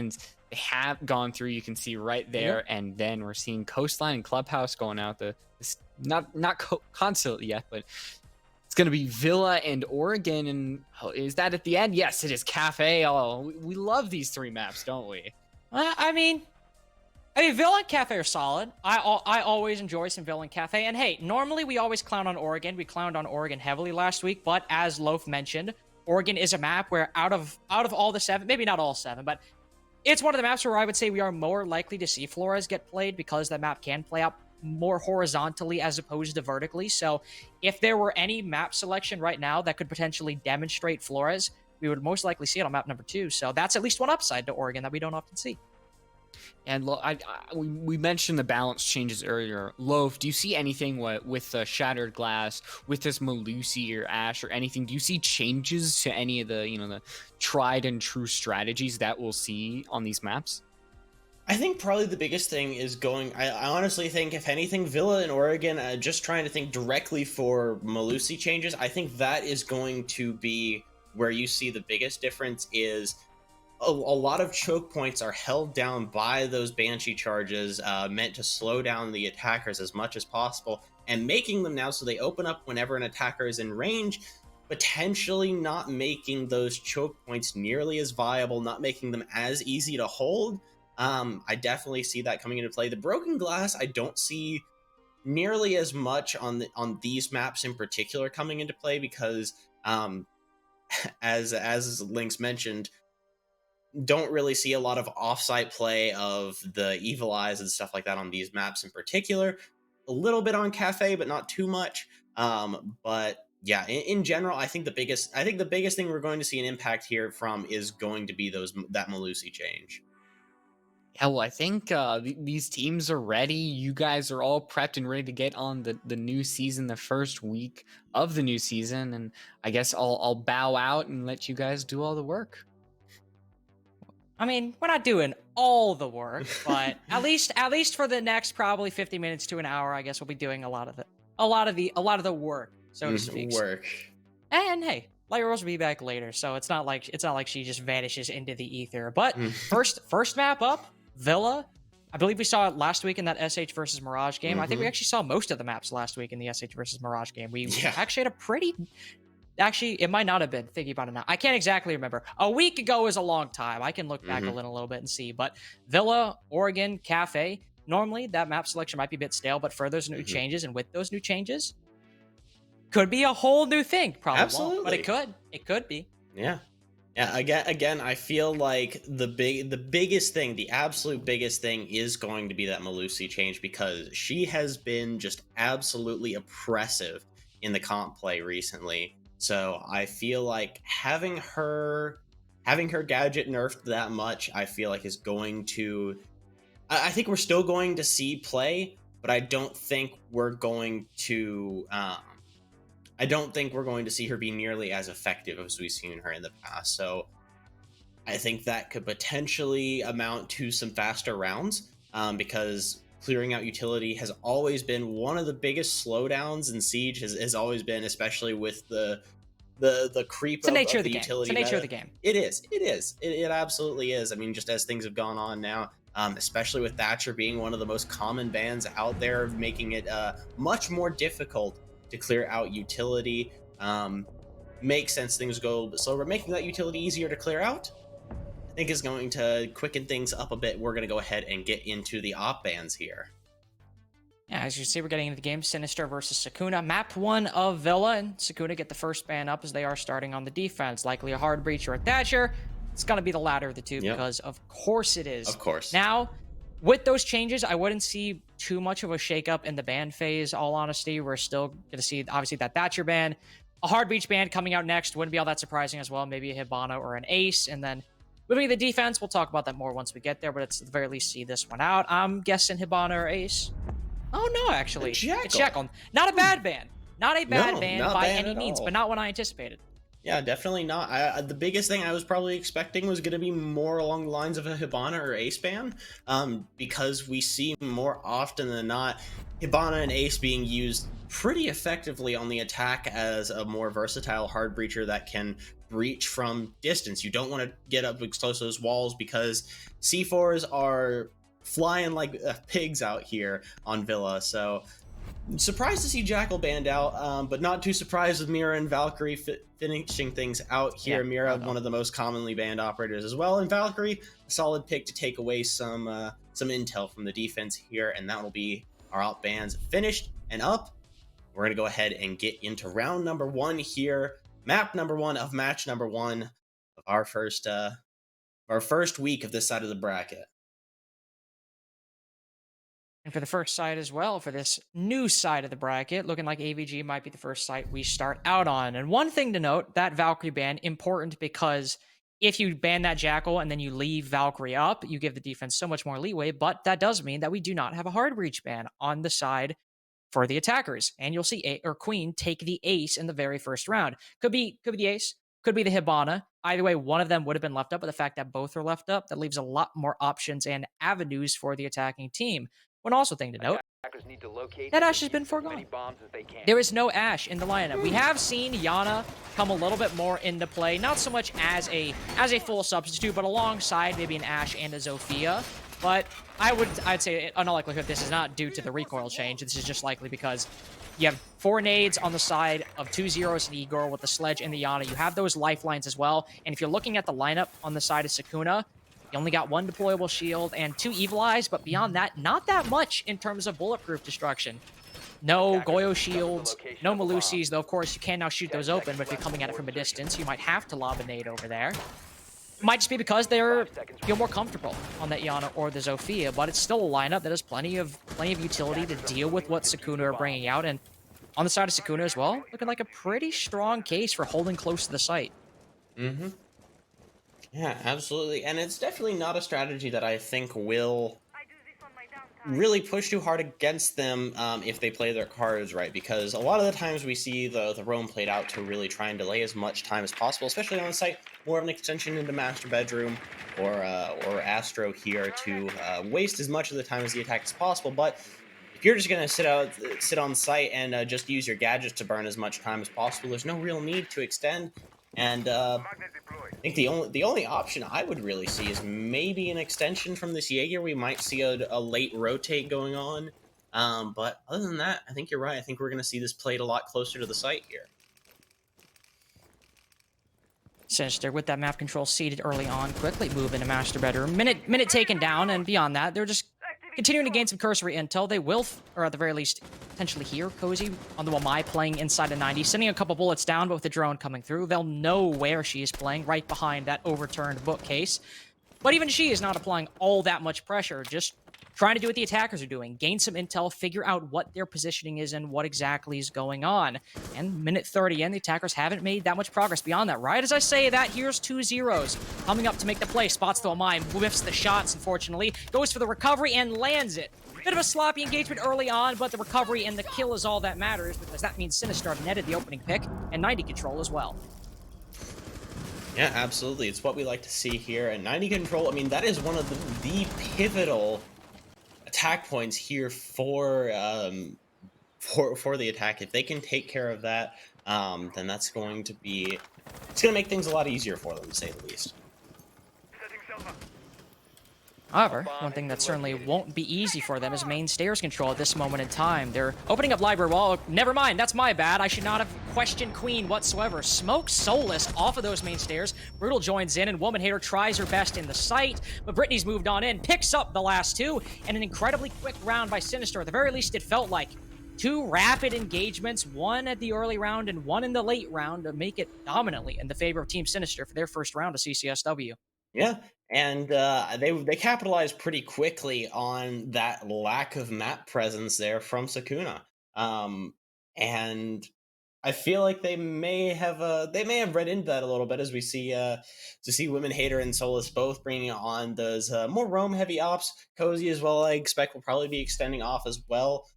weapons they have gone through. You can see right there, and then we're seeing Coastline and Clubhouse going out not constantly yet, but it's going to be Villa and Oregon. And is that at the end? Yes, it is Cafe. Oh, we love these 3 maps, don't we? I mean, Villa and Cafe are solid. I always enjoy some Villa and Cafe. And hey, normally we always clown on Oregon. We clowned on Oregon heavily last week, but as Loaf mentioned, Oregon is a map where out of all the 7, maybe not all 7, but it's one of the maps where I would say we are more likely to see Flores get played because that map can play out more horizontally as opposed to vertically. So if there were any map selection right now that could potentially demonstrate Flores, we would most likely see it on map number 2. So that's at least one upside to Oregon that we don't often see. And we mentioned the balance changes earlier. Loaf, do you see anything with the Shattered Glass, with this Melusi or Ash or anything? Do you see changes to any of the the tried and true strategies that we'll see on these maps? I think probably the biggest thing is I honestly think, if anything, Villa and Oregon, just trying to think directly for Melusi changes, I think that is going to be where you see the biggest difference. Is a lot of choke points are held down by those Banshee charges, meant to slow down the attackers as much as possible, and making them now so they open up whenever an attacker is in range, potentially not making those choke points nearly as viable, not making them as easy to hold. I definitely see that coming into play. The Broken Glass, I don't see nearly as much on these maps in particular coming into play, because as Lynx mentioned, don't really see a lot of offsite play of the Evil Eyes and stuff like that on these maps in particular. A little bit on Cafe, but not too much. But yeah, in general, I think the biggest thing we're going to see an impact here from is going to be that Melusi change. Yeah, well, I think these teams are ready. You guys are all prepped and ready to get on the new season, the first week of the new season. And I guess I'll bow out and let you guys do all the work. I mean, we're not doing all the work, but at least for the next probably 50 minutes to an hour, I guess we'll be doing a lot of the work, so to speak. Work. And hey, Light Rose will be back later, so it's not like she just vanishes into the ether. But first map up, Villa. I believe we saw it last week in that SH versus Mirage game. I think we actually saw most of the maps last week in the SH versus Mirage game. We actually had a pretty... Actually, it might not have been, thinking about it now. I can't exactly remember. A week ago is a long time. I can look back a little bit and see. But Villa, Oregon, Cafe, normally that map selection might be a bit stale, but for those new changes, and with those new changes, could be a whole new thing. Probably Absolutely. won't, but it could be. Yeah. Yeah, again, I feel like the absolute biggest thing is going to be that Melusi change, because she has been just absolutely oppressive in the comp play recently. So I feel like having her gadget nerfed that much, I feel like is going to... I think we're still going to see play, but I don't think we're going to... I don't think we're going to see her be nearly as effective as we've seen her in the past. So I think that could potentially amount to some faster rounds, because clearing out utility has always been one of the biggest slowdowns in Siege, has always been, especially with the creep of the utility. It's the nature of the game. It is. It absolutely is. I mean, just as things have gone on now, especially with Thatcher being one of the most common bans out there, making it much more difficult to clear out utility. Makes sense things go a little bit slower. Making that utility easier to clear out, I think, is going to quicken things up a bit. We're going to go ahead and get into the op bans here. Yeah, as you see, we're getting into the game. Sinister versus Sukuna. Map 1 of Villa, and Sukuna get the first ban up as they are starting on the defense. Likely a Hard Breach or a Thatcher. It's going to be the latter of the two, because of course it is. Of course. Now, with those changes, I wouldn't see too much of a shakeup in the ban phase, all honesty. We're still going to see, obviously, that Thatcher ban. A Hard Breach ban coming out next wouldn't be all that surprising as well. Maybe a Hibana or an Ace. And then moving to the defense, we'll talk about that more once we get there, but it's at the very least see this one out. I'm guessing Hibana or Ace. Oh, no, actually. Jackal. It's Jackal. Not a bad ban. Not a bad ban not by bad any at means, all. but not what I anticipated. Yeah, definitely not. The biggest thing I was probably expecting was going to be more along the lines of a Hibana or Ace ban, because we see more often than not Hibana and Ace being used pretty effectively on the attack as a more versatile hard breacher that can breach from distance. You don't want to get up close to those walls because C4s are flying like pigs out here on Villa. So surprised to see Jackal banned out, but not too surprised with Mira and Valkyrie finishing things out here. Yeah, Mira, no. one of the most commonly banned operators as well, and Valkyrie, a solid pick to take away some intel from the defense here, and that will be our out bans finished and up. We're gonna go ahead and get into round number 1 here, map number 1 of match number 1 of our first week of this side of the bracket. And for the first side as well, for this new side of the bracket, looking like AVG might be the first site we start out on. And one thing to note, that Valkyrie ban, important because if you ban that Jackal and then you leave Valkyrie up, you give the defense so much more leeway, but that does mean that we do not have a hard breach ban on the side for the attackers. And you'll see Queen take the ace in the very first round. Could be the ace, could be the Hibana. Either way, one of them would have been left up, but the fact that both are left up, that leaves a lot more options and avenues for the attacking team. One also thing to note, that Ashe has been foregone. There is no Ashe in the lineup. We have seen Yana come a little bit more into play, not so much as a full substitute, but alongside maybe an Ashe and a Zofia. But I'd say in all likelihood this is not due to the recoil change. This is just likely because you have 4 nades on the side of 2 zeros and Igor with the Sledge and the Yana. You have those lifelines as well. And if you're looking at the lineup on the side of Sukuna, you only got 1 deployable shield and 2 Evil Eyes, but beyond that, not that much in terms of bulletproof destruction. No Goyo shields, no Malusis, though of course you can now shoot those open, but if you're coming at it from a distance, you might have to lob a nade over there. It might just be because they feel more comfortable on that Yana or the Zofia, but it's still a lineup that has plenty of utility to deal with what Sukuna are bringing out, and on the side of Sukuna as well, looking like a pretty strong case for holding close to the site. Mm-hmm. Yeah, absolutely. And it's definitely not a strategy that I think will really push too hard against them if they play their cards right, because a lot of the times we see the roam played out to really try and delay as much time as possible, especially on the site, more of an extension into Master Bedroom or Astro here to waste as much of the time as the attack as possible. But if you're just going to sit on site and just use your gadgets to burn as much time as possible, there's no real need to extend. And I think the only option I would really see is maybe an extension from this Jaeger. We might see a late rotate going on. But other than that, I think you're right. I think we're going to see this played a lot closer to the site here. Sinister with that map control seated early on, quickly move into Master Bedroom. Minute taken down, and beyond that, they're just continuing to gain some cursory intel. They will, or at the very least, potentially hear Cozy on the Wamai playing inside of 90, sending a couple bullets down, but with the drone coming through, they'll know where she is playing, right behind that overturned bookcase. But even she is not applying all that much pressure, just trying to do what the attackers are doing, gain some intel, figure out what their positioning is and what exactly is going on. And minute 30 in, the attackers haven't made that much progress beyond that. Right as I say that, here's 2 zeros coming up to make the play. Spots the Wamai, whiffs the shots, unfortunately, goes for the recovery and lands it. Bit of a sloppy engagement early on, but the recovery and the kill is all that matters, because that means Sinister have netted the opening pick and 90 control as well. Yeah, absolutely. It's what we like to see here. And 90 control, I mean, that is one of the pivotal attack points here for the attack. If they can take care of that, then that's going to make things a lot easier for them, to say the least. However, one thing that certainly won't be easy for them is main stairs control at this moment in time. They're opening up library wall. Never mind, that's my bad. I should not have questioned Queen whatsoever. Smoke Soulless off of those main stairs. Brutal joins in, and Woman Hater tries her best in the site, but Brittany's moved on in, picks up the last 2, and an incredibly quick round by Sinister. At the very least, it felt like 2 rapid engagements, one at the early round and one in the late round, to make it dominantly in the favor of Team Sinister for their first round of CCSW. Yeah, and they capitalized pretty quickly on that lack of map presence there from Sukuna, and I feel like they may have read into that a little bit, as we see Women Hater and Solus both bringing on those more roam heavy ops. Cozy as well, I expect, will probably be extending off as well.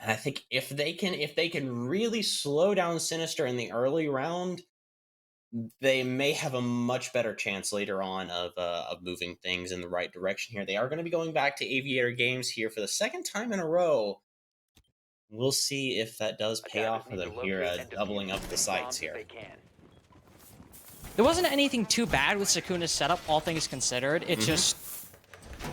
And I think if they can really slow down Sinister in the early round, they may have a much better chance later on of moving things in the right direction here. They are going to be going back to Aviator Games here for the second time in a row. We'll see if that does pay off for them here, doubling up the sites here. There wasn't anything too bad with Sukuna's setup, all things considered. It just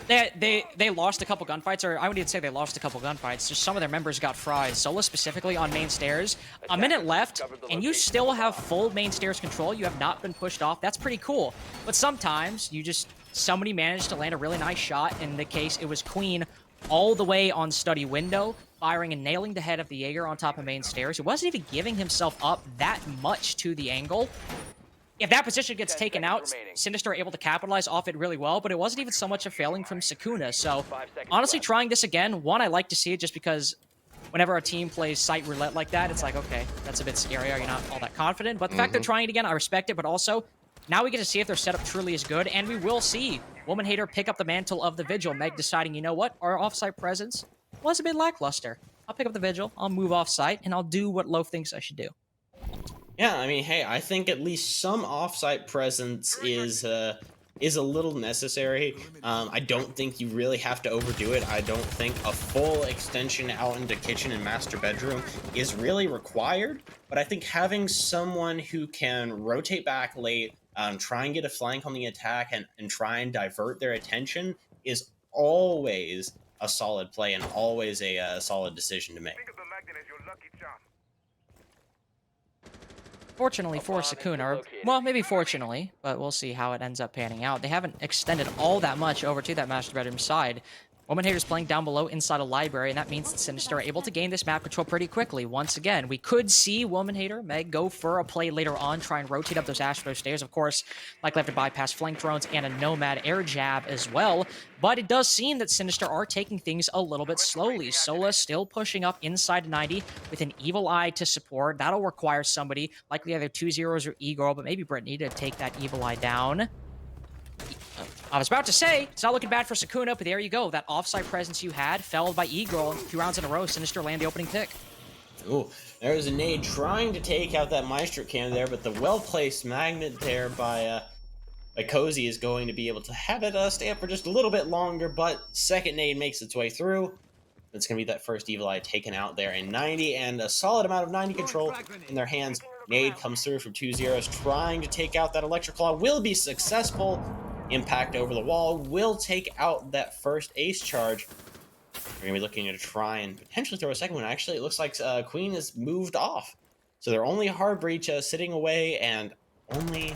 they lost a couple gunfights, or I would even say they lost a couple gunfights. Just some of their members got fried. Sola specifically on main stairs. A minute left, and you still have full main stairs control. You have not been pushed off. That's pretty cool. But sometimes somebody managed to land a really nice shot. In the case, it was Queen all the way on study window, firing and nailing the head of the Jaeger on top of main stairs. He wasn't even giving himself up that much to the angle. If that position gets taken out, Sinister are able to capitalize off it really well, but it wasn't even so much a failing from Sukuna. So, honestly, trying this again, one, I like to see it just because whenever a team plays site roulette like that, it's like, okay, that's a bit scary. You're not all that confident. But the fact they're trying it again, I respect it, but also, now we get to see if their setup truly is good, and we will see Woman Hater pick up the mantle of the Vigil, Meg deciding, you know what, our offsite presence was a bit lackluster. I'll pick up the Vigil, I'll move offsite, and I'll do what Loaf thinks I should do. Yeah, I mean, hey, I think at least some offsite presence is a little necessary. I don't think you really have to overdo it. I don't think a full extension out into kitchen and master bedroom is really required. But I think having someone who can rotate back late, try and get a flank on the attack, and try and divert their attention is always a solid play and always a solid decision to make. Fortunately for Sukuna, or, well, maybe fortunately, but we'll see how it ends up panning out. They haven't extended all that much over to that master bedroom side. Woman Hater's playing down below inside a library, and that means that Sinister are able to gain this map control pretty quickly. Once again, we could see Woman Hater, Meg, go for a play later on, try and rotate up those Astro stairs. Of course, likely have to bypass flank drones and a Nomad air jab as well. But it does seem that Sinister are taking things a little bit slowly. Sola still pushing up inside 90 with an Evil Eye to support. That'll require somebody, likely either 2-0s or E-Girl, but maybe Brittany to take that Evil Eye down. I was about to say, it's not looking bad for Sukuna, but there you go. That offside presence you had, felled by E-Girl 2 rounds in a row. Sinister land the opening pick. Ooh, there's a nade trying to take out that Maestro cam there, but the well-placed magnet there by Cozy is going to be able to have it stay up for just a little bit longer, but second nade makes its way through. That's going to be that first Evil Eye taken out there in 90, and a solid amount of 90 control in their hands. Nade comes through from 2-0s, trying to take out that Electric Claw, will be successful. Impact over the wall will take out that first ace charge. We're going to be looking to try and potentially throw a second one. Actually, it looks like Queen has moved off. So they're only hard breach sitting away, and only...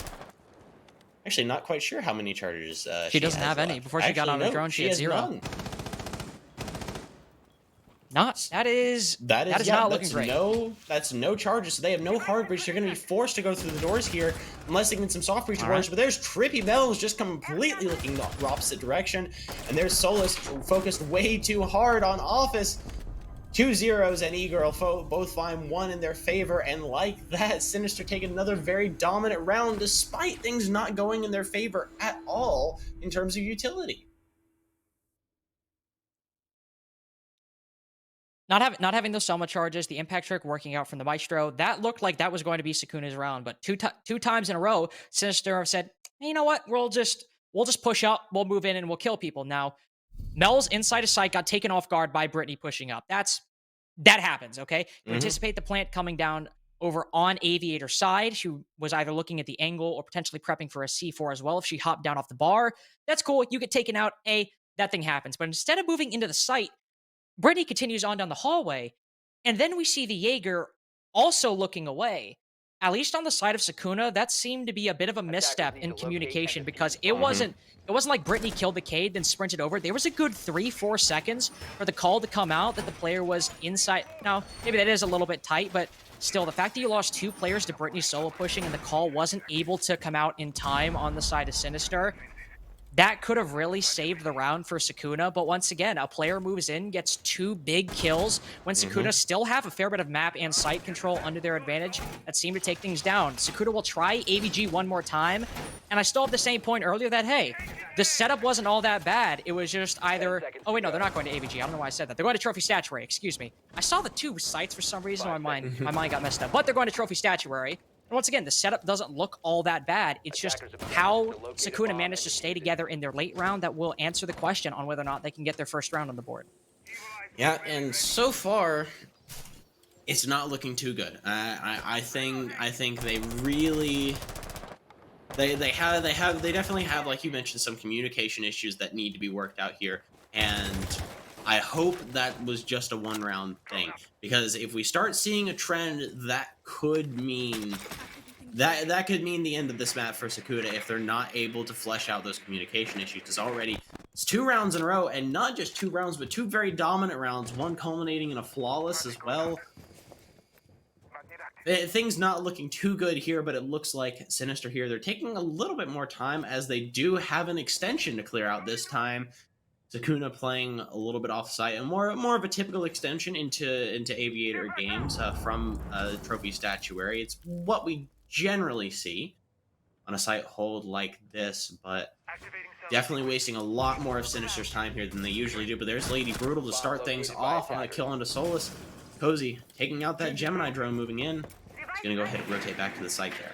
Actually, not quite sure how many charges she doesn't have any. Before she got on her drone, she had 0. None. That is not looking great. That's no charges. So they have no hard breach. They're going to be forced to go through the doors here unless they get some soft breach warnings. But there's Trippy Bells just completely looking the opposite direction. And there's Solus focused way too hard on Office. 2-0s and E-Girl both find 1 in their favor. And like that, Sinister take another very dominant round despite things not going in their favor at all in terms of utility. Not having those Selma charges, the impact trick working out from the Maestro, that looked like that was going to be Sukuna's round. But two times in a row, Sinister have said, hey, you know what? We'll just push up, we'll move in, and we'll kill people. Now, Mel's inside of sight got taken off guard by Brittany pushing up. That happens, okay? You anticipate the plant coming down over on Aviator side. She was either looking at the angle or potentially prepping for a C4 as well. If she hopped down off the bar, that's cool. You get taken out. That thing happens. But instead of moving into the site, Brittany continues on down the hallway, and then we see the Jaeger also looking away. At least on the side of Sukuna, that seemed to be a bit of a misstep in communication, because it wasn't like Brittany killed the Cade, then sprinted over. There was a good 3-4 seconds for the call to come out that the player was inside. Now, maybe that is a little bit tight, but still, the fact that you lost 2 players to Brittany solo pushing and the call wasn't able to come out in time on the side of Sinister, that could have really saved the round for Sukuna, but once again, a player moves in, gets 2 big kills, when Sukuna still have a fair bit of map and site control under their advantage that seem to take things down. Sukuna will try AVG one more time, and I still have the same point earlier that, hey, the setup wasn't all that bad. It was just either... Oh, wait, no, they're not going to AVG. I don't know why I said that. They're going to Trophy Statuary, excuse me. I saw the 2 sites for some reason, my mind got messed up, but they're going to Trophy Statuary. And once again, the setup doesn't look all that bad. It's just how Sukuna managed to stay together in their late round that will answer the question on whether or not they can get their first round on the board. Yeah, and so far, it's not looking too good. I think they really they definitely have, like you mentioned, some communication issues that need to be worked out here, and I hope that was just a one-round thing, because if we start seeing a trend, that could mean the end of this map for Sukuna if they're not able to flesh out those communication issues. Because already it's 2 rounds in a row, and not just 2 rounds, but 2 very dominant rounds, one culminating in a flawless as well. Things not looking too good here, but it looks like Sinister here, they're taking a little bit more time, as they do have an extension to clear out this time. Sukuna playing a little bit off-site, and more of a typical extension into Aviator games from Trophy Statuary. It's what we generally see on a site hold like this, but definitely wasting a lot more of Sinister's time here than they usually do. But there's Lady Brutal to start things off on a kill onto Solus. Cozy taking out that Gemini drone, moving in. He's gonna go ahead and rotate back to the site there.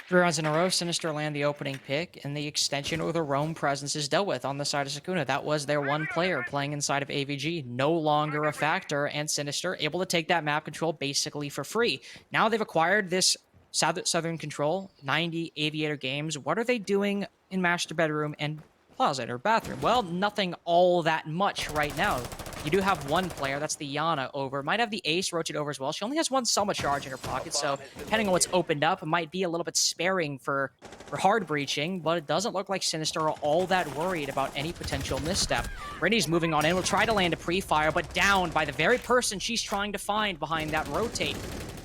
3 rounds in a row, Sinister land the opening pick, and the extension or the roam presence is dealt with on the side of Sukuna. That was their one player playing inside of AVG, no longer a factor, and Sinister able to take that map control basically for free. Now they've acquired this Southern Control, 90 Aviator games. What are they doing in Master Bedroom and Closet or Bathroom? Well, nothing all that much right now. You do have one player, that's the Yana over. Might have the Ace rotate over as well. She only has 1 Soma charge in her pocket, so depending on what's opened up, it might be a little bit sparing for hard breaching, but it doesn't look like Sinister are all that worried about any potential misstep. Brittany's moving on in, will try to land a pre-fire, but down by the very person she's trying to find behind that rotate.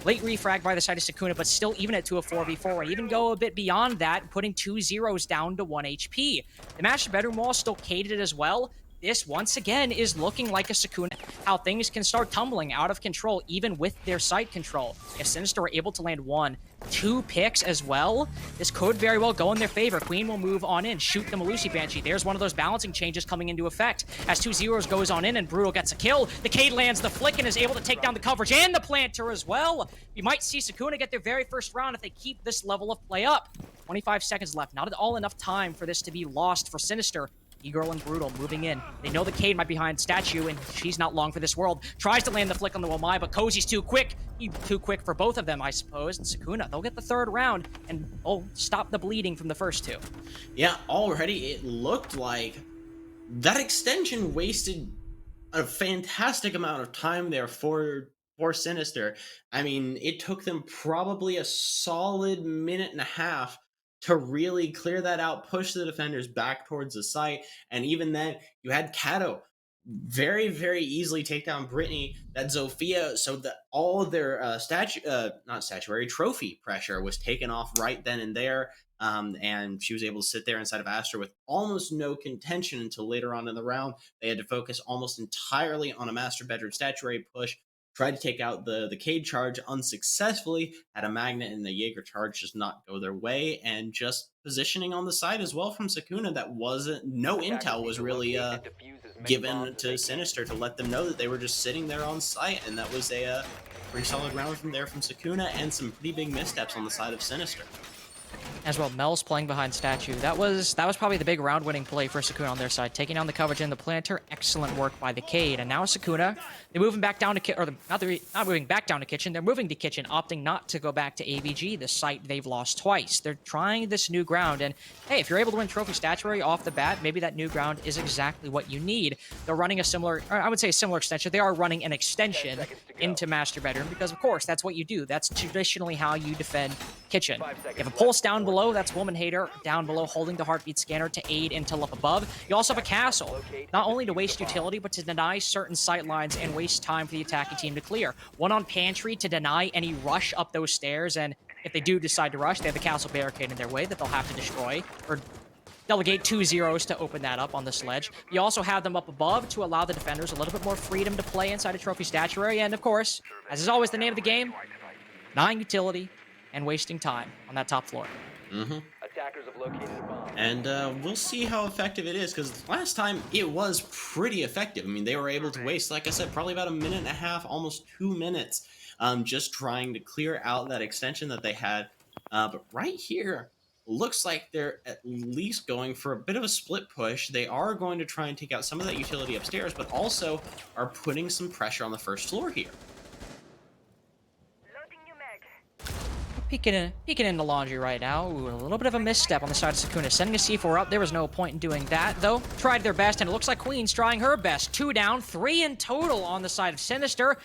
Late refrag by the side of Sukuna, but still even at 2 of 4v4. Even go a bit beyond that, putting 2 zeros down to 1 HP. The Master Bedroom wall still cated as well. This, once again, is looking like a Sukuna, how things can start tumbling out of control, even with their site control. If Sinister were able to land 1, 2 picks as well, this could very well go in their favor. Queen will move on in, shoot the Melusi Banshee. There's one of those balancing changes coming into effect. As 2 zeros goes on in and Brutal gets a kill, the Cade lands the flick and is able to take down the coverage and the planter as well. You might see Sukuna get their very first round if they keep this level of play up. 25 seconds left, not at all enough time for this to be lost for Sinister. E-Girl and Brutal moving in. They know the Cade might be behind Statue, and she's not long for this world. Tries to land the flick on the Wamai, but Cozy's too quick. He's too quick for both of them, I suppose. And Sukuna, they'll get the 3rd round, and stop the bleeding from the first 2. Yeah, already it looked like that extension wasted a fantastic amount of time there for Sinister. I mean, it took them probably a solid minute and a half to really clear that out, push the defenders back towards the site, and even then, you had Kato very, very easily take down Brittany, that Zofia, so that all of their trophy pressure was taken off right then and there, and she was able to sit there inside of Astra with almost no contention until later on in the round. They had to focus almost entirely on a Master Bedroom statuary push, tried to take out the Cade charge unsuccessfully, had a Magnet and the Jaeger charge just not go their way, and just positioning on the side as well from Sukuna that no intel was really given to Sinister to let them know that they were just sitting there on site, and that was a pretty solid round from Sukuna, and some pretty big missteps on the side of Sinister. As well, Mel's playing behind Statue. That was probably the big round-winning play for Sukuna on their side, taking down the coverage and the planter. Excellent work by the Cade. And now Sukuna, they're moving back down to not moving back down to Kitchen. They're moving to Kitchen, opting not to go back to AVG, the site they've lost twice. They're trying this new ground, and hey, if you're able to win Trophy Statuary off the bat, maybe that new ground is exactly what you need. They're running a similar extension. They are running an extension into Master Bedroom because, of course, that's what you do. That's traditionally how you defend Kitchen. You have a pulse down below, that's Woman Hater down below holding the heartbeat scanner to aid intel up above. You also have a castle, not only to waste utility, but to deny certain sight lines and waste time for the attacking team to clear. One on Pantry to deny any rush up those stairs, and if they do decide to rush, they have the castle barricade in their way that they'll have to destroy, or delegate 2 zeros to open that up on the sledge. You also have them up above to allow the defenders a little bit more freedom to play inside a trophy statuary. And of course, as is always the name of the game, denying utility and wasting time on that top floor. Attackers have located a bomb. And we'll see how effective it is, because last time it was pretty effective. I mean, they were able to waste, like I said, probably about 1.5 minutes, almost 2 minutes, just trying to clear out that extension that they had. But right here, looks like they're at least going for a bit of a split push. They are going to try and take out some of that utility upstairs, but also are putting some pressure on the first floor here. Peeking in the laundry right now. Ooh, a little bit of a misstep on the side of Sukuna. Sending a C4 up. There was no point in doing that, though. Tried their best, and it looks like Queen's trying her best. 2 down, 3 in total on the side of Sinister.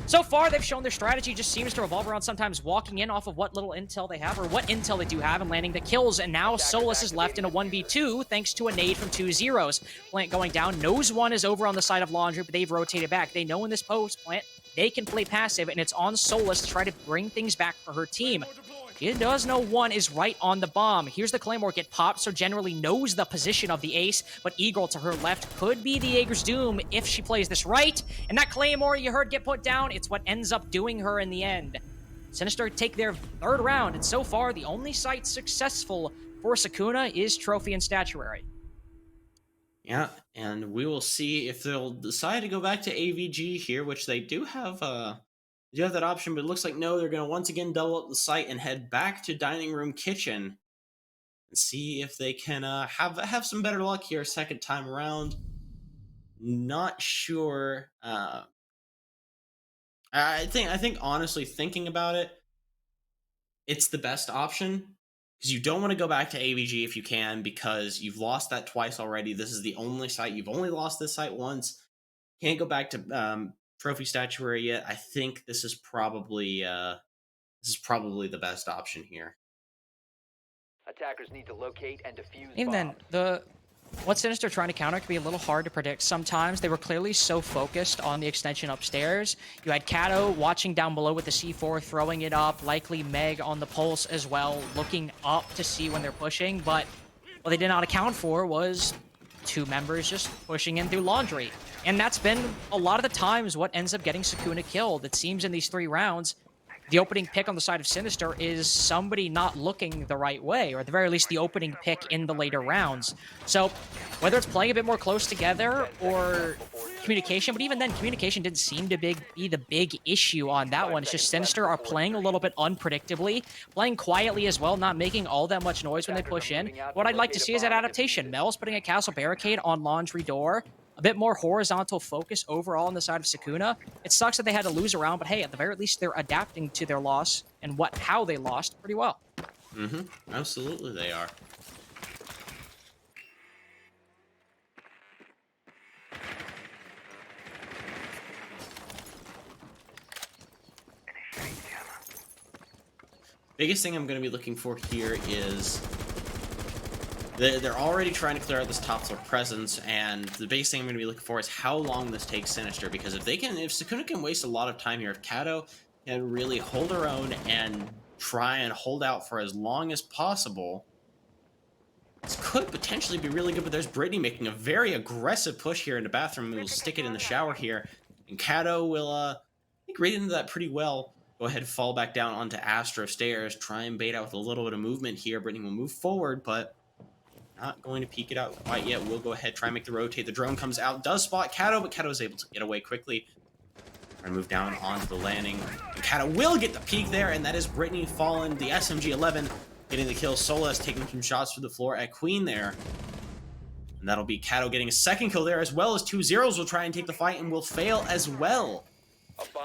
So far, they've shown their strategy just seems to revolve around sometimes walking in off of what little intel they have, or what intel they do have, and landing the kills. And now Solus is left in a 1v2 thanks to a nade from 2 zeros. Plant going down. Nose 1 is over on the side of Laundry, but they've rotated back. They know in this post, Plant, they can play passive, and it's on Solus to try to bring things back for her team. She does know 1 is right on the bomb. Here's the Claymore get popped, so generally knows the position of the ace, but Eagle to her left could be the Jaeger's doom if she plays this right. And that Claymore you heard get put down, it's what ends up doing her in the end. Sinister take their 3rd round, and so far the only site successful for Sukuna is Trophy and Statuary. Yeah, and we will see if they'll decide to go back to AVG here, which they do have that option, but it looks like no, they're going to once again double up the site and head back to Dining Room Kitchen and see if they can have some better luck here second time around. Not sure. I think honestly, thinking about it, it's the best option, because you don't want to go back to AVG if you can, because you've lost that twice already. This is the only site. You've only lost this site once. Can't go back to Trophy Statuary yet. I think this is probably the best option here. Attackers need to locate and defuse Even then, what Sinister trying to counter can be a little hard to predict sometimes. They were clearly so focused on the extension upstairs. You had Kato watching down below with the C4, throwing it up, likely Meg on the pulse as well, looking up to see when they're pushing, but what they did not account for was 2 members just pushing in through Laundry. And that's been a lot of the times what ends up getting Sukuna killed. It seems in these 3 rounds, the opening pick on the side of Sinister is somebody not looking the right way, or at the very least, the opening pick in the later rounds. So, whether it's playing a bit more close together or communication, but even then, communication didn't seem to be the big issue on that one. It's just Sinister are playing a little bit unpredictably, playing quietly as well, not making all that much noise when they push in. What I'd like to see is that adaptation. Mel's putting a castle barricade on Laundry door. A bit more horizontal focus overall on the side of Sukuna. It sucks that they had to lose a round, but hey, at the very least, they're adapting to their loss and how they lost pretty well. Absolutely they are. Biggest thing I'm going to be looking for here is they're already trying to clear out this top floor presence, and the biggest thing I'm going to be looking for is how long this takes Sinister, because if Sukuna can waste a lot of time here, if Kato can really hold her own and try and hold out for as long as possible, this could potentially be really good. But there's Brittany making a very aggressive push here in the bathroom. We'll stick it in the shower here, and Kato will, I think, read into that pretty well. Go ahead and fall back down onto Astro stairs, try and bait out with a little bit of movement here. Brittany will move forward, but not going to peek it out quite yet. We'll go ahead, try and make the rotate. The drone comes out, does spot Kato, but Kato is able to get away quickly. Try and move down onto the landing. And Kato will get the peek there, and that is Brittany fallen, the SMG-11, getting the kill. Solus taking some shots through the floor at Queen there. And that'll be Kato getting a second kill there, as well as 2 zeros will try and take the fight and will fail as well.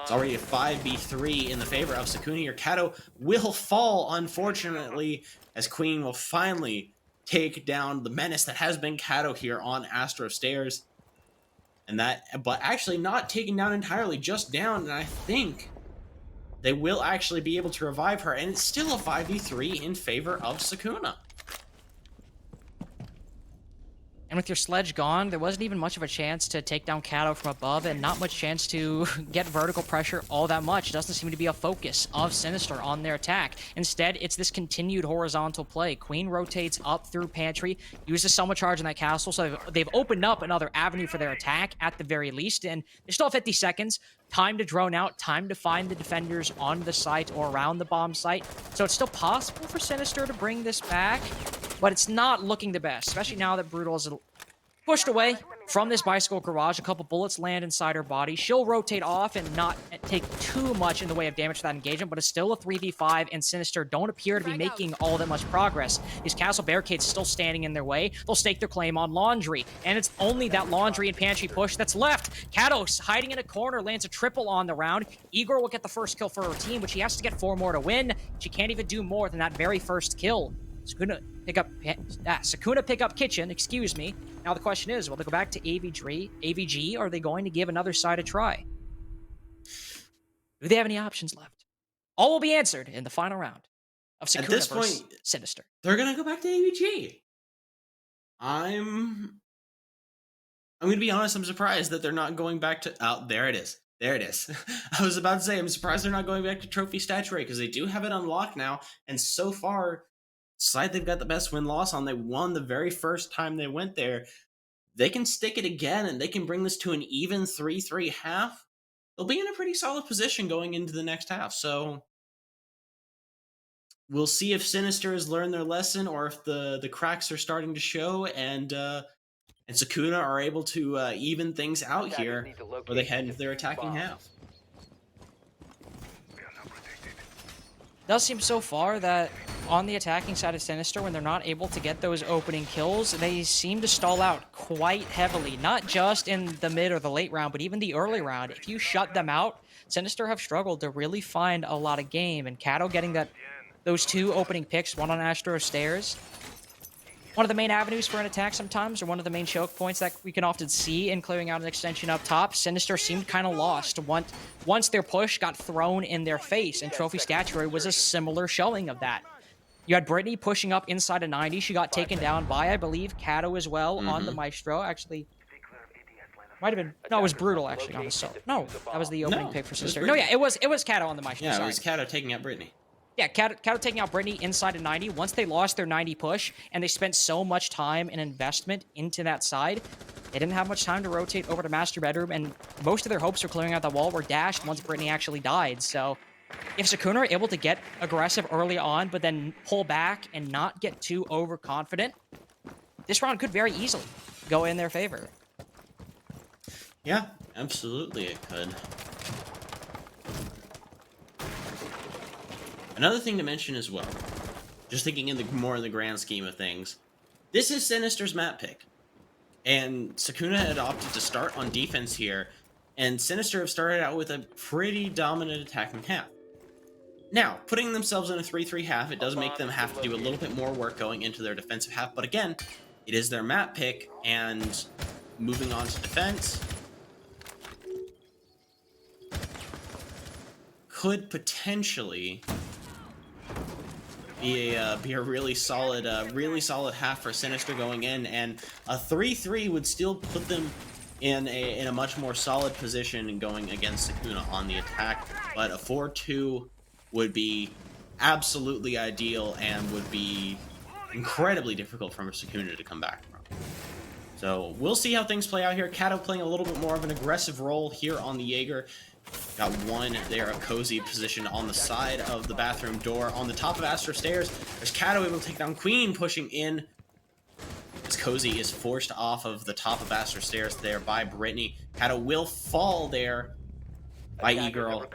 It's already a 5v3 in the favor of Sukuna here. Kato will fall, unfortunately, as Queen will finally take down the menace that has been Kato here on Astro Stairs. But actually not taken down entirely, just down, and I think they will actually be able to revive her, and it's still a 5v3 in favor of Sukuna. And with your sledge gone, there wasn't even much of a chance to take down Kato from above, and not much chance to get vertical pressure all that much. It doesn't seem to be a focus of Sinister on their attack. Instead, it's this continued horizontal play. Queen rotates up through Pantry, uses so much charge in that castle, so they've opened up another avenue for their attack at the very least, and they still have 50 seconds. Time to drone out, time to find the defenders on the site or around the bomb site. So it's still possible for Sinister to bring this back, but it's not looking the best, especially now that Brutal is pushed away from this bicycle garage. A couple bullets land inside her body. She'll rotate off and not take too much in the way of damage for that engagement, but it's still a 3v5, and Sinister don't appear to be making all that much progress. These castle barricades still standing in their way. They'll stake their claim on Laundry, and it's only that Laundry and Pantry push that's left. Katos, hiding in a corner, lands a triple on the round. Igor will get the first kill for her team, which he has to get 4 more to win. She can't even do more than that very first kill. Sukuna pick up Kitchen, excuse me. Now the question is, will they go back to AVG, or are they going to give another side a try? Do they have any options left? All will be answered in the final round of Sukuna At this versus point, Sinister. They're gonna go back to AVG. I'm gonna be honest, I'm surprised that they're not going back to... Oh, there it is. There it is. I was about to say, I'm surprised they're not going back to Trophy Stature because they do have it unlocked now, and so far, side they've got the best win-loss on. They won the very first time they went there. They can stick it again, and they can bring this to an even 3-3 half. They'll be in a pretty solid position going into the next half. So we'll see if Sinister has learned their lesson, or if the cracks are starting to show, and Sukuna are able to even things out here, where they head into their attacking half. Does seem so far that on the attacking side of Sinister, when they're not able to get those opening kills, they seem to stall out quite heavily. Not just in the mid or the late round, but even the early round. If you shut them out, Sinister have struggled to really find a lot of game. And Kato getting those 2 opening picks, one on Astro Stairs, one of the main avenues for an attack sometimes, or one of the main choke points that we can often see in clearing out an extension up top. Sinister seemed kind of lost once their push got thrown in their face, and Trophy Statuary was a similar showing of that. You had Brittany pushing up inside of 90. She got taken down by, I believe, Kato as well on the Maestro. Actually, might have been... No, it was Brutal, actually, on the solo. No, that was the opening pick for Sinister. No, yeah, it was Kato on the Maestro, Yeah, sorry. it was Kato taking out Brittany. Yeah, Kato taking out Brittany inside of 90. Once they lost their 90 push, and they spent so much time and investment into that side, they didn't have much time to rotate over to Master Bedroom, and most of their hopes for clearing out that wall were dashed once Brittany actually died. So if Sukuna are able to get aggressive early on, but then pull back and not get too overconfident, this round could very easily go in their favor. Yeah, absolutely it could. Another thing to mention as well, just thinking more in the grand scheme of things, this is Sinister's map pick. And Sukuna had opted to start on defense here, and Sinister have started out with a pretty dominant attacking half. Now, putting themselves in a 3-3 half, it does make them have to do a little bit more work going into their defensive half, but again, it is their map pick, and moving on to defense could potentially be a really solid half for Sinister going in, and a 3-3 would still put them in a much more solid position going against Sukuna on the attack. But a 4-2 would be absolutely ideal and would be incredibly difficult for Sukuna to come back from. So we'll see how things play out here. Kato playing a little bit more of an aggressive role here on the Jaeger. Got one there, a cozy position on the side of the bathroom door. On the top of Astro Stairs, there's Kato able to take down Queen, pushing in. As Cozy is forced off of the top of Astro Stairs there by Brittany. Kato will fall there by E-Girl.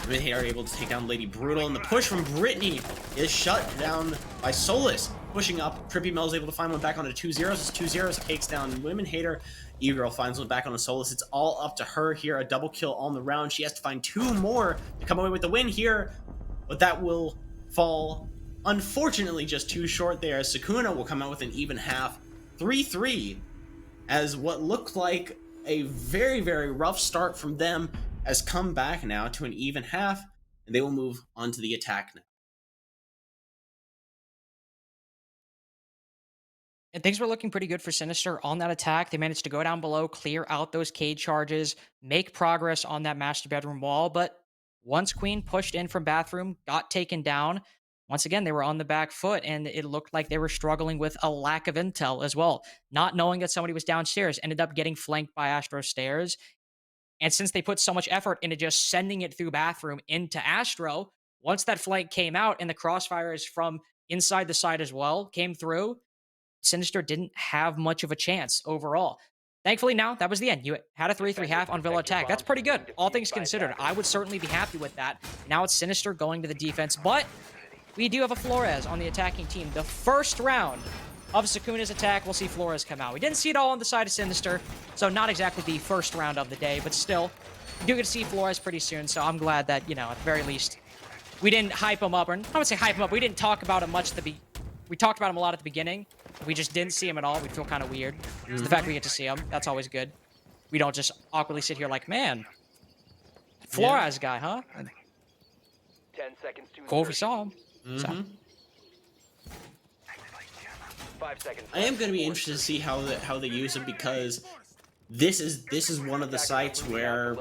They are able to take down Lady Brutal, and the push from Brittany is shut down by Solus. Pushing up, Trippy Mel's able to find one back onto 2-0. As 2-0 takes down Women Hater. E-Girl finds one back on a Solus. It's all up to her here. A double kill on the round. She has to find 2 more to come away with the win here, but that will fall, unfortunately, just too short there, as Sukuna will come out with an even half. 3-3, as what looked like a very, very rough start from them has come back now to an even half, and they will move on to the attack now. And things were looking pretty good for Sinister on that attack. They managed to go down below, clear out those cage charges, make progress on that master bedroom wall. But once Queen pushed in from bathroom, got taken down, once again, they were on the back foot, and it looked like they were struggling with a lack of intel as well. Not knowing that somebody was downstairs, ended up getting flanked by Astro stairs. And since they put so much effort into just sending it through bathroom into Astro, once that flank came out and the crossfires from inside the side as well came through, Sinister didn't have much of a chance overall. Thankfully, now that was the end. You had a 3-3 half on Villa attack. That's pretty good, all things considered. I would certainly be happy with that. Now it's Sinister going to the defense, but we do have a Flores on the attacking team. The first round of Sukuna's attack, we'll see Flores come out. We didn't see it all on the side of Sinister, so not exactly the first round of the day, but still, we do get to see Flores pretty soon, so I'm glad that, at the very least, we didn't hype him up, or I would say hype him up, we didn't talk about him much we talked about him a lot at the beginning. We just didn't see him at all. We feel kind of weird. So the fact we get to see him, that's always good. We don't just awkwardly sit here like, man, Flores guy, huh? 10 seconds to Cool if we saw him. So. 5 seconds. I am going to be interested to see how they use him, because this is one of the sites where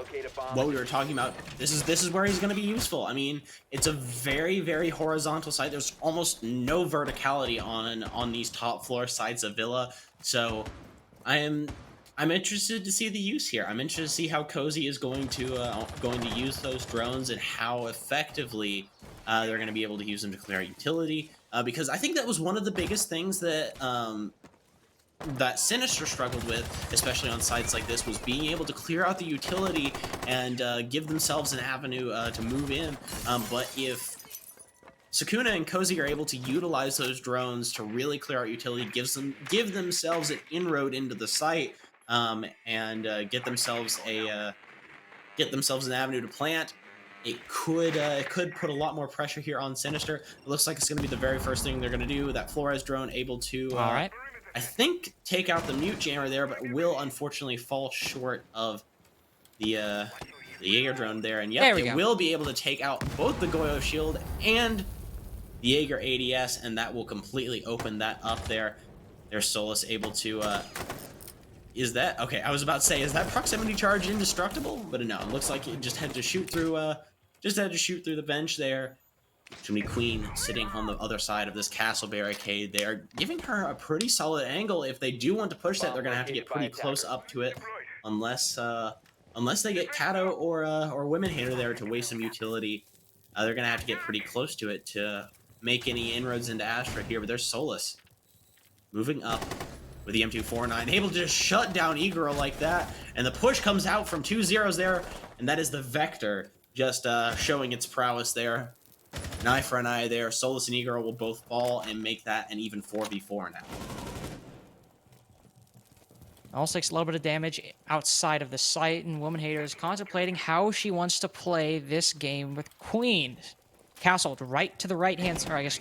what we were talking about. This is where he's going to be useful. I mean, it's a very, very horizontal site. There's almost no verticality on these top floor sites of Villa. So I'm interested to see the use here. I'm interested to see how Cozy is going to use those drones and how effectively they're going to be able to use them to clear out utility. Because I think that was one of the biggest things that that Sinister struggled with, especially on sites like this, was being able to clear out the utility and give themselves an avenue to move in. But if Sukuna and Cozy are able to utilize those drones to really clear out utility, give themselves an inroad into the site, and get themselves an avenue to plant, it could put a lot more pressure here on Sinister. It looks like it's going to be the very first thing they're going to do. That Flores drone able to, All right. I think, take out the mute jammer there, but will unfortunately fall short of the Jaeger drone there. And yet it will be able to take out both the Goyo shield and the Jaeger ADS, and that will completely open that up there. There's Solus able to... Is that... Okay, I was about to say, is that proximity charge indestructible? But no, it looks like it just had to shoot through... the bench there. Jimmy Queen sitting on the other side of this castle barricade. They are giving her a pretty solid angle. If they do want to push that, they're going to have to get pretty close up to it, unless they get Kato or Women Hater there to waste some utility. They're going to have to get pretty close to it to make any inroads into Astra here. But there's Solus moving up with the M249, able to just shut down Igor like that. And the push comes out from 2 zeros there, and that is the Vector just showing its prowess there. An eye for an eye there. Solus and Igor will both fall and make that an even 4v4 now. Also takes a little bit of damage outside of the site, and Woman Hater is contemplating how she wants to play this game with Queen. Castled right to the right-hand, or I guess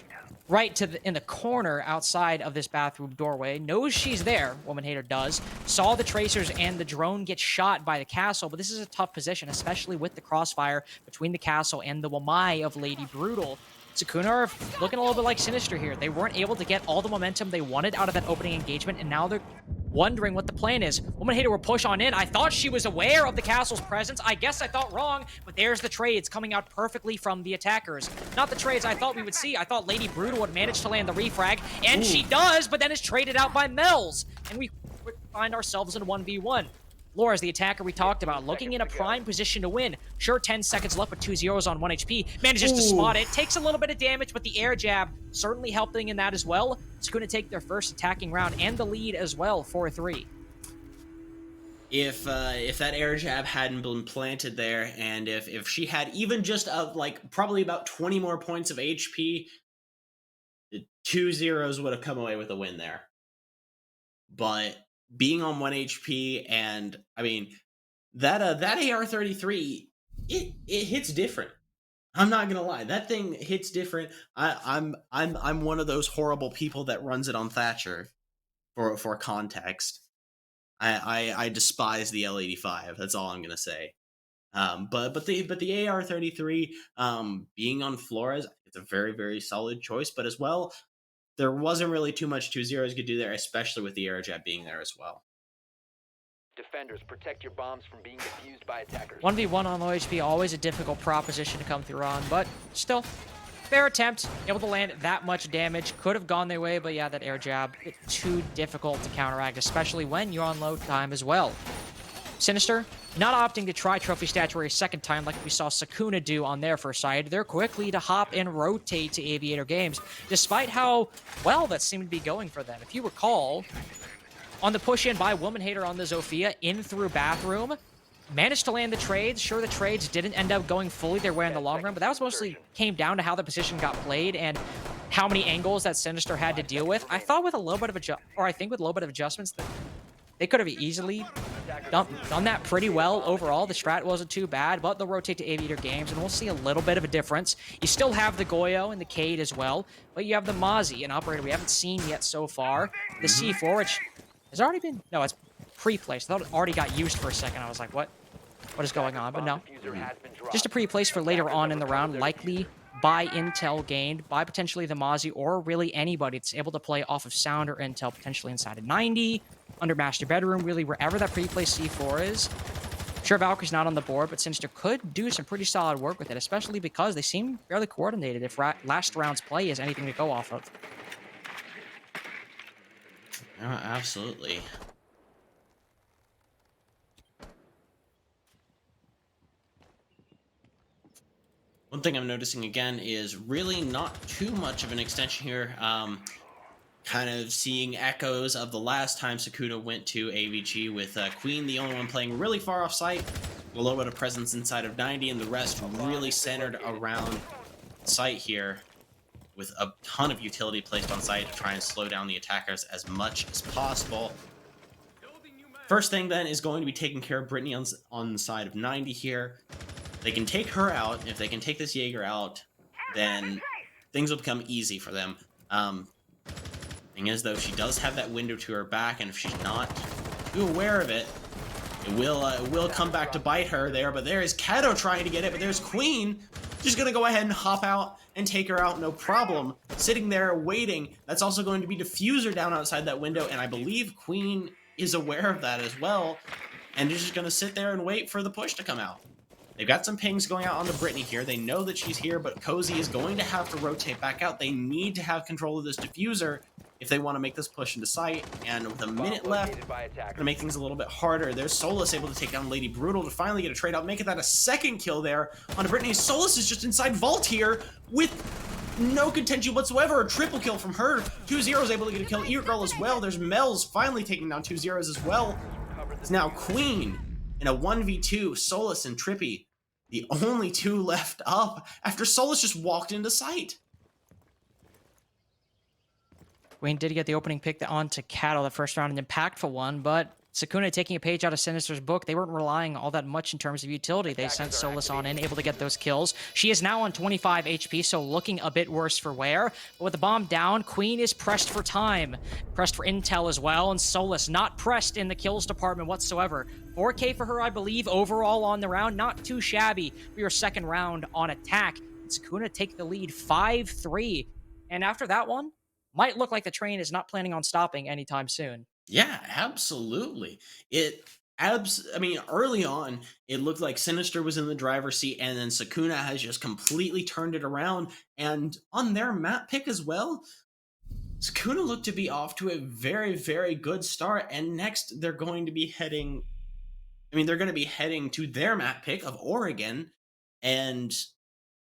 right to in the corner outside of this bathroom doorway. Knows she's there, Woman Hater does. Saw the tracers and the drone get shot by the castle, but this is a tough position, especially with the crossfire between the castle and the Wamai of Lady Brutal. Sukuna are looking a little bit like Sinister here. They weren't able to get all the momentum they wanted out of that opening engagement, and now they're wondering what the plan is. Woman Hater will push on in. I thought she was aware of the castle's presence. I guess I thought wrong, but there's the trades coming out perfectly from the attackers. Not the trades I thought we would see. I thought Lady Brutal would manage to land the refrag, and she does, but then is traded out by Mel's, and we find ourselves in a 1v1. Laura's the attacker we talked about, looking in a prime position to win. Sure, 10 seconds left with 2 zeros on 1 HP. Manages to spot it. Takes a little bit of damage, but the air jab certainly helping in that as well. It's going to take their first attacking round and the lead as well, 4-3. If that air jab hadn't been planted there, and if she had even just probably about 20 more points of HP, the 2 zeros would have come away with a win there. But being on 1 HP, and I mean that AR-33, it hits different. I'm not gonna lie, that thing hits different. I'm one of those horrible people that runs it on Thatcher. For context, I despise the L85. That's all I'm gonna say. But the AR-33, being on Flores, it's a very, very solid choice. But as well, there wasn't really too much 2-0s could do there, especially with the air jab being there as well. Defenders, protect your bombs from being defused by attackers. 1v1 on low HP, always a difficult proposition to come through on, but still, fair attempt. Able to land that much damage. Could have gone their way, but yeah, that air jab, it's too difficult to counteract, especially when you're on low time as well. Sinister, not opting to try Trophy Statuary a second time like we saw Sukuna do on their first side. They're quickly to hop and rotate to Aviator Games, despite how well that seemed to be going for them. If you recall, on the push-in by Woman Hater on the Zofia, in through Bathroom, managed to land the trades. Sure, the trades didn't end up going fully their way in the long run, but that was mostly came down to how the position got played and how many angles that Sinister had to deal with. I thought with a little bit of adjustments that they could have easily done that pretty well overall. The strat wasn't too bad, but they'll rotate to Aviator Games, and we'll see a little bit of a difference. You still have the Goyo and the Cade as well, but you have the Mozzie, an operator we haven't seen yet so far. The C4, which has already been... No, it's pre-placed. I thought it already got used for a second. I was like, what is going on? But no. Just a pre-place for later on in the round, likely by intel gained by potentially the Mozzie or really anybody that's able to play off of sound or intel, potentially inside of 90, under master bedroom, really wherever that pre-placed C4 is. Sure, Valkyrie's not on the board, but Sinister could do some pretty solid work with it, especially because they seem fairly coordinated if last round's play is anything to go off of. Absolutely. One thing I'm noticing again is really not too much of an extension here. Kind of seeing echoes of the last time SUKUNA went to AVG with Queen, the only one playing really far off site, a little bit of presence inside of 90, and the rest really centered around site here with a ton of utility placed on site to try and slow down the attackers as much as possible. First thing then is going to be taking care of Brittany on the side of 90 here. They can take her out. If they can take this Jaeger out, then things will become easy for them. Thing is, though, she does have that window to her back, and if she's not too aware of it, it will come back to bite her there. But there is Kato trying to get it, but there's Queen. She's going to go ahead and hop out and take her out, no problem. Sitting there waiting. That's also going to be Diffuser down outside that window, and I believe Queen is aware of that as well, and is just going to sit there and wait for the push to come out. They've got some pings going out onto Brittany here. They know that she's here, but Cozy is going to have to rotate back out. They need to have control of this Diffuser if they want to make this push into sight. And with a minute left, to make things a little bit harder, there's Solus able to take down Lady Brutal to finally get a trade out, making that a second kill there onto Brittany. Solus is just inside Vault here with no contention whatsoever. A triple kill from her. 2-0 is able to get a kill. Eargirl as well. There's Mel's finally taking down 2-0s as well. It's now Queen in a 1v2, Solus and Trippy, the only two left up after Solus just walked into sight. Queen did get the opening pick onto Cattle the first round, an impactful one, but SUKUNA taking a page out of Sinister's book, they weren't relying all that much in terms of utility. They sent Solus on in, able to get those kills. She is now on 25 HP, so looking a bit worse for wear. But with the bomb down, Queen is pressed for time. Pressed for intel as well, and Solus not pressed in the kills department whatsoever. 4K for her, I believe, overall on the round. Not too shabby for your second round on attack. And SUKUNA take the lead 5-3. And after that one, might look like the train is not planning on stopping anytime soon. Yeah, absolutely. I mean, early on, it looked like Sinister was in the driver's seat, and then SUKUNA has just completely turned it around. And on their map pick as well, SUKUNA looked to be off to a very, very good start. And next, they're going to be heading to their map pick of Oregon. And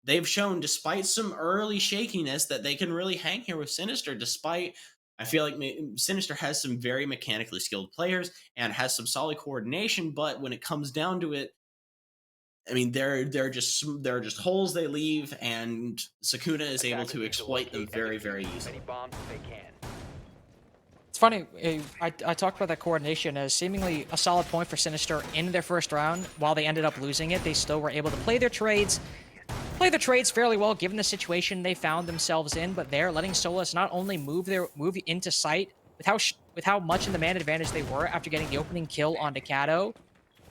they've shown, despite some early shakiness, that they can really hang here with Sinister, despite... I feel like Sinister has some very mechanically skilled players and has some solid coordination, but when it comes down to it, I mean, they're just holes they leave, and SUKUNA is able to exploit them very, very easily. It's funny, I talked about that coordination as seemingly a solid point for Sinister in their first round. While they ended up losing it, they still were able to play their trades fairly well given the situation they found themselves in, but they're letting Solus not only move into sight with how much in the man advantage they were after getting the opening kill onto Kato,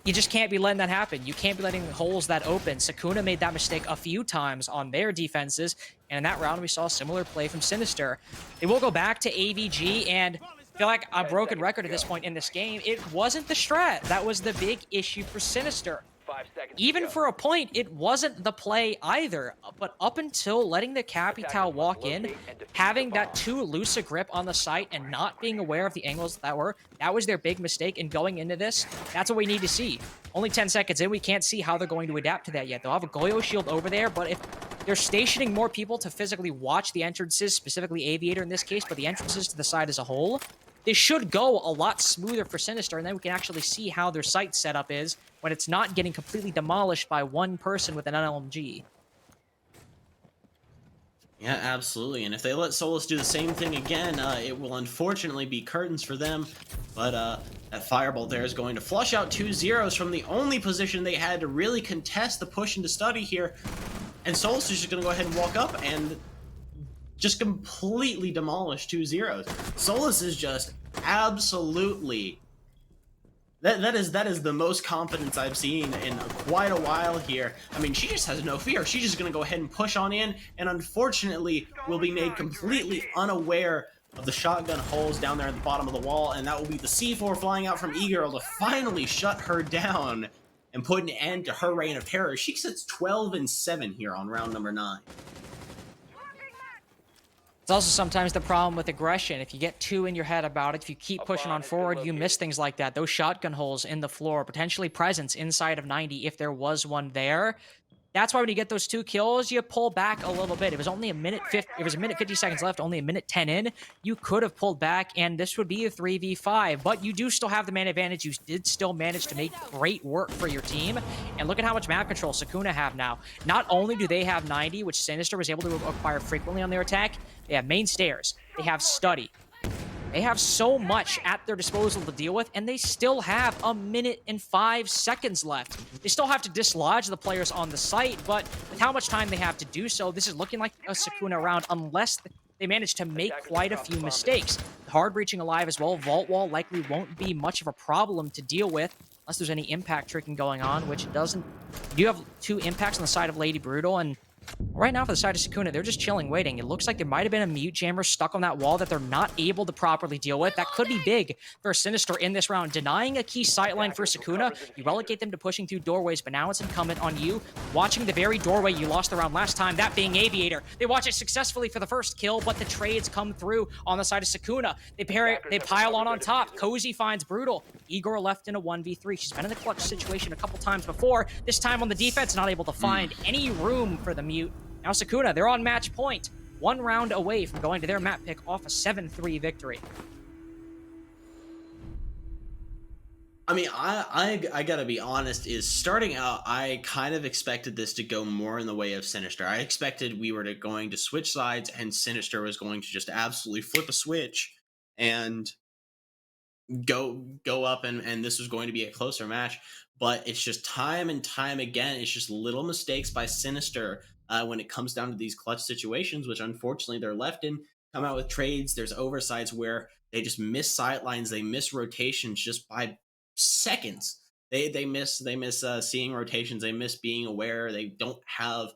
You just can't be letting that happen. You can't be letting holes that open. SUKUNA made that mistake a few times on their defenses, and in that round, we saw a similar play from SINISTER. They will go back to AVG, and I feel like a broken record at this point in this game. It wasn't the strat. That was the big issue for SINISTER. 5 seconds. Even for a point, it wasn't the play either. But up until letting the Capital walk in, having that too loose a grip on the site and not being aware of the angles that was their big mistake. And going into this, that's what we need to see. Only 10 seconds in, we can't see how they're going to adapt to that yet. They'll have a Goyo shield over there, but if they're stationing more people to physically watch the entrances, specifically Aviator in this case, but the entrances to the side as a whole, this should go a lot smoother for SINISTER, and then we can actually see how their site setup is when it's not getting completely demolished by one person with an LMG. Yeah, absolutely. And if they let Solus do the same thing again, it will unfortunately be curtains for them. But that Firebolt there is going to flush out 2 zeros from the only position they had to really contest the push into study here. And Solus is just going to go ahead and walk up and just completely demolish 2 zeros. Solus is just absolutely... That is the most confidence I've seen in quite a while here. I mean, she just has no fear. She's just going to go ahead and push on in, and unfortunately will be made completely unaware of the shotgun holes down there at the bottom of the wall, and that will be the C4 flying out from E-Girl to finally shut her down and put an end to her reign of terror. She sits 12-7 here on round number 9. It's also sometimes the problem with aggression. If you get too in your head about it, if you keep pushing on forward, you miss things like that. Those shotgun holes in the floor, potentially presence inside of 90 if there was one there. That's why when you get those 2 kills, you pull back a little bit. It was only a minute 50 seconds left, only a minute 10 in. You could have pulled back, and this would be a 3v5. But you do still have the man advantage. You did still manage to make great work for your team. And look at how much map control SUKUNA have now. Not only do they have 90, which SINISTER was able to acquire frequently on their attack, they have main stairs. They have study. They have so much at their disposal to deal with, and they still have a minute and 5 seconds left. They still have to dislodge the players on the site, but with how much time they have to do so, this is looking like a SUKUNA round unless they manage to make quite a few mistakes. Hard breaching alive as well. Vault wall likely won't be much of a problem to deal with unless there's any impact tricking going on, which it doesn't. You have 2 impacts on the side of Lady Brutal, and right now for the side of SUKUNA, they're just chilling, waiting. It looks like there might have been a mute jammer stuck on that wall that they're not able to properly deal with. That could be big for SINISTER in this round. Denying a key sightline for SUKUNA, you relegate them to pushing through doorways, but now it's incumbent on you watching the very doorway you lost the round last time, that being Aviator. They watch it successfully for the first kill, but the trades come through on the side of SUKUNA. They pile on top. Cozy finds Brutal. Igor left in a 1v3. She's been in the clutch situation a couple times before. This time on the defense, not able to find any room for the mute. Now SUKUNA, they're on match point. 1 round away from going to their map pick off a 7-3 victory. I mean, I gotta be honest, is starting out, I kind of expected this to go more in the way of SINISTER. I expected we were going to switch sides and SINISTER was going to just absolutely flip a switch and go up and this was going to be a closer match. But it's just time and time again, it's just little mistakes by SINISTER when it comes down to these clutch situations, which unfortunately they're left in. Come out with trades, there's oversights where they just miss sightlines, they miss rotations just by seconds. They miss seeing rotations, they miss being aware, they don't have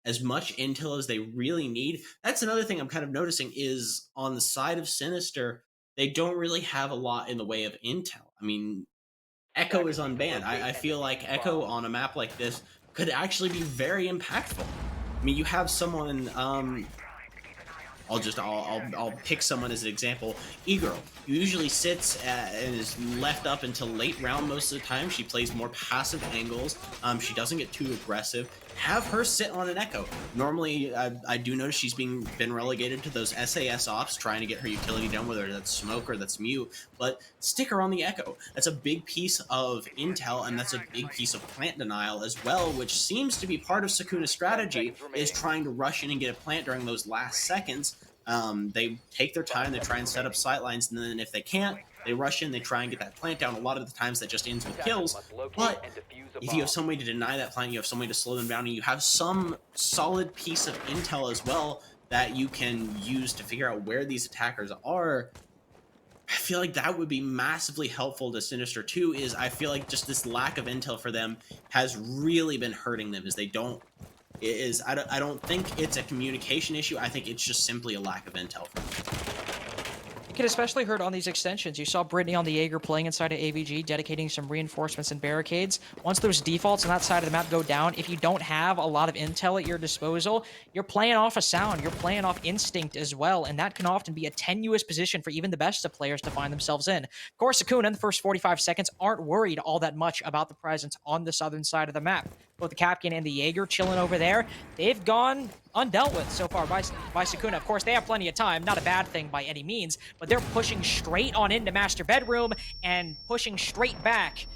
as much intel as they really need. That's another thing I'm kind of noticing is on the side of SINISTER, they don't really have a lot in the way of intel. I mean, Echo is unbanned. I feel like Echo on a map like this could actually be very impactful. I mean, you have someone, I'll pick someone as an example. E-Girl usually sits and is left up until late round most of the time. She plays more passive angles. She doesn't get too aggressive. Have her sit on an Echo. Normally, I do notice she's been relegated to those SAS ops, trying to get her utility done, whether that's smoke or that's mute, but stick her on the Echo. That's a big piece of intel, and that's a big piece of plant denial as well, which seems to be part of SUKUNA's strategy, is trying to rush in and get a plant during those last seconds. They take their time, they try and set up sightlines, and then if they can't, they rush in, they try and get that plant down. A lot of the times that just ends with kills, but if you have some way to deny that plant, you have some way to slow them down, and you have some solid piece of intel as well that you can use to figure out where these attackers are, I feel like that would be massively helpful to Sinister too. Is I feel like just this lack of intel for them has really been hurting them. Is they don't is I don't think it's a communication issue. I think it's just simply a lack of intel for them. It can especially hurt on these extensions. You saw Brittany on the Jaeger playing inside of AVG, dedicating some reinforcements and barricades. Once those defaults on that side of the map go down, if you don't have a lot of intel at your disposal, you're playing off a sound, you're playing off instinct as well, and that can often be a tenuous position for even the best of players to find themselves in. Of course, SUKUNA in the first 45 seconds aren't worried all that much about the presence on the southern side of the map. Both the Capcan and the Jaeger chilling over there, they've gone undealt with so far by SUKUNA. Of course, they have plenty of time, not a bad thing by any means, but they're pushing straight on into Master Bedroom and pushing straight back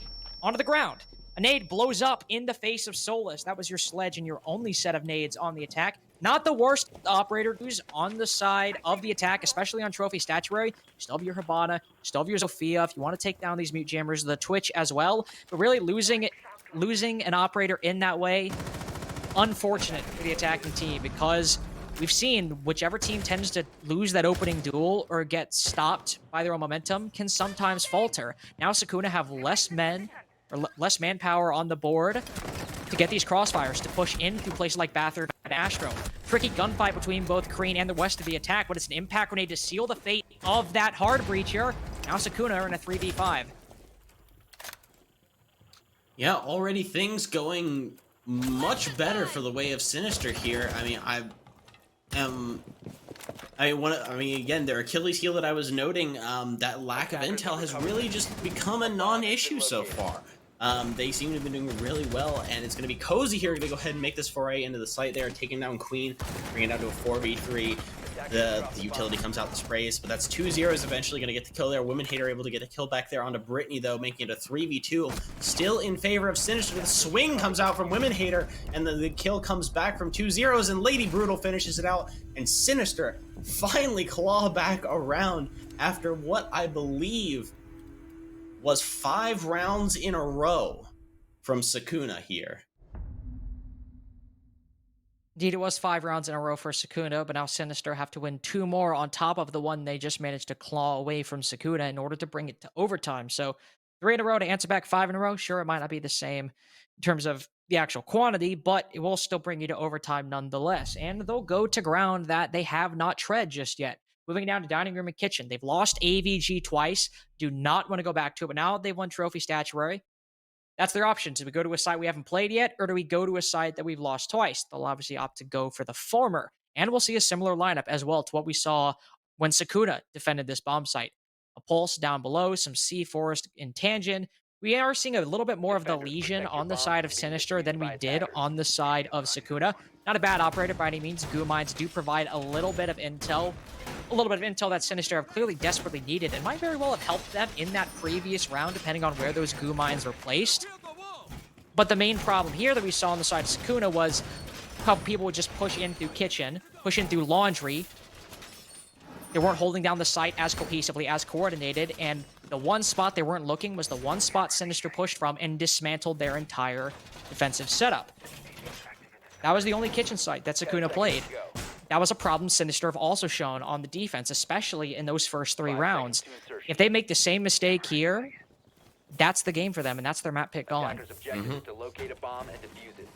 onto the ground. A nade blows up in the face of Solus. That was your sledge and your only set of nades on the attack. Not the worst operator who's on the side of the attack, especially on Trophy Statuary. You still have your Hibana, you still have your Zofia. If you want to take down these mute jammers, the Twitch as well. But really losing an operator in that way, unfortunate for the attacking team, because we've seen whichever team tends to lose that opening duel or get stopped by their own momentum can sometimes falter. Now SUKUNA have less manpower on the board to get these crossfires to push in through places like Bathurst and Astro. Tricky gunfight between both Kreen and the rest of the attack, but it's an impact grenade to seal the fate of that hard breacher. Now SUKUNA are in a 3v5. Yeah, already things going much better for the way of Sinister here. I mean, again, their Achilles heel that I was noting, that lack of intel has really just become a non-issue so far. They seem to have been doing really well, and it's going to be Cozy here to go ahead and make this foray into the site there, taking down Queen, bringing it down to a 4v3. The utility comes out and sprays, but that's 2 zeros eventually going to get the kill there. Women Hater able to get a kill back there onto Brittany, though, making it a 3v2. Still in favor of Sinister. The swing comes out from Women Hater, and the kill comes back from 2 zeros, and Lady Brutal finishes it out, and Sinister finally claw back around after what I believe was 5 rounds in a row from SUKUNA here. Indeed, it was 5 rounds in a row for SUKUNA, but now Sinister have to win 2 more on top of the one they just managed to claw away from SUKUNA in order to bring it to overtime. So 3 in a row to answer back 5 in a row. Sure, it might not be the same in terms of the actual quantity, but it will still bring you to overtime nonetheless. And they'll go to ground that they have not tread just yet. Moving down to dining room and kitchen. They've lost AVG twice. Do not want to go back to it, but now they've won Trophy Statuary. That's their options. Do we go to a site we haven't played yet, or do we go to a site that we've lost twice? They'll obviously opt to go for the former. And we'll see a similar lineup as well to what we saw when SUKUNA defended this bomb site. A Pulse down below, some Sea Forest in Tangent. We are seeing a little bit more of the Legion on the side of Sinister than we did on the side of SUKUNA. Not a bad operator by any means. Goo mines do provide a little bit of intel. A little bit of intel that Sinister have clearly desperately needed and might very well have helped them in that previous round, depending on where those goo mines were placed. But the main problem here that we saw on the side of SUKUNA was a couple people would just push in through kitchen, push in through laundry. They weren't holding down the site as cohesively, as coordinated, and the one spot they weren't looking was the one spot Sinister pushed from and dismantled their entire defensive setup. That was the only kitchen site that SUKUNA played. That was a problem Sinister have also shown on the defense, especially in those first 3 rounds. If they make the same mistake here, that's the game for them, and that's their map pick gone. To locate a bomb and defuse it.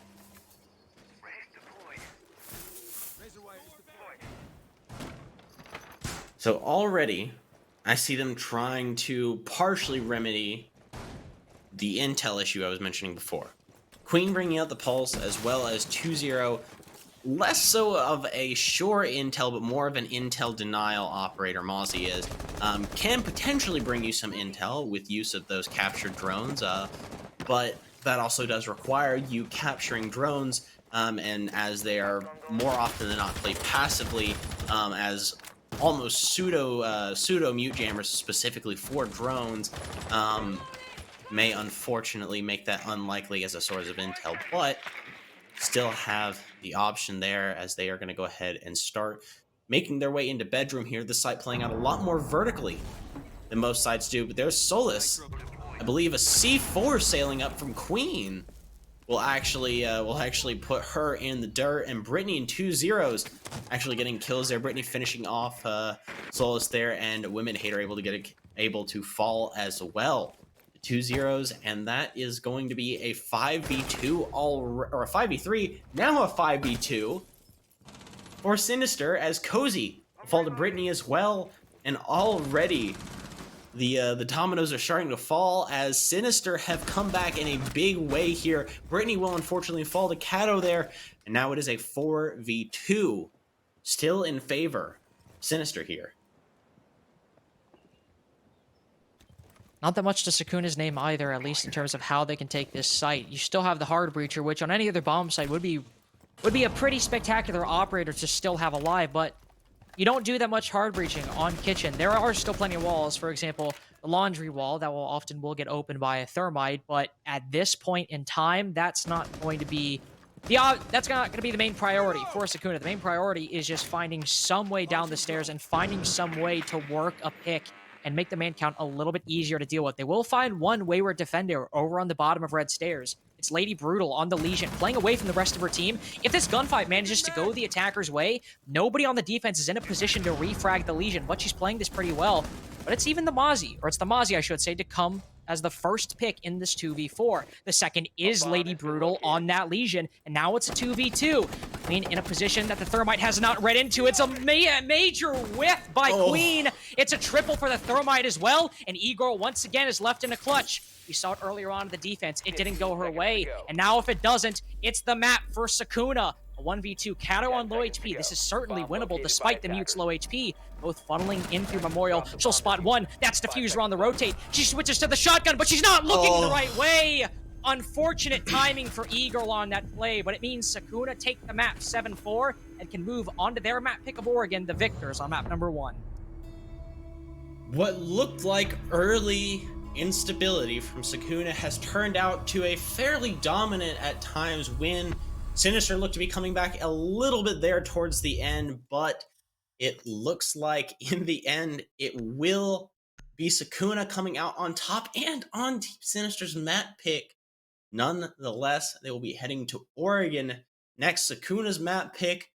So already, I see them trying to partially remedy the intel issue I was mentioning before. Queen bringing out the Pulse, as well as 2-0. Less so of a sure intel, but more of an intel denial operator Mozzie is. Can potentially bring you some intel with use of those captured drones, but that also does require you capturing drones, and as they are more often than not played passively, as almost pseudo mute jammers specifically for drones, may unfortunately make that unlikely as a source of intel, but still have the option there as they are going to go ahead and start making their way into bedroom here. The site playing out a lot more vertically than most sites do, but there's Solus. I believe a C4 sailing up from Queen will actually put her in the dirt, and Brittany in 2 zeros actually getting kills there. Brittany finishing off Solus there, and Women Hater able to get able to fall as well. 2 zeros, and that is going to be a 5v2 or a 5v3, now a 5v2 for Sinister, as Cozy will fall to Brittany as well, and already the dominoes are starting to fall as Sinister have come back in a big way here. Brittany will unfortunately fall to Kato there, and now it is a 4v2, still in favor Sinister here. Not that much to Sukuna's name either, at least in terms of how they can take this site. You still have the Hard Breacher, which on any other bomb site would be a pretty spectacular operator to still have alive, but you don't do that much hard breaching on Kitchen. There are still plenty of walls, for example, the laundry wall that will get opened by a thermite, but at this point in time, that's not going to be the main priority for Sukuna. The main priority is just finding some way down the stairs and finding some way to work a pick and make the man count a little bit easier to deal with. They will find one wayward defender over on the bottom of red stairs. It's Lady Brutal on the Legion, playing away from the rest of her team. If this gunfight manages to go the attacker's way, nobody on the defense is in a position to refrag the Legion, but she's playing this pretty well. But it's even the Mozzie, I should say, to come as the first pick in this 2v4. The second is Lady Brutal on that Legion, and now it's a 2v2. Queen in a position that the Thermite has not read into. It's a major whiff by Queen. It's a triple for the Thermite as well, and Igor once again is left in a clutch. We saw it earlier on in the defense. It didn't go her way, and now if it doesn't, it's the map for Sukuna. A 1v2, Kato on low HP. This is certainly winnable despite the mute's low HP. Both funneling in through Memorial. She'll spot one. That's Diffuser on the rotate. She switches to the shotgun, but she's not looking the right way. Unfortunate timing for Eagle on that play, but it means Sukuna take the map 7-4 and can move on to their map pick of Oregon, the victors on map number 1. What looked like early instability from Sukuna has turned out to a fairly dominant at times win. Sinister looked to be coming back a little bit there towards the end, but it looks like in the end it will be Sukuna coming out on top and on Team Sinister's map pick. Nonetheless, they will be heading to Oregon next. Sukuna's map pick,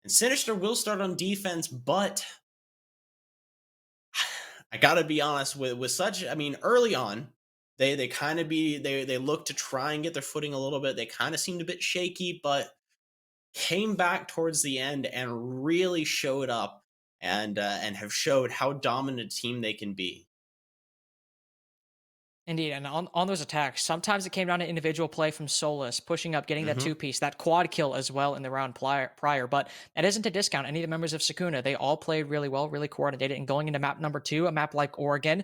and Sinister will start on defense, but I gotta be honest, with such, I mean, early on, they kind of they look to try and get their footing a little bit. They kind of seemed a bit shaky, but came back towards the end and really showed up and have showed how dominant a team they can be. Indeed, and on those attacks, sometimes it came down to individual play from Solus, pushing up, getting that two-piece, that quad kill as well in the round prior, but that isn't to discount any of the members of Sukuna. They all played really well, really coordinated, and going into map number 2, a map like Oregon,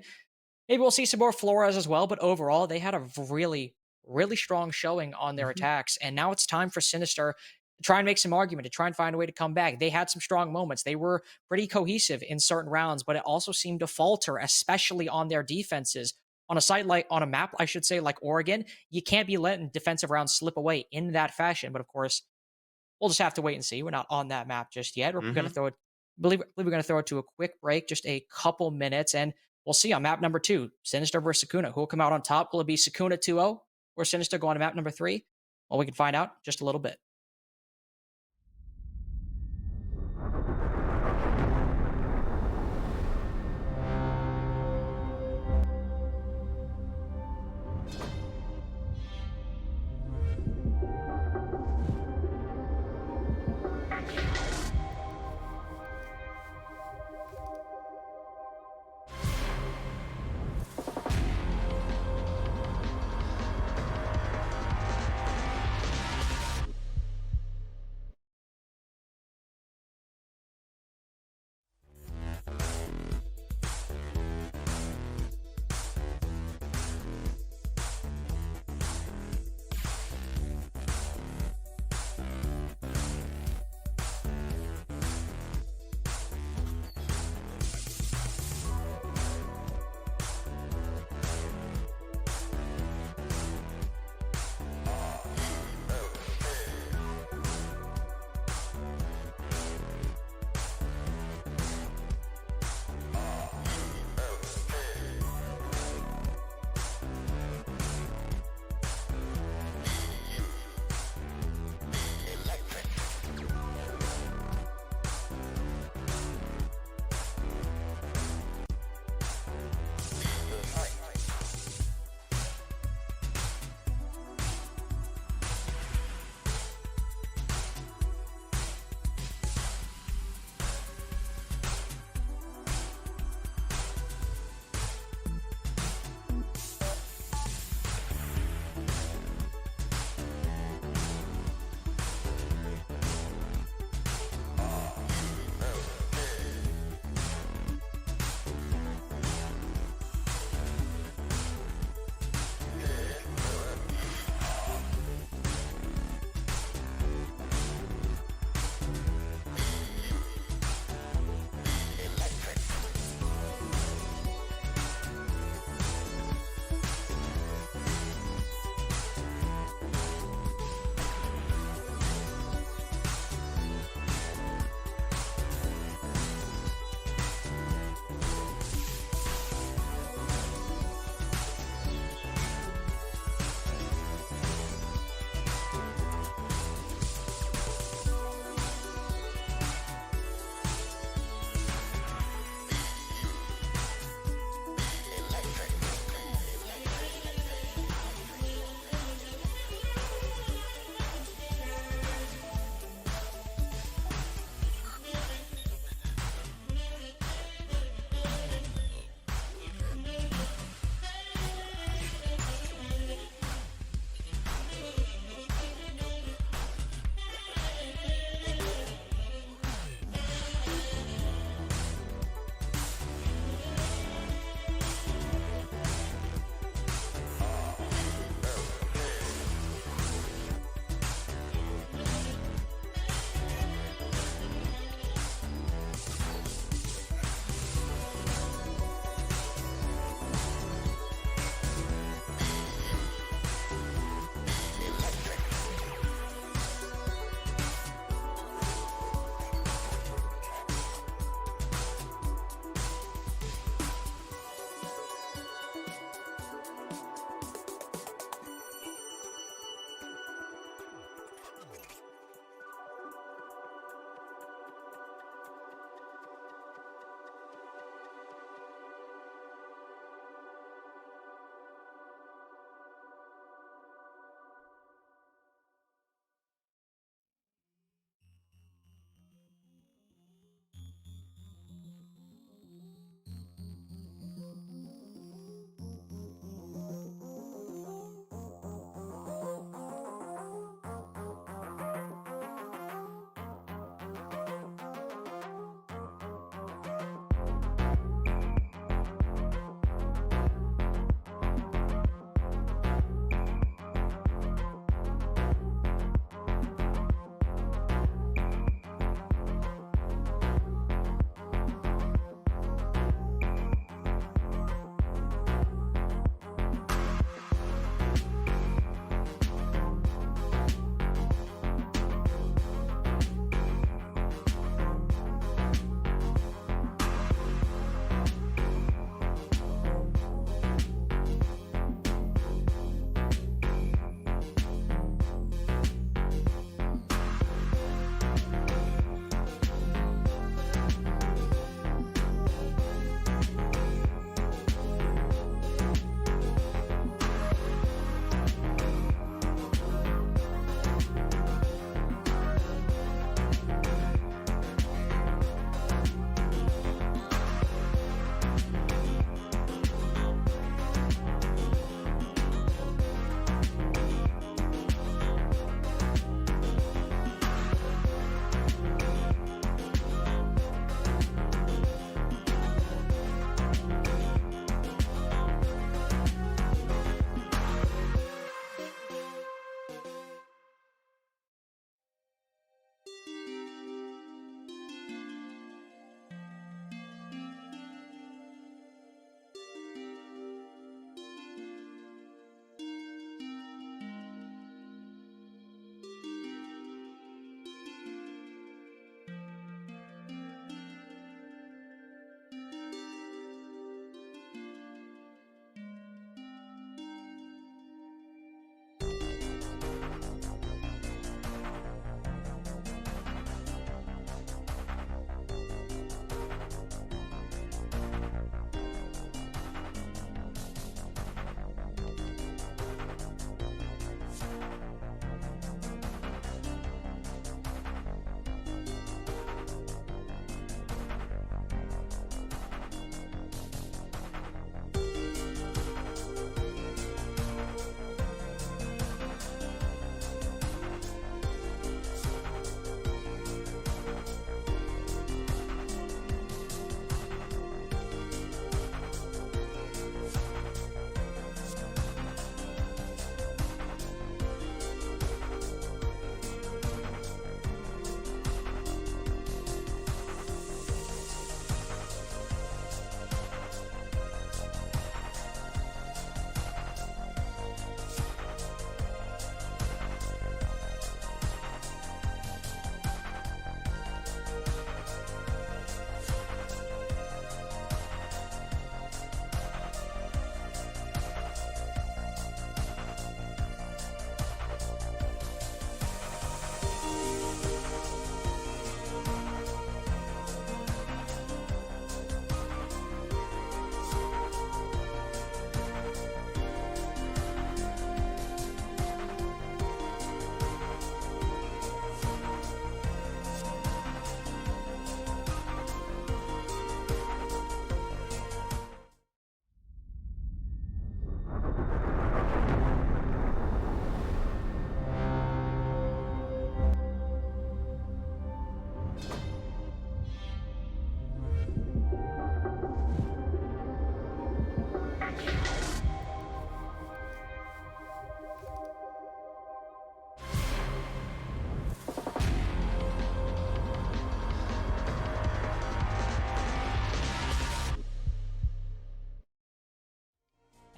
maybe we'll see some more Flores as well, but overall, they had a really, really strong showing on their attacks, and now it's time for Sinister to try and make some argument, to try and find a way to come back. They had some strong moments. They were pretty cohesive in certain rounds, but it also seemed to falter, especially on their defenses. On a map, I should say, like Oregon, you can't be letting defensive rounds slip away in that fashion. But of course, we'll just have to wait and see. We're not on that map just yet. We're going to throw it. Believe we're going to throw it to a quick break, just a couple minutes, and we'll see on map number 2, Sinister versus Sukuna. Who will come out on top? Will it be Sukuna 2-0 or Sinister go on to map number 3? Well, we can find out just a little bit.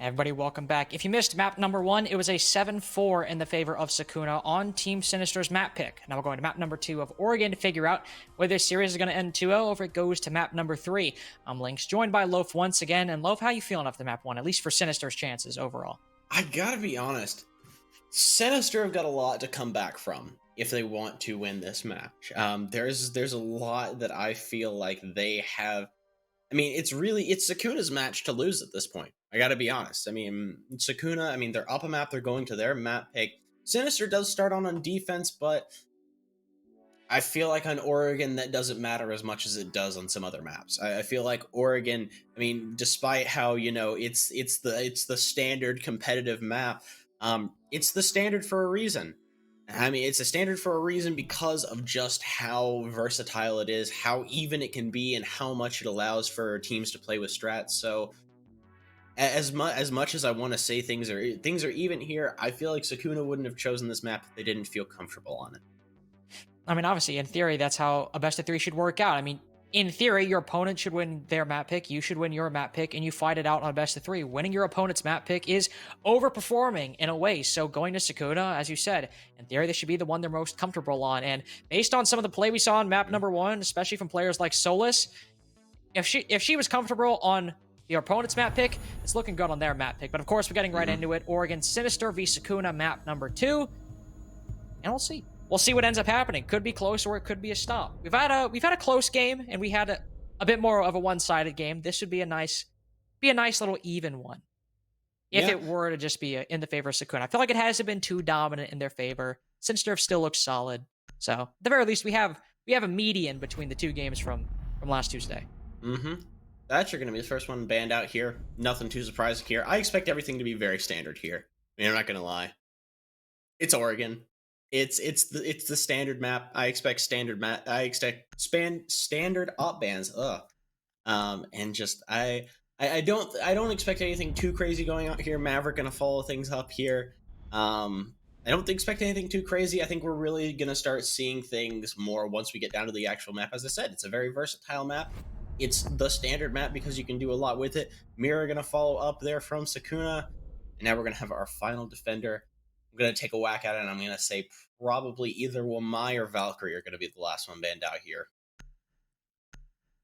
Everybody, welcome back. If you missed map number 1, it was a 7-4 in the favor of Sukuna on Team Sinister's map pick. Now we're going to map number 2 of Oregon to figure out whether this series is going to end 2-0 or if it goes to map number 3. I'm Lynx, joined by Loaf once again. And Loaf, how you feeling after map 1, at least for Sinister's chances overall? I gotta be honest. Sinister have got a lot to come back from if they want to win this match. There's a lot that I feel like they have. I mean, it's Sukuna's match to lose at this point. I gotta be honest. I mean, Sukuna, they're up a map, they're going to their map pick. Sinister does start on defense, but I feel like on Oregon that doesn't matter as much as it does on some other maps. I feel like Oregon, despite how, it's the standard competitive map, it's the standard for a reason. It's a standard for a reason because of just how versatile it is, how even it can be, and how much it allows for teams to play with strats. So as much as I want to say things are even here, I feel like Sukuna wouldn't have chosen this map if they didn't feel comfortable on it. Obviously, in theory, that's how a best of 3 should work out. In theory, your opponent should win their map pick, you should win your map pick, and you fight it out on best of 3. Winning your opponent's map pick is overperforming in a way. So going to Sukuna, as you said, in theory, this should be the one they're most comfortable on. And based on some of the play we saw on map number 1, especially from players like Solus, if she was comfortable on your opponent's map pick, it's looking good on their map pick. But of course, we're getting right into it. Oregon Sinister v Sukuna, map number 2, and we'll see. We'll see what ends up happening. Could be close or it could be a stop. We've had a close game, and we had a bit more of a one-sided game. This should be a nice little even one. If it were to just be in the favor of Sukuna. I feel like it hasn't been too dominant in their favor. Sinister still looks solid. So at the very least, we have a median between the two games from last Tuesday. That's going to be the first one banned out here. Nothing too surprising here. I expect everything to be very standard here. I'm not going to lie. It's Oregon. It's the standard map. I expect standard map. I expect standard op bans. And just I don't expect anything too crazy going on here. Maverick gonna follow things up here. I don't expect anything too crazy. I think we're really gonna start seeing things more once we get down to the actual map. As I said, it's a very versatile map. It's the standard map because you can do a lot with it. Mira gonna follow up there from Sukuna, and now we're gonna have our final defender. I'm going to take a whack at it, and I'm going to say probably either Wamai or Valkyrie are going to be the last one banned out here.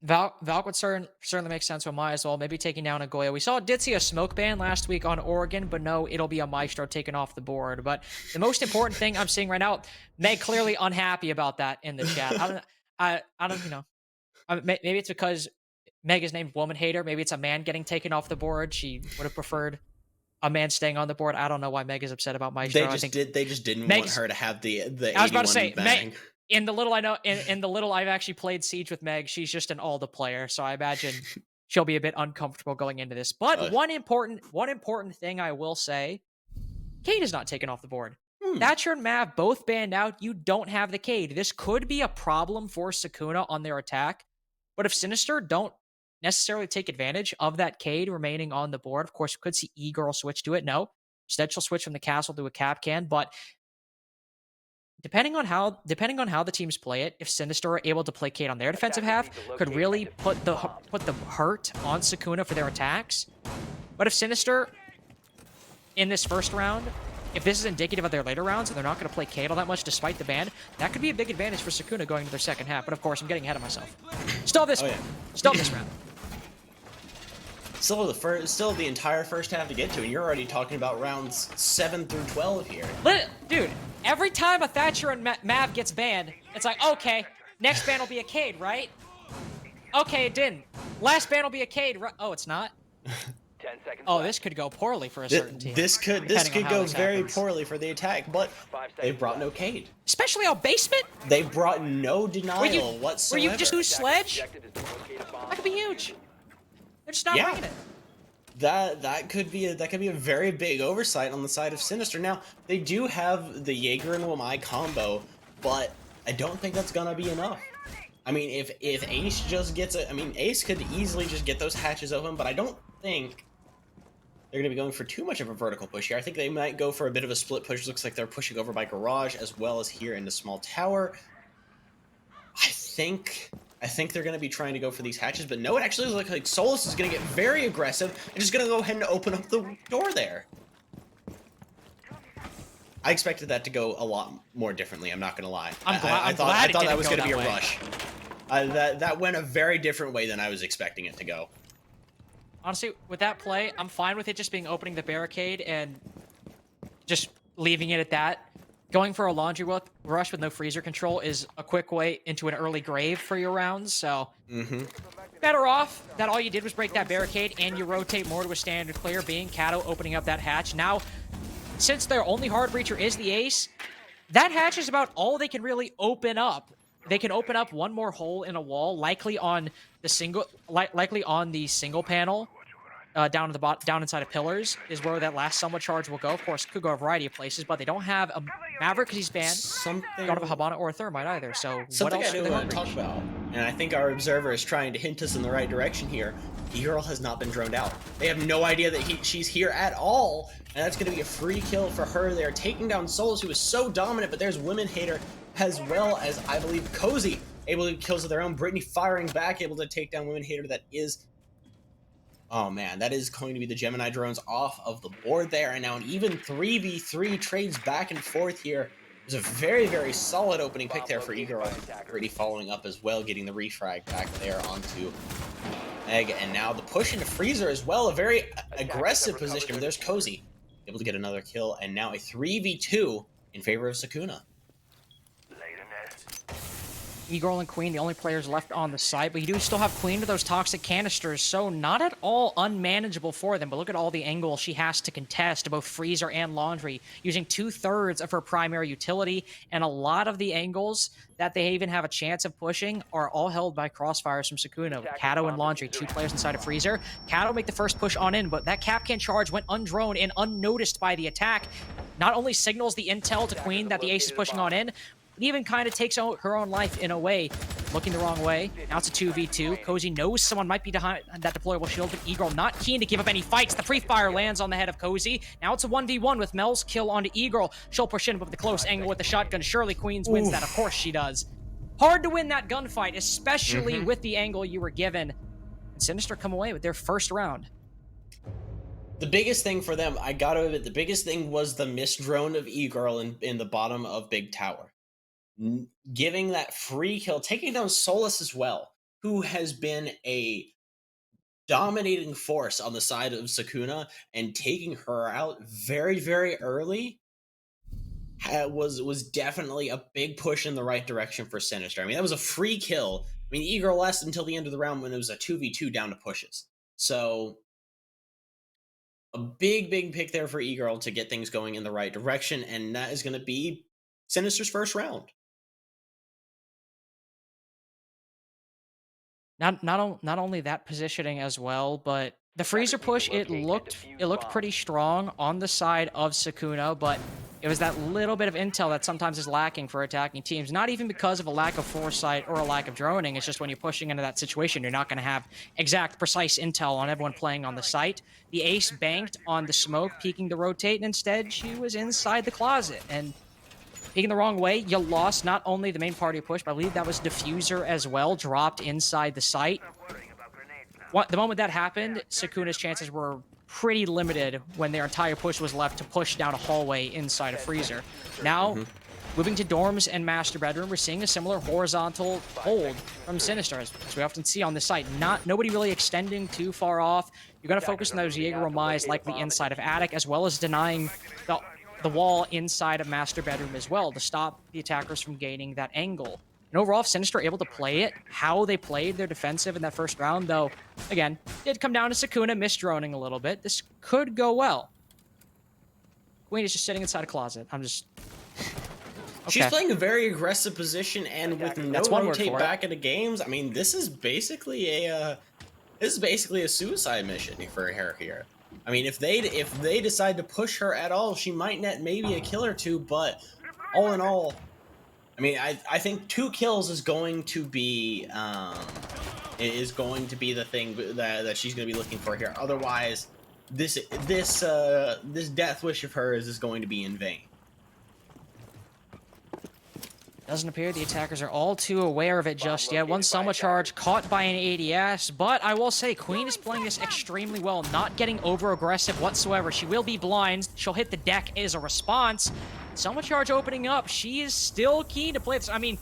Valk would certainly make sense with Wamai as well. Maybe taking down a Goya. We did see a smoke ban last week on Oregon, but no, it'll be a Maestro taken off the board. But the most important thing I'm seeing right now, Meg clearly unhappy about that in the chat. I don't maybe it's because Meg is named Woman Hater. Maybe it's a man getting taken off the board. She would have preferred a man staying on the board. I don't know why Meg is upset about Maestro. They just didn't want her to have the I was about to say, bang. Meg, in the little I know, in the little I've actually played Siege with Meg, she's just an Alda player, so I imagine she'll be a bit uncomfortable going into this. But one important thing I will say, Cade is not taken off the board. Thatcher and Mav both banned out. You don't have the Cade. This could be a problem for Sukuna on their attack, but if Sinister don't necessarily take advantage of that Cade remaining on the board. Of course, we could see E-Girl switch to it. No. Instead, she'll switch from the castle to a Capcan. But depending on how the teams play it, if Sinister are able to play Cade on their defensive half, could really put the hurt on Sukuna for their attacks. But if Sinister, in this first round, if this is indicative of their later rounds and they're not going to play Cade all that much despite the ban, that could be a big advantage for Sukuna going into their second half. But of course, I'm getting ahead of myself. Still this round. Still the entire first half to get to, and you're already talking about rounds 7 through 12 here. Dude, every time a Thatcher and Mav gets banned, it's like, okay, next ban will be a Cade, right? Okay, it didn't. Last ban will be a Cade, right? Oh, it's not? 10 seconds oh, left. this could go poorly for a certain team. This could go very poorly for the attack, but they brought no Cade. Especially on basement? They brought no denial whatsoever. Were you just lose Sledge? That could be huge. They're just not bringing it. That could be a very big oversight on the side of Sinister. Now, they do have the Jaeger and Wamai combo, but I don't think that's gonna be enough. If Ace just gets it, Ace could easily just get those hatches open, but I don't think they're gonna be going for too much of a vertical push here. I think they might go for a bit of a split push. Looks like they're pushing over by Garage as well as here into Small Tower. I think I think they're going to be trying to go for these hatches, but no, it actually looks like Solus is going to get very aggressive and just going to go ahead and open up the door there. I expected that to go a lot more differently. I'm not going to lie. I thought that was going to be a rush. That went a very different way than I was expecting it to go. Honestly, with that play, I'm fine with it just being opening the barricade and just leaving it at that. Going for a laundry rush with no freezer control is a quick way into an early grave for your rounds, so better off that all you did was break that barricade and you rotate more to a standard clear, being Kato opening up that hatch. Now, since their only hard breacher is the ace, that hatch is about all they can really open up. They can open up one more hole in a wall, likely on the single panel. Down to the down inside of pillars is where that last somewhat charge will go. Of course, could go a variety of places, but they don't have a Maverick because he's banned. Don't have a Habana or a Thermite either. So what else do they want to talk about? And I think our observer is trying to hint us in the right direction here. E-Girl has not been droned out. They have no idea that she's here at all, and that's going to be a free kill for her. They are taking down Solus, who is so dominant, but there's Women Hater as well as, I believe, Cozy, able to do kills of their own. Brittany firing back, able to take down Women Hater. That is... Oh man, that is going to be the Gemini drones off of the board there, and now an even 3v3 trades back and forth here. There's a very, very solid opening pick there for E-Girl. Brittany following up as well, getting the refrag back there onto Egg, and now the push into Freezer as well, a very aggressive position. There's Cozy, able to get another kill, and now a 3v2 in favor of Sukuna. E-Girl and Queen, the only players left on the site, but you do still have Queen with those toxic canisters, so not at all unmanageable for them. But look at all the angles she has to contest, both Freezer and Laundry, using 2/3 of her primary utility, and a lot of the angles that they even have a chance of pushing are all held by crossfires from Sukuna. With Kato and Laundry, 2 players inside of Freezer. Kato make the first push on in, but that Capcan charge went undroned and unnoticed by the attack. Not only signals the intel to Queen that the ace is pushing on in, it even kind of takes her own life in a way, looking the wrong way. Now it's a 2v2. Cozy knows someone might be behind that deployable shield, but E-Girl not keen to give up any fights. The pre-fire lands on the head of Cozy. Now it's a 1v1 with Mel's kill onto E-Girl. She'll push in with the close angle with the shotgun. Surely Queens wins that. Of course she does. Hard to win that gunfight, especially with the angle you were given. And Sinister come away with their first round. The biggest thing for them, I gotta admit, the biggest thing was the missed drone of E-Girl in the bottom of Big Tower. Giving that free kill, taking down Solus as well, who has been a dominating force on the side of Sukuna, and taking her out very, very early was definitely a big push in the right direction for Sinister. I mean, that was a free kill. I mean, E-Girl lasted until the end of the round when it was a 2v2 down to pushes. So a big, big pick there for E-Girl to get things going in the right direction, and that is going to be Sinister's first round. Not only that positioning as well, but the Freezer push, it looked pretty strong on the side of Sukuna, but it was that little bit of intel that sometimes is lacking for attacking teams. Not even because of a lack of foresight or a lack of droning. It's just when you're pushing into that situation, you're not going to have exact, precise intel on everyone playing on the site. The ace banked on the smoke, peeking to rotate, and instead she was inside the closet. And peeking the wrong way, you lost not only the main party push, but I believe that was Diffuser as well, dropped inside the site. The moment that happened, Sukuna's chances were pretty limited when their entire push was left to push down a hallway inside a Freezer. Now, moving to dorms and master bedroom, we're seeing a similar horizontal hold from Sinister, as we often see on the site. Nobody really extending too far off. You're going to focus on those Jaeger Ramais likely inside of attic, as well as denying the wall inside of master bedroom as well to stop the attackers from gaining that angle. And overall, if Sinister able to play it, how they played their defensive in that first round, though, again, did come down to Sukuna misdroning a little bit. This could go well. Queen is just sitting inside a closet. I'm just... Okay. She's playing a very aggressive position, and with no rotate back into games, I mean, this is basically a suicide mission for her here. I mean, if they decide to push her at all, she might net maybe a kill or two, but all in all, I mean, I think 2 kills is going to be the thing that she's going to be looking for here. Otherwise, this death wish of hers is going to be in vain. Doesn't appear the attackers are all too aware of it just yet. One Soma charge caught by an ADS, but I will say Queen is playing this extremely well, not getting over-aggressive whatsoever. She will be blind. She'll hit the deck as a response. Soma charge opening up. She is still keen to play this. I mean,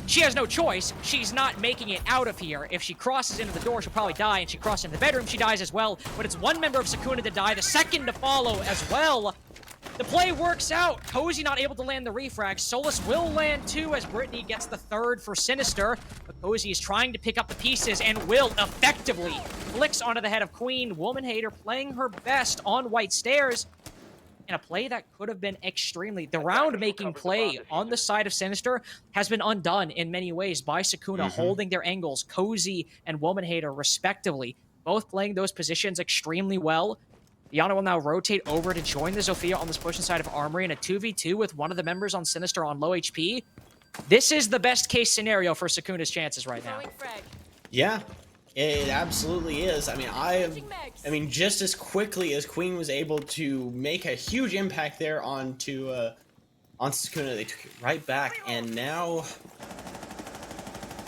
she has no choice. She's not making it out of here. If she crosses into the door, she'll probably die, and she crosses into the bedroom, she dies as well. But it's one member of Sukuna to die, the second to follow as well. The play works out. Cozy not able to land the refrag. Solus will land two as Brittany gets the third for Sinister. But Cozy is trying to pick up the pieces and will effectively flicks onto the head of Queen. Woman Hater playing her best on White Stairs. In a play that could have been extremely... The round-making play on the side of Sinister has been undone in many ways by Sukuna, holding their angles, Cozy and Woman Hater, respectively. Both playing those positions extremely well. Diana will now rotate over to join the Zofia on this push inside of Armory in a 2v2 with one of the members on Sinister on low HP. This is the best-case scenario for Sukuna's chances right now. Yeah. It absolutely is. I mean, just as quickly as Queen was able to make a huge impact there onto on Sukuna, they took it right back, and now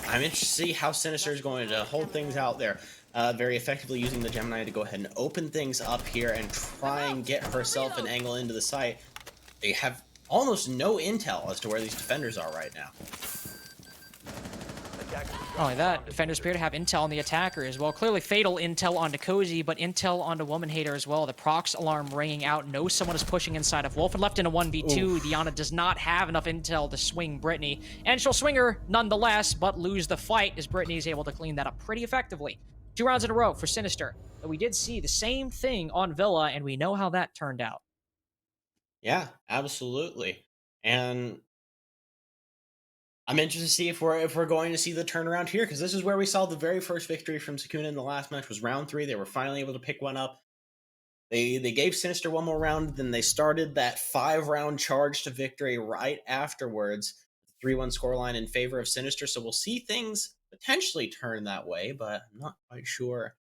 I'm interested to see how Sinister is going to hold things out there. Very effectively using the Gemini to go ahead and open things up here and try and get herself an angle into the site. They have almost no intel as to where these defenders are right now. Not only that, defenders appear to have intel on the attacker as well. Clearly fatal intel onto Cozy, but intel onto Woman Hater as well. The procs alarm ringing out. Knows someone is pushing inside of Wolf and left in a 1v2. Oof. Diana does not have enough intel to swing Brittany. And she'll swing her nonetheless, but lose the fight as Brittany is able to clean that up pretty effectively. 2 rounds in a row for Sinister. But we did see the same thing on Villa, and we know how that turned out. Yeah, absolutely. And I'm interested to see if we're going to see the turnaround here, because this is where we saw the very first victory from Sukuna in the last match. Was round 3. They were finally able to pick one up. They gave Sinister one more round, then they started that 5-round charge to victory right afterwards. 3-1 scoreline in favor of Sinister, so we'll see things potentially turn that way, but I'm not quite sure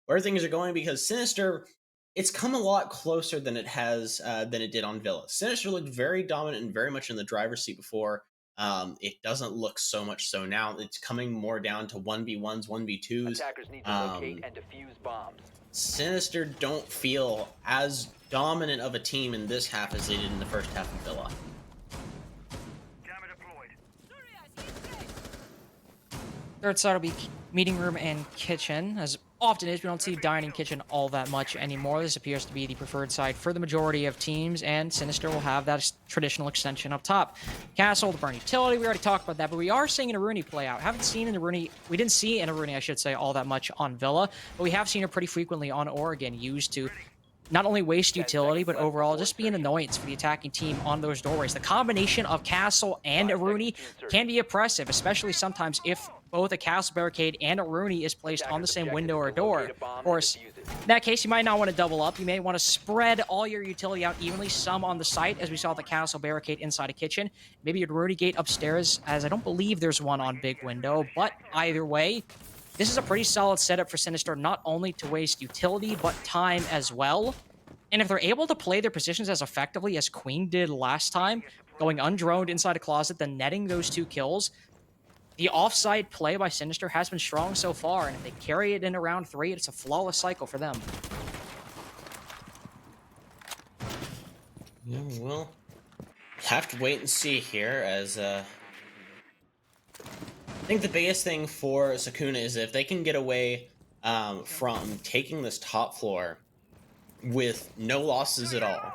where things are going, because Sinister, it's come a lot closer than it has than it did on Villa. Sinister looked very dominant and very much in the driver's seat before. It doesn't look so much so now. It's coming more down to 1v1s, 1v2s. Attackers need to locate and defuse bombs. Sinister don't feel as dominant of a team in this half as they did in the first half of Villa. Third side will be meeting room and kitchen. As often is, we don't see dining kitchen all that much anymore. This appears to be the preferred side for the majority of teams, and Sinister will have that traditional extension up top. Castle, the burn utility, we already talked about that, but we are seeing an Aruni play out. We didn't see an Aruni, I should say, all that much on Villa, but we have seen her pretty frequently on Oregon, used to not only waste utility, but overall just be an annoyance for the attacking team on those doorways. The combination of Castle and Aruni can be oppressive, especially sometimes if both a Castle barricade and Aruni is placed on the same window or door. Of course, in that case, you might not want to double up. You may want to spread all your utility out evenly, some on the site, as we saw the Castle barricade inside a kitchen. Maybe a Aruni gate upstairs, as I don't believe there's one on big window, but either way, this is a pretty solid setup for Sinister, not only to waste utility, but time as well. And if they're able to play their positions as effectively as Queen did last time, going undroned inside a closet, then netting those 2 kills, the offside play by Sinister has been strong so far, and if they carry it into round 3, it's a flawless cycle for them. Yeah, well, have to wait and see here, as I think the biggest thing for Sukuna is if they can get away from taking this top floor with no losses at all,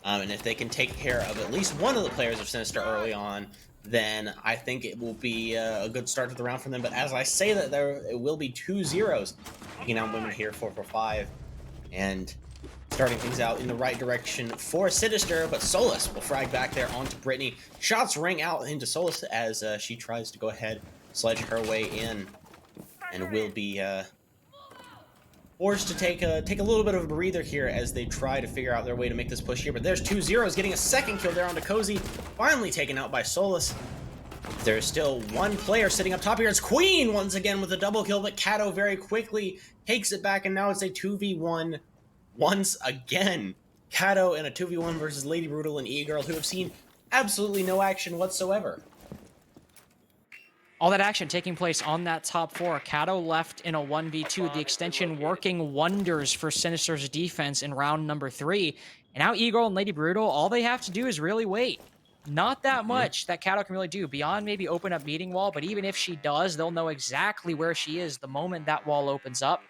and if they can take care of at least one of the players of Sinister early on, then I think it will be a good start to the round for them. But as I say that, it will be 2 zeros, taking out Women here 4-4-5, and starting things out in the right direction for Sinister. But Solus will frag back there onto Brittany. Shots ring out into Solus as she tries to go ahead, sledge her way in, and will be forced to take a little bit of a breather here as they try to figure out their way to make this push here. But there's 2 zeros, getting a second kill there onto Cozy, finally taken out by Solus. There's still one player sitting up top here. It's Queen once again with a double kill, but Kato very quickly takes it back, and now it's a 2v1 once again. Kato in a 2v1 versus Lady Brutal and E-Girl, who have seen absolutely no action whatsoever. All that action taking place on that top 4. Kato left in a 1v2. The extension working wonders for Sinister's defense in round number 3. And now Eagle and Lady Brutal, all they have to do is really wait. Not that much that Kato can really do beyond maybe open up meeting wall, but even if she does, they'll know exactly where she is the moment that wall opens up.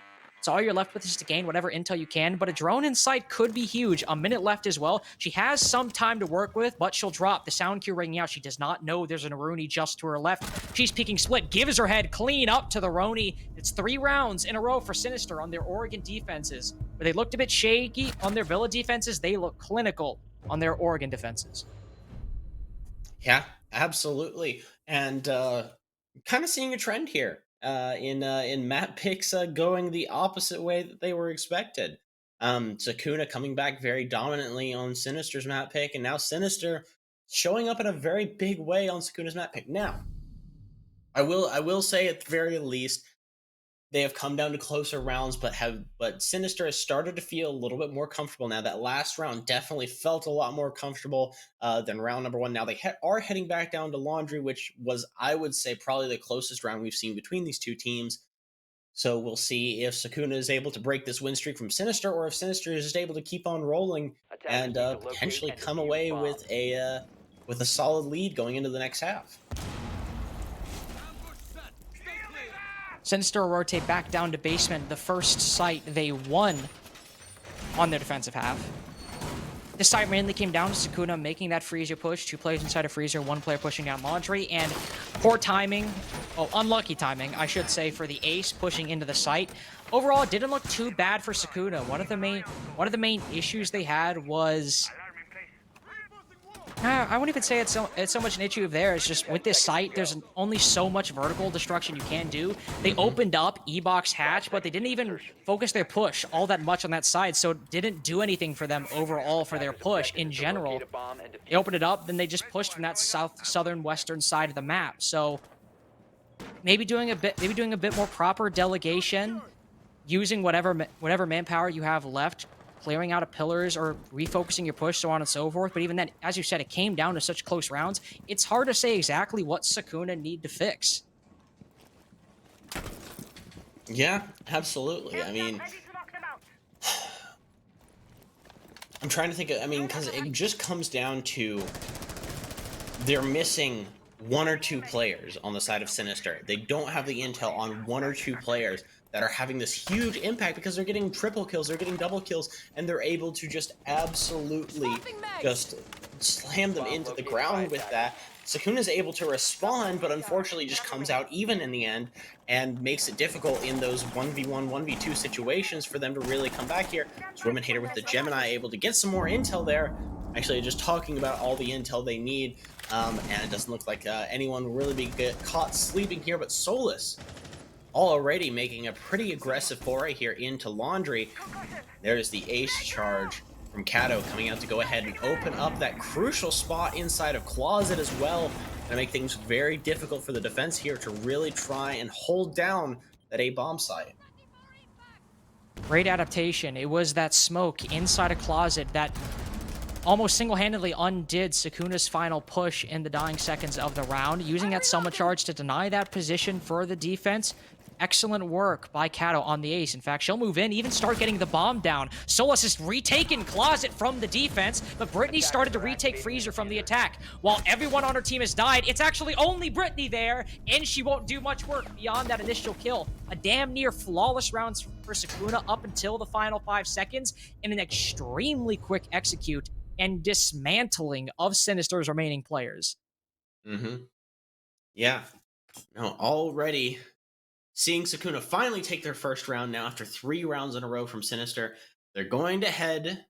So all you're left with is to gain whatever intel you can, but a drone in sight could be huge. A minute left as well. She has some time to work with, but she'll drop. The sound cue ringing out. She does not know there's an Aruni just to her left. She's peeking split, gives her head clean up to the Roni. It's 3 rounds in a row for Sinister on their Oregon defenses. Where they looked a bit shaky on their Villa defenses, they look clinical on their Oregon defenses. Yeah, absolutely. And kind of seeing a trend here in map picks going the opposite way that they were expected. Sukuna coming back very dominantly on Sinister's map pick, and now Sinister showing up in a very big way on Sukuna's map pick. Now, I will say at the very least, they have come down to closer rounds, but Sinister has started to feel a little bit more comfortable now. That last round definitely felt a lot more comfortable than round number 1. Now they are heading back down to Laundry, which was, I would say, probably the closest round we've seen between these two teams. So we'll see if Sukuna is able to break this win streak from Sinister, or if Sinister is just able to keep on rolling and potentially come away with a solid lead going into the next half. Sinister will rotate back down to basement, the first site they won on their defensive half. This site mainly came down to Sukuna making that freezer push. 2 players inside a freezer, 1 player pushing down Laundry, and poor timing, unlucky timing, I should say, for the ace pushing into the site. Overall, it didn't look too bad for Sukuna. One of the main issues they had was, I wouldn't even say it's so much an issue of theirs. Just with this site, there's only so much vertical destruction you can do. They opened up E-Box hatch, but they didn't even focus their push all that much on that side, so it didn't do anything for them overall for their push in general. They opened it up, then they just pushed from that southern western side of the map. So maybe doing a bit more proper delegation, using whatever manpower you have left, clearing out of pillars or refocusing your push, so on and so forth. But even then, as you said, it came down to such close rounds. It's hard to say exactly what Sukuna need to fix. Yeah, absolutely. I mean, I'm trying to think of, because it just comes down to they're missing 1 or 2 players on the side of Sinister. They don't have the intel on 1 or 2 players that are having this huge impact, because they're getting triple kills, they're getting double kills, and they're able to just absolutely just slam them into the ground with that. Sukuna's able to respond, but unfortunately just comes out even in the end and makes it difficult in those 1v1, 1v2 situations for them to really come back here. So Women Hater with the Gemini able to get some more intel there. Actually, just talking about all the intel they need, and it doesn't look like anyone will really be caught sleeping here, but Solus already making a pretty aggressive foray here into Laundry. There's the ace charge from Kato coming out to go ahead and open up that crucial spot inside of Closet as well, and make things very difficult for the defense here to really try and hold down that A bomb site. Great adaptation. It was that smoke inside a Closet that almost single-handedly undid Sukuna's final push in the dying seconds of the round, using that Selma charge to deny that position for the defense. Excellent work by Kato on the ace. In fact, she'll move in, even start getting the bomb down. Solus has retaken Closet from the defense, but Brittany started to retake Freezer from the attack. While everyone on her team has died, it's actually only Brittany there, and she won't do much work beyond that initial kill. A damn near flawless round for Sukuna up until the final 5 seconds, and an extremely quick execute and dismantling of Sinister's remaining players. Yeah. No, already seeing Sukuna finally take their first round now after 3 rounds in a row from Sinister. They're going to head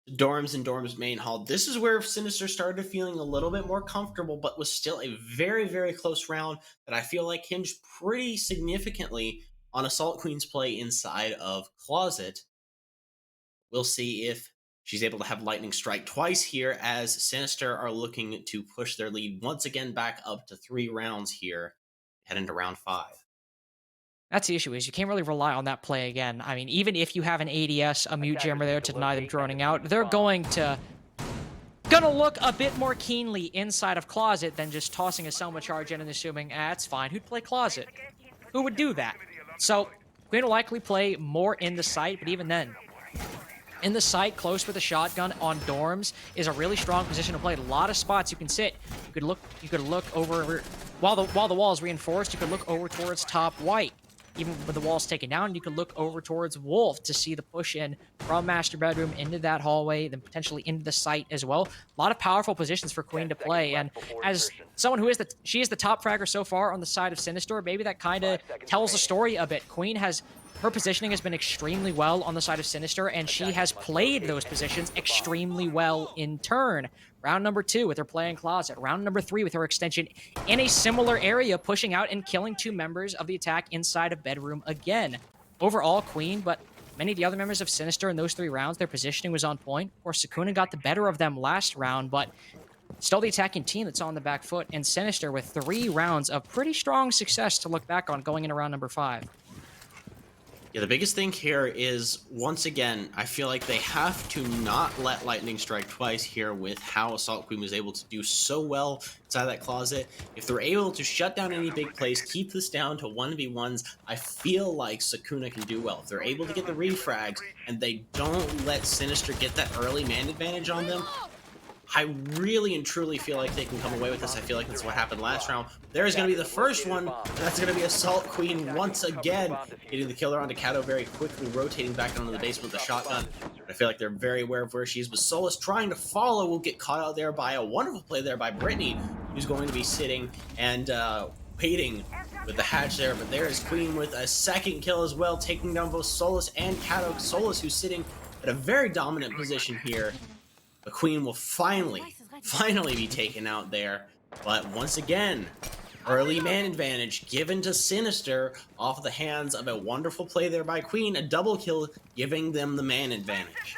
to Dorms and Dorms main hall. This is where Sinister started feeling a little bit more comfortable, but was still a very, very close round that I feel like hinged pretty significantly on Assault Queen's play inside of Closet. We'll see if she's able to have Lightning Strike twice here, as Sinister are looking to push their lead once again back up to 3 rounds here, heading to round 5. That's the issue, is you can't really rely on that play again. I mean, even if you have an ADS, a mute jammer there to deny them droning out, they're going to gonna look a bit more keenly inside of Closet than just tossing a Selma charge in and assuming, it's fine. Who'd play Closet? Who would do that? So Queen will likely play more in the site, but even then, in the site, close with a shotgun on dorms is a really strong position to play. A lot of spots you can sit. You could look over while the wall is reinforced. You could look over towards top white. Even with the walls taken down, you could look over towards Wolf to see the push in from master bedroom into that hallway, then potentially into the site as well. A lot of powerful positions for Queen to play. And as someone who is she is the top fragger so far on the side of Sinister, maybe that kind of tells the story a bit. Queen has her positioning has been extremely well on the side of Sinister, and she has played those positions extremely well in turn. Round number 2 with her play in Closet. Round number 3 with her extension in a similar area, pushing out and killing 2 members of the attack inside of bedroom again. Overall, Queen, but many of the other members of Sinister in those 3 rounds, their positioning was on point. Of course, SUKUNA got the better of them last round, but still the attacking team that's on the back foot, and Sinister with 3 rounds of pretty strong success to look back on going into round number 5. Yeah, the biggest thing here is, once again, I feel like they have to not let lightning strike twice here with how Assault Queen was able to do so well inside that Closet. If they're able to shut down any big plays, keep this down to 1v1s, I feel like SUKUNA can do well. If they're able to get the refrags and they don't let Sinister get that early man advantage on them, I really and truly feel like they can come away with this. I feel like that's what happened last round. There is going to be the first one, and that's going to be Assault Queen once again, getting the killer onto Kato very quickly, rotating back down to the basement with the shotgun. I feel like they're very aware of where she is, but Solus trying to follow will get caught out there by a wonderful play there by Brittany, who's going to be sitting and waiting with the hatch there. But there is Queen with a second kill as well, taking down both Solus and Kato. Solus, who's sitting at a very dominant position here. The Queen will finally be taken out there. But once again, early man advantage given to Sinister off the hands of a wonderful play there by Queen. A double kill giving them the man advantage.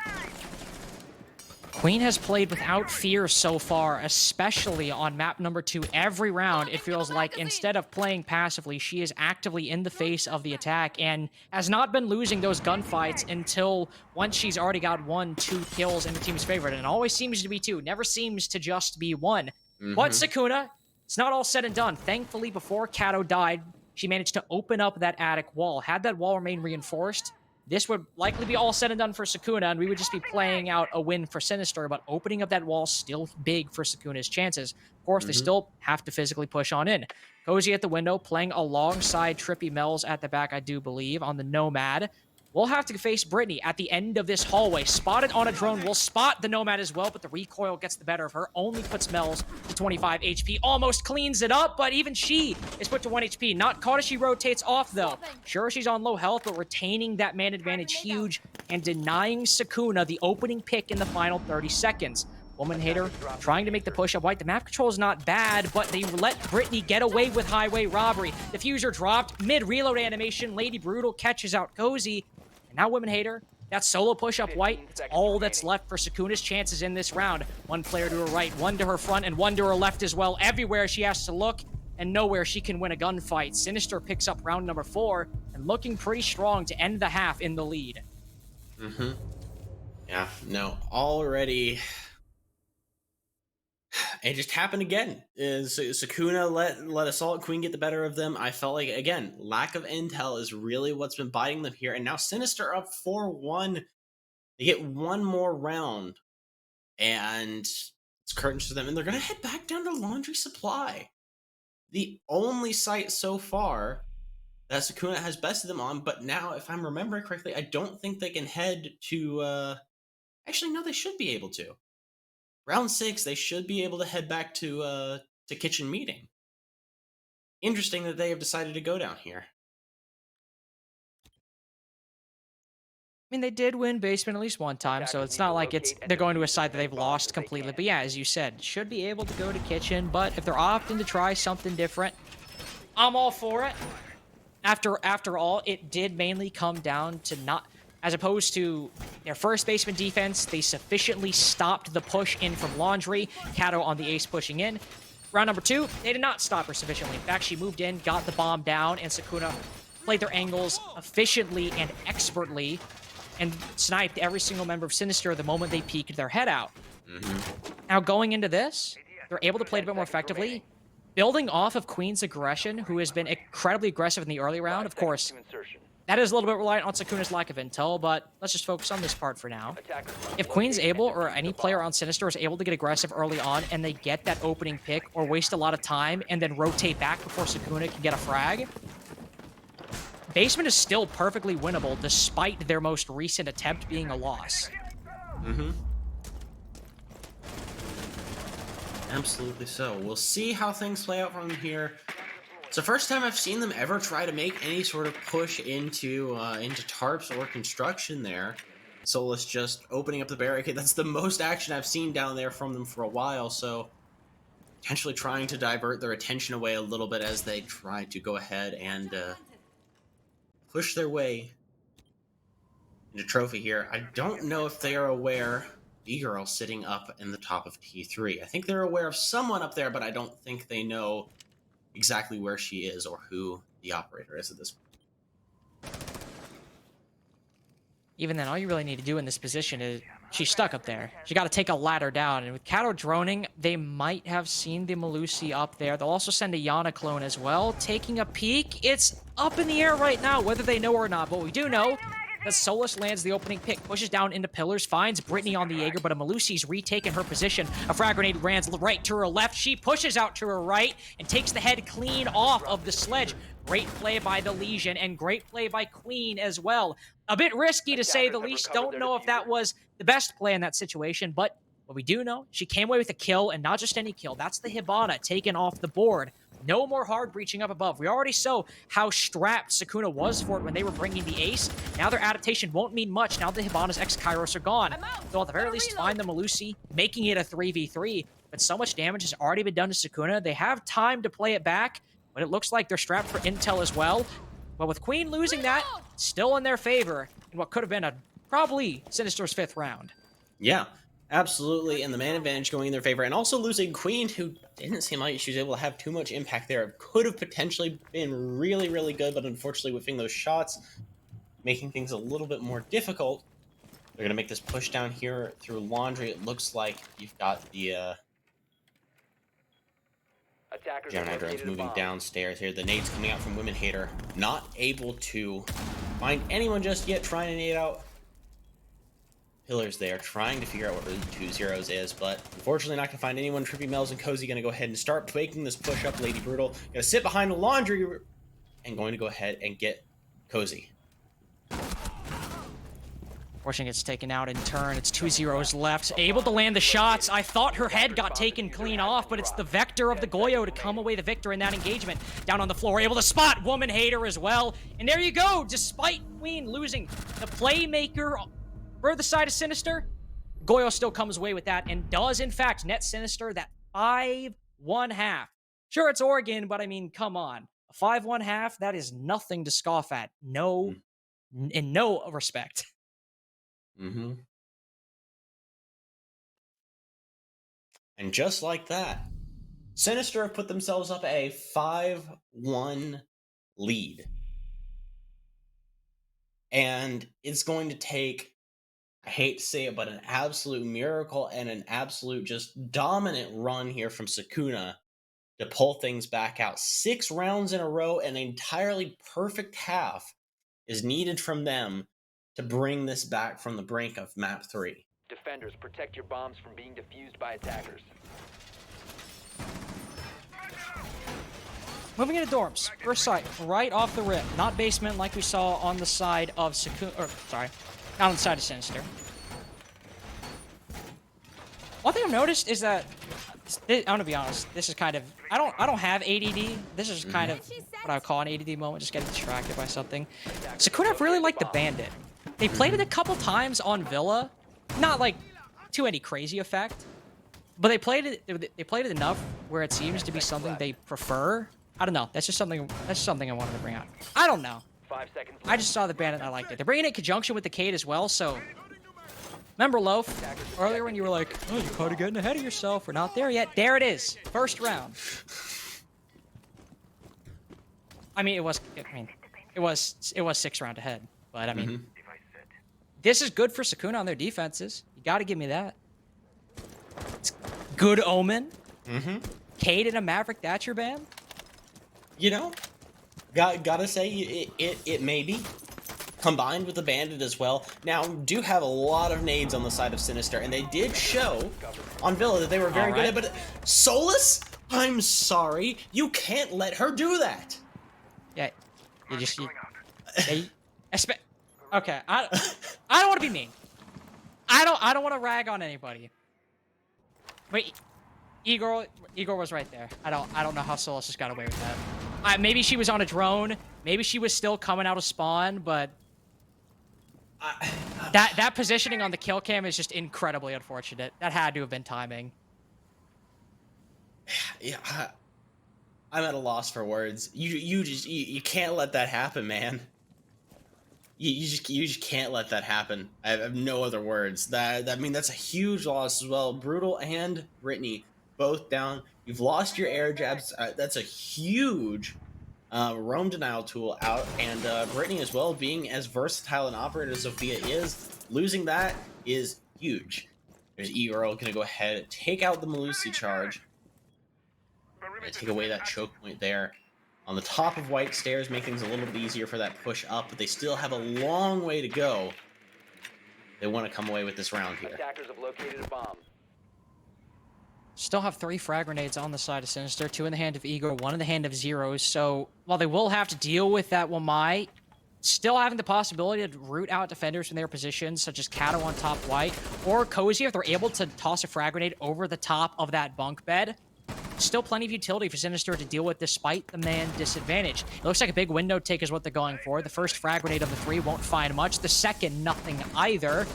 Queen has played without fear so far, especially on map number 2. Every round, it feels like instead of playing passively, she is actively in the face of the attack and has not been losing those gunfights until once she's already got 1-2 kills in the team's favor. And it always seems to be 2, never seems to just be 1. But SUKUNA, it's not all said and done. Thankfully, before Kato died, she managed to open up that attic wall. Had that wall remained reinforced, this would likely be all said and done for SUKUNA, and we would just be playing out a win for Sinister, but opening up that wall still big for SUKUNA's chances. Of course, they still have to physically push on in. Cozy at the window, playing alongside Trippy Mel's at the back, I do believe, on the Nomad. We'll have to face Brittany at the end of this hallway. Spotted on a drone. We'll spot the Nomad as well, but the recoil gets the better of her. Only puts Mel's to 25 HP. Almost cleans it up, but even she is put to 1 HP. Not caught as she rotates off, though. Sure, she's on low health, but retaining that man advantage huge and denying SUKUNA the opening pick in the final 30 seconds. Woman Hater trying to make the push up white. The map control is not bad, but they let Brittany get away with highway robbery. Diffuser dropped. Mid-reload animation. Lady Brutal catches out Cozy. And now Woman Hater, that solo push up white, it's all that's left for SUKUNA's chances in this round. 1 player to her right, 1 to her front, and 1 to her left as well. Everywhere she has to look, and nowhere she can win a gunfight. Sinister picks up round number 4, and looking pretty strong to end the half in the lead. Yeah, no, already. It just happened again. SUKUNA let Assault Queen get the better of them. I felt like, again, lack of intel is really what's been biting them here. And now Sinister up 4-1. They get 1 more round. And it's curtains for them. And they're going to head back down to Laundry Supply. The only site so far that SUKUNA has bested them on. But now, if I'm remembering correctly, I don't think they can head to... Actually, no, they should be able to. Round 6, they should be able to head back to Kitchen Meeting. Interesting that they have decided to go down here. I mean, they did win basement at least 1 time, so it's not like they're going to a side that they've lost completely. But yeah, as you said, should be able to go to Kitchen, but if they're opting to try something different, I'm all for it. After all, it did mainly come down to not... As opposed to their first basement defense, they sufficiently stopped the push in from Laundry. Kato on the ace pushing in. Round number 2, they did not stop her sufficiently. In fact, she moved in, got the bomb down, and SUKUNA played their angles efficiently and expertly and sniped every single member of Sinister the moment they peeked their head out. Now going into this, they're able to play it a bit more effectively, building off of Queen's aggression, who has been incredibly aggressive in the early round. Of course, that is a little bit reliant on Sukuna's lack of intel, but let's just focus on this part for now. If Queen's able, or any player on Sinister is able to get aggressive early on, and they get that opening pick, or waste a lot of time, and then rotate back before Sukuna can get a frag, Basement is still perfectly winnable, despite their most recent attempt being a loss. Mm-hmm. Absolutely so. We'll see how things play out from here. It's the first time I've seen them ever try to make any sort of push into tarps or construction there. Solus just opening up the barricade. That's the most action I've seen down there from them for a while, so potentially trying to divert their attention away a little bit as they try to go ahead and push their way into trophy here. I don't know if they are aware E-Girl sitting up in the top of T3. I think they're aware of someone up there, but I don't think they know exactly where she is or who the operator is at this point. Even then, all you really need to do in this position is she's stuck up there. She got to take a ladder down, and with Kato droning, they might have seen the Melusi up there. They'll also send a Yana clone as well. Taking a peek, it's up in the air right now, whether they know or not, but we do know that Solus lands the opening pick, pushes down into pillars, finds Brittany on the Jaeger, but a Melusi's retaken her position. A frag grenade lands right to her left. She pushes out to her right and takes the head clean off of the sledge. Great play by the Legion, and great play by Queen as well. A bit risky to say the least. Don't know if that was the best play in that situation, but what we do know, she came away with a kill, and not just any kill. That's the Hibana taken off the board. No more hard breaching up above. We already saw how strapped Sukuna was for it when they were bringing the ace. Now their adaptation won't mean much now the Hibana's X-Kairos are gone. They'll at the very least find the Melusi, making it a 3v3. But so much damage has already been done to Sukuna. They have time to play it back, but it looks like they're strapped for intel as well. But with Queen losing that, still in their favor in what could have been a probably Sinister's 5th round. Yeah, absolutely, and the man advantage going in their favor, and also losing Queen, who didn't seem like she was able to have too much impact there. It could have potentially been really, really good, but unfortunately whiffing those shots, making things a little bit more difficult. They're going to make this push down here through Laundry. It looks like you've got the Gemini drones moving downstairs here. The nades coming out from Women Hater. Not able to find anyone just yet, trying to nade out pillars there, trying to figure out what really 2 zeros is, but unfortunately not going to find anyone. Trippy Mel's and Cozy going to go ahead and start making this push up. Lady Brutal going to sit behind the Laundry and going to go ahead and get Cozy. Fortune gets taken out in turn. It's 2 zeros left. Able to land the shots. I thought her head got taken clean off, but it's the Vector of the Goyo to come away the victor in that engagement. Down on the floor, able to spot Woman Hater as well. And there you go. Despite Queen losing the playmaker for the side of Sinister, Goyo still comes away with that and does, in fact, net Sinister that 5-1/2. Sure, it's Oregon, but I mean, come on. A 5-1/2, that is nothing to scoff at. No, in no respect. Mm-hmm. And just like that, Sinister have put themselves up a 5-1 lead. And it's going to take, I hate to say it, but an absolute miracle and an absolute just dominant run here from Sukuna to pull things back out. 6 rounds in a row, an entirely perfect half is needed from them to bring this back from the brink of map 3. Defenders, protect your bombs from being defused by attackers. Moving into dorms. First sight, right off the rip. Not basement like we saw on the side of Sukuna, or sorry, not on the side of Sinister. One thing I've noticed is that, I'm gonna be honest, this is kind of, I don't have ADD. This is kind of what I would call an ADD moment, just getting distracted by something. Sukuna really like the Bandit. They played it a couple times on Villa, not like to any crazy effect, but they played it enough where it seems to be something they prefer. I don't know. That's just something I wanted to bring out. I don't know. 5 seconds. I just saw the Bandit and I liked it. They're bringing it in conjunction with the Cade as well, so remember, Loaf, earlier when you were like, oh, you're kind of getting ahead of yourself. We're not there yet. There it is. First round. I mean, it was 6 round ahead, but I mean, this is good for Sukuna on their defenses. You got to give me that. Good omen. Mm-hmm. Cade in a Maverick Thatcher ban. You know, gotta say it may be. Combined with the Bandit as well. Now, do have a lot of nades on the side of Sinister, and they did show on Villa that they were very good at it, but Solus? I'm sorry, you can't let her do that! Yeah, you just... okay, I don't want to be mean. I don't want to rag on anybody. Wait, Igor was right there. I don't know how Solus just got away with that. Maybe she was on a drone. Maybe she was still coming out of spawn, but... that positioning on the kill cam is just incredibly unfortunate. That had to have been timing. Yeah, I'm at a loss for words. You can't let that happen, man. You just can't let that happen. I have no other words. I mean, that's a huge loss as well. Brutal and Brittany both down. You've lost your air jabs. That's a huge roam denial tool out, and Brittany as well, being as versatile an operator as Sophia is, losing that is huge. There's Igor going to go ahead, take out the Melusi charge, take away that choke point there. On the top of White Stairs, make things a little bit easier for that push up, but they still have a long way to go. They want to come away with this round here. Attackers have located a bomb. Still have 3 frag grenades on the side of Sinister, 2 in the hand of Igor, 1 in the hand of Zeros. So while they will have to deal with that Wamai, still having the possibility to root out defenders from their positions, such as Kato on top White, or Cozy if they're able to toss a frag grenade over the top of that bunk bed. Still plenty of utility for Sinister to deal with despite the man disadvantage. It looks like a big window take is what they're going for. The first frag grenade of the 3 won't find much. The second, nothing either.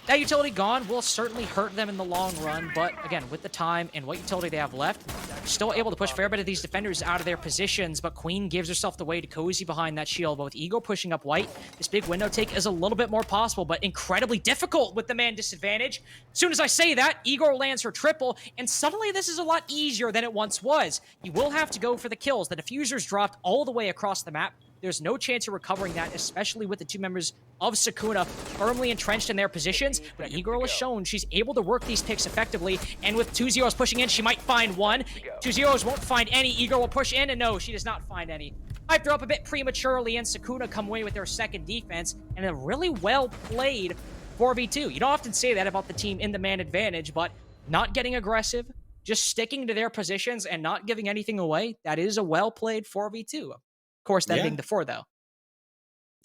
That utility gone will certainly hurt them in the long run, but again, with the time and what utility they have left, still able to push a fair bit of these defenders out of their positions, but Queen gives herself the way to Cozy behind that shield. But with Ego pushing up White, this big window take is a little bit more possible, but incredibly difficult with the man disadvantage. As soon as I say that, Igor lands her triple, and suddenly this is a lot easier than it once was. You will have to go for the kills. The diffuser's dropped all the way across the map. There's no chance of recovering that, especially with the 2 members of SUKUNA firmly entrenched in their positions. But Igor has shown she's able to work these picks effectively, and with 2 zeros pushing in, she might find 1. 2 zeros won't find any. Igor will push in, and no, she does not find any. Hyped her up a bit prematurely, and SUKUNA come away with their second defense, and a really well-played 4v2. You don't often say that about the team in the man advantage, but not getting aggressive, just sticking to their positions and not giving anything away, that is a well-played 4v2. Of course, that being the 4, though.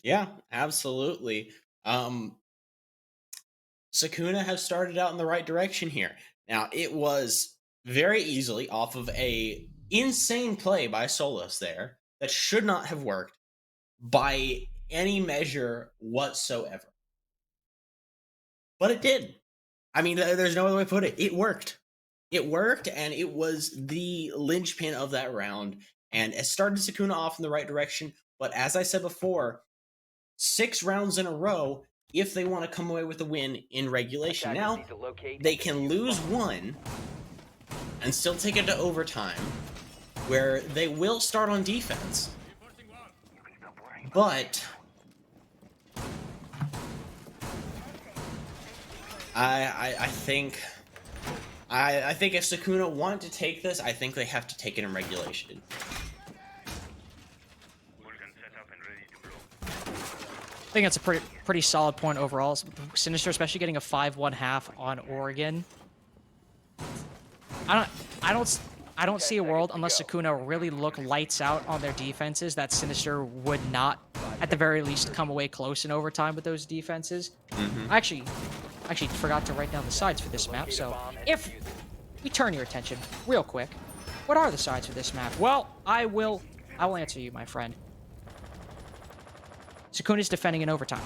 Yeah, absolutely. SUKUNA have started out in the right direction here. Now, it was very easily off of a insane play by Solus there that should not have worked by any measure whatsoever. But it did. I mean, there's no other way to put it. It worked. It worked, and it was the linchpin of that round. And it started SUKUNA off in the right direction. But as I said before, 6 rounds in a row if they want to come away with a win in regulation. Now, they can lose 1 and still take it to overtime, where they will start on defense. But I think if SUKUNA want to take this, I think they have to take it in regulation. I think that's a pretty solid point overall. Sinister, especially getting a 5-1 half on Oregon. I don't see a world unless SUKUNA really look lights out on their defenses that Sinister would not, at the very least, come away close in overtime with those defenses. I actually forgot to write down the sides for this map. So if we turn your attention real quick, what are the sides for this map? Well, I will answer you, my friend. SUKUNA's defending in overtime.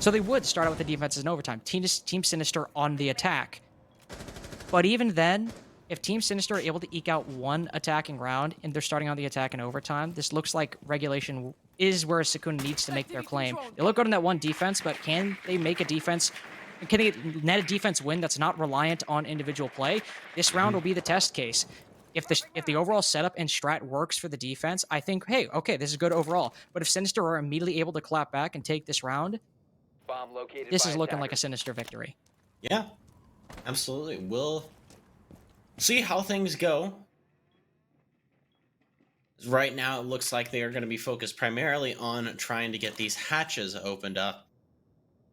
So they would start out with the defenses in overtime. Team Sinister on the attack. But even then, if Team Sinister are able to eke out 1 attacking round and they're starting on the attack in overtime, this looks like regulation is where SUKUNA needs to make their claim. They look good on that 1 defense, but can they make a defense? Can they net a defense win that's not reliant on individual play? This round will be the test case. If the overall setup and strat works for the defense, I think, hey, okay, this is good overall. But if Sinister are immediately able to clap back and take this round, this is looking like a Sinister victory. Yeah. Absolutely. We'll see how things go. Right now, it looks like they are going to be focused primarily on trying to get these hatches opened up.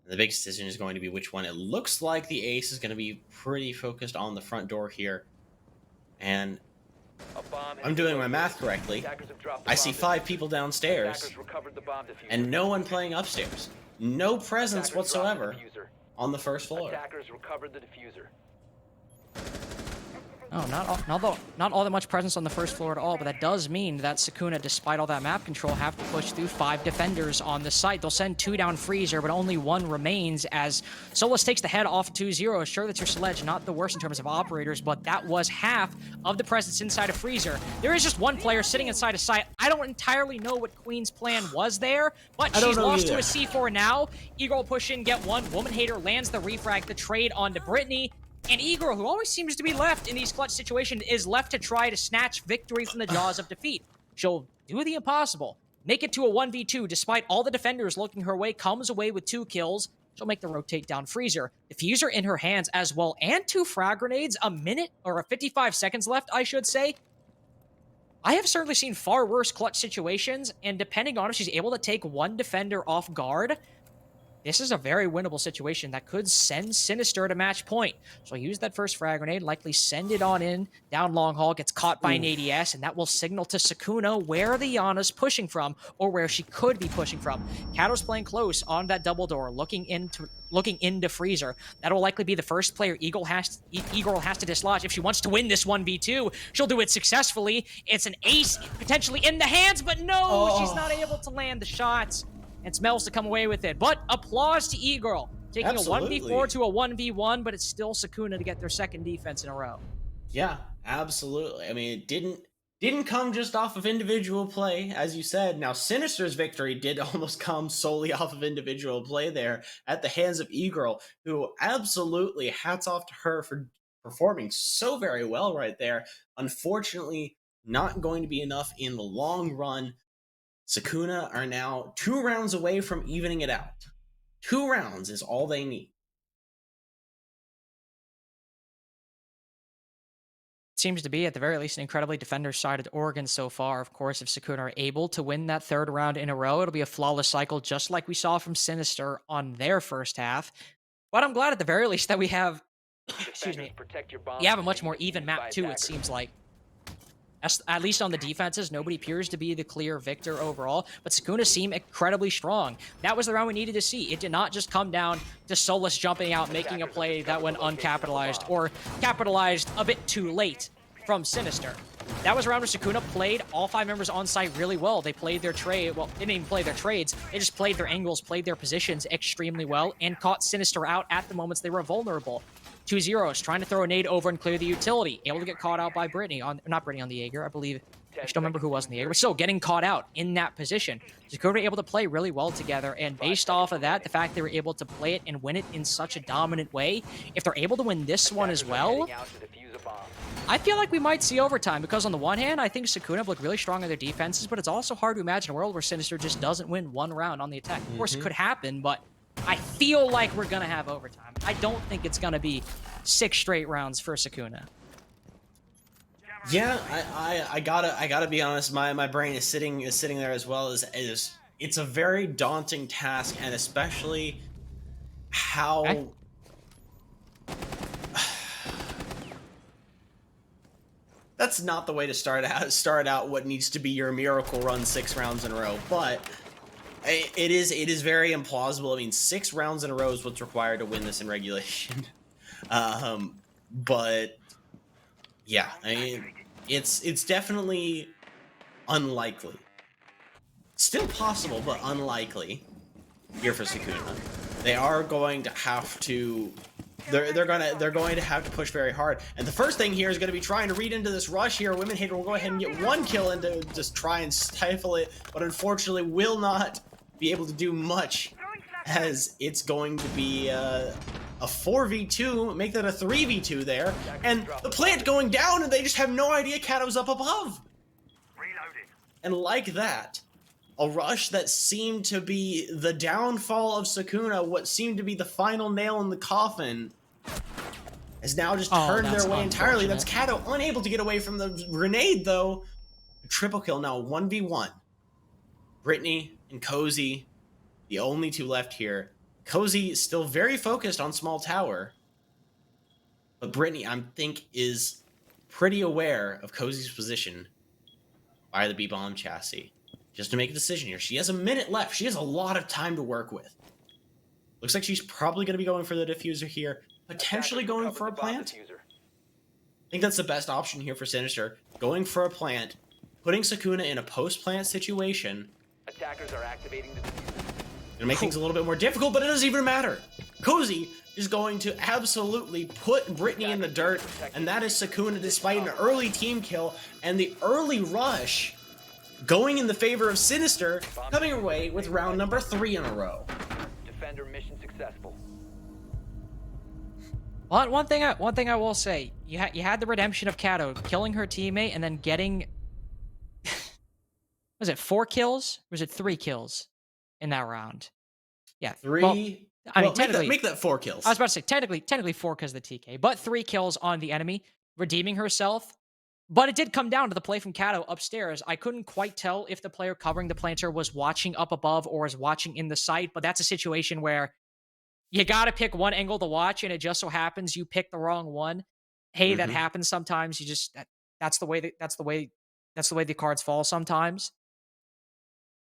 The big decision is going to be which one. It looks like the ace is going to be pretty focused on the front door here. And I'm doing my math correctly. I see 5 people downstairs and no one playing upstairs. No presence whatsoever on the first floor. Attackers recovered the diffuser. Oh, not all that much presence on the first floor at all, but that does mean that SUKUNA, despite all that map control, have to push through 5 defenders on the site. They'll send 2 down Freezer, but only 1 remains as Solus takes the head off 2-0. Sure, that's your sledge, not the worst in terms of operators, but that was half of the presence inside of Freezer. There is just 1 player sitting inside a site. I don't entirely know what Queen's plan was there, but she's lost to a C4 now. Eagle will push in, get 1. Woman Hater lands the refrag, the trade onto Brittany. And Igor, who always seems to be left in these clutch situations, is left to try to snatch victory from the jaws of defeat. She'll do the impossible, make it to a 1v2, despite all the defenders looking her way, comes away with 2 kills. She'll make the rotate down Freezer. Diffuser in her hands as well, and 2 frag grenades, a minute, or 55 seconds left, I should say. I have certainly seen far worse clutch situations, and depending on if she's able to take 1 defender off guard, this is a very winnable situation that could send SINISTER to match point. So use that first frag grenade, likely send it on in, down long haul, gets caught by an ADS, and that will signal to SUKUNA where the Yana's pushing from, or where she could be pushing from. Kato's playing close on that double door, looking into Freezer. That'll likely be the first player Eagle has to dislodge. If she wants to win this 1v2, she'll do it successfully. It's an ace, potentially in the hands, but no, she's not able to land the shots. And smells to come away with it. But applause to E-Girl. Taking Absolutely. a 1v4 to a 1v1, but it's still SUKUNA to get their 2nd defense in a row. Yeah, absolutely. I mean, it didn't come just off of individual play, as you said. Now, SINISTER's victory did almost come solely off of individual play there at the hands of E-Girl, who absolutely hats off to her for performing so very well right there. Unfortunately, not going to be enough in the long run. SUKUNA are now 2 rounds away from evening it out. 2 rounds is all they need. Seems to be, at the very least, an incredibly defender-sided Oregon so far. Of course, if SUKUNA are able to win that 3rd round in a row, it'll be a flawless cycle, just like we saw from SINISTER on their first half. But I'm glad, at the very least, that we have, excuse me, we have a much more even map, too, it seems like. At least on the defenses, nobody appears to be the clear victor overall, but SUKUNA seem incredibly strong. That was the round we needed to see. It did not just come down to Solus jumping out, making a play that went uncapitalized, or capitalized a bit too late from SINISTER. That was a round where SUKUNA played all 5 members on site really well. They played their trade, well, they didn't even play their trades, they just played their angles, played their positions extremely well, and caught SINISTER out at the moments they were vulnerable. 2-0 trying to throw a nade over and clear the utility. Able to get caught out by Brittany. Not Brittany on the Jaeger, I believe. I just don't remember who was in the Jaeger. But still, getting caught out in that position. SUKUNA able to play really well together. And based off of that, the fact they were able to play it and win it in such a dominant way, if they're able to win this one as well, I feel like we might see overtime. Because on the one hand, I think SUKUNA have looked really strong in their defenses, but it's also hard to imagine a world where SINISTER just doesn't win 1 round on the attack. Of course, it could happen, but I feel like we're going to have overtime. I don't think it's going to be 6 straight rounds for SUKUNA. Yeah, I gotta be honest. My brain is sitting there as well. As it's a very daunting task, and especially how. Okay. That's not the way to start out what needs to be your miracle run 6 rounds in a row, but it is very implausible. I mean, 6 rounds in a row is what's required to win this in regulation. But yeah, I mean, it's definitely unlikely. Still possible, but unlikely here for SUKUNA. They are going to have to. They're going to have to push very hard. And the first thing here is going to be trying to read into this rush here. Women Hater will go ahead and get 1 kill and to just try and stifle it, but unfortunately will not be able to do much, as it's going to be a 4v2, make that a 3v2 there, and the plant going down, and they just have no idea Kato's up above. And like that, a rush that seemed to be the downfall of SUKUNA, what seemed to be the final nail in the coffin, has now just Oh, turned that's their way entirely. That's unfortunate. Kato unable to get away from the grenade, though. A triple kill now, 1v1. Brittany and Cozy, the only two left here. Cozy still very focused on small tower, but Brittany, I think, is pretty aware of Cozy's position by the B-bomb chassis. Just to make a decision here. She has a minute left. She has a lot of time to work with. Looks like she's probably going to be going for the diffuser here, potentially going for a plant. I think that's the best option here for Sinister. Going for a plant, putting Sukuna in a post-plant situation. Attackers are activating the diffuser. Gonna make things a little bit more difficult, but it doesn't even matter. Cozy is going to absolutely put Brittany in the dirt, and that is Sukuna despite an early team kill and the early rush going in the favor of Sinister, coming away with round number 3 in a row. Defender mission successful. But one thing I will say, you had the redemption of Kato killing her teammate and then getting was it 4 kills? Or was it 3 kills in that round? Yeah, 3. Well, I mean, well, technically, make that 4 kills. I was about to say technically 4 because of the TK, but 3 kills on the enemy, redeeming herself. But it did come down to the play from Kato upstairs. I couldn't quite tell if the player covering the planter was watching up above or was watching in the sight, but that's a situation where you got to pick one angle to watch, and it just so happens you pick the wrong one. Hey, that happens sometimes. You just that's the way the cards fall sometimes.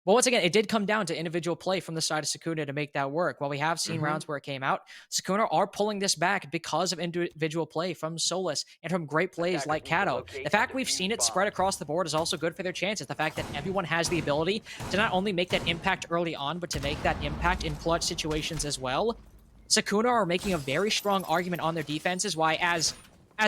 But once again, it did come down to individual play from the side of Sukuna to make that work. While we have seen rounds where it came out, Sukuna are pulling this back because of individual play from Solus and from great plays like Kato. The fact we've seen it spread across the board is also good for their chances. The fact that everyone has the ability to not only make that impact early on, but to make that impact in clutch situations as well. Sukuna are making a very strong argument on their defenses, why as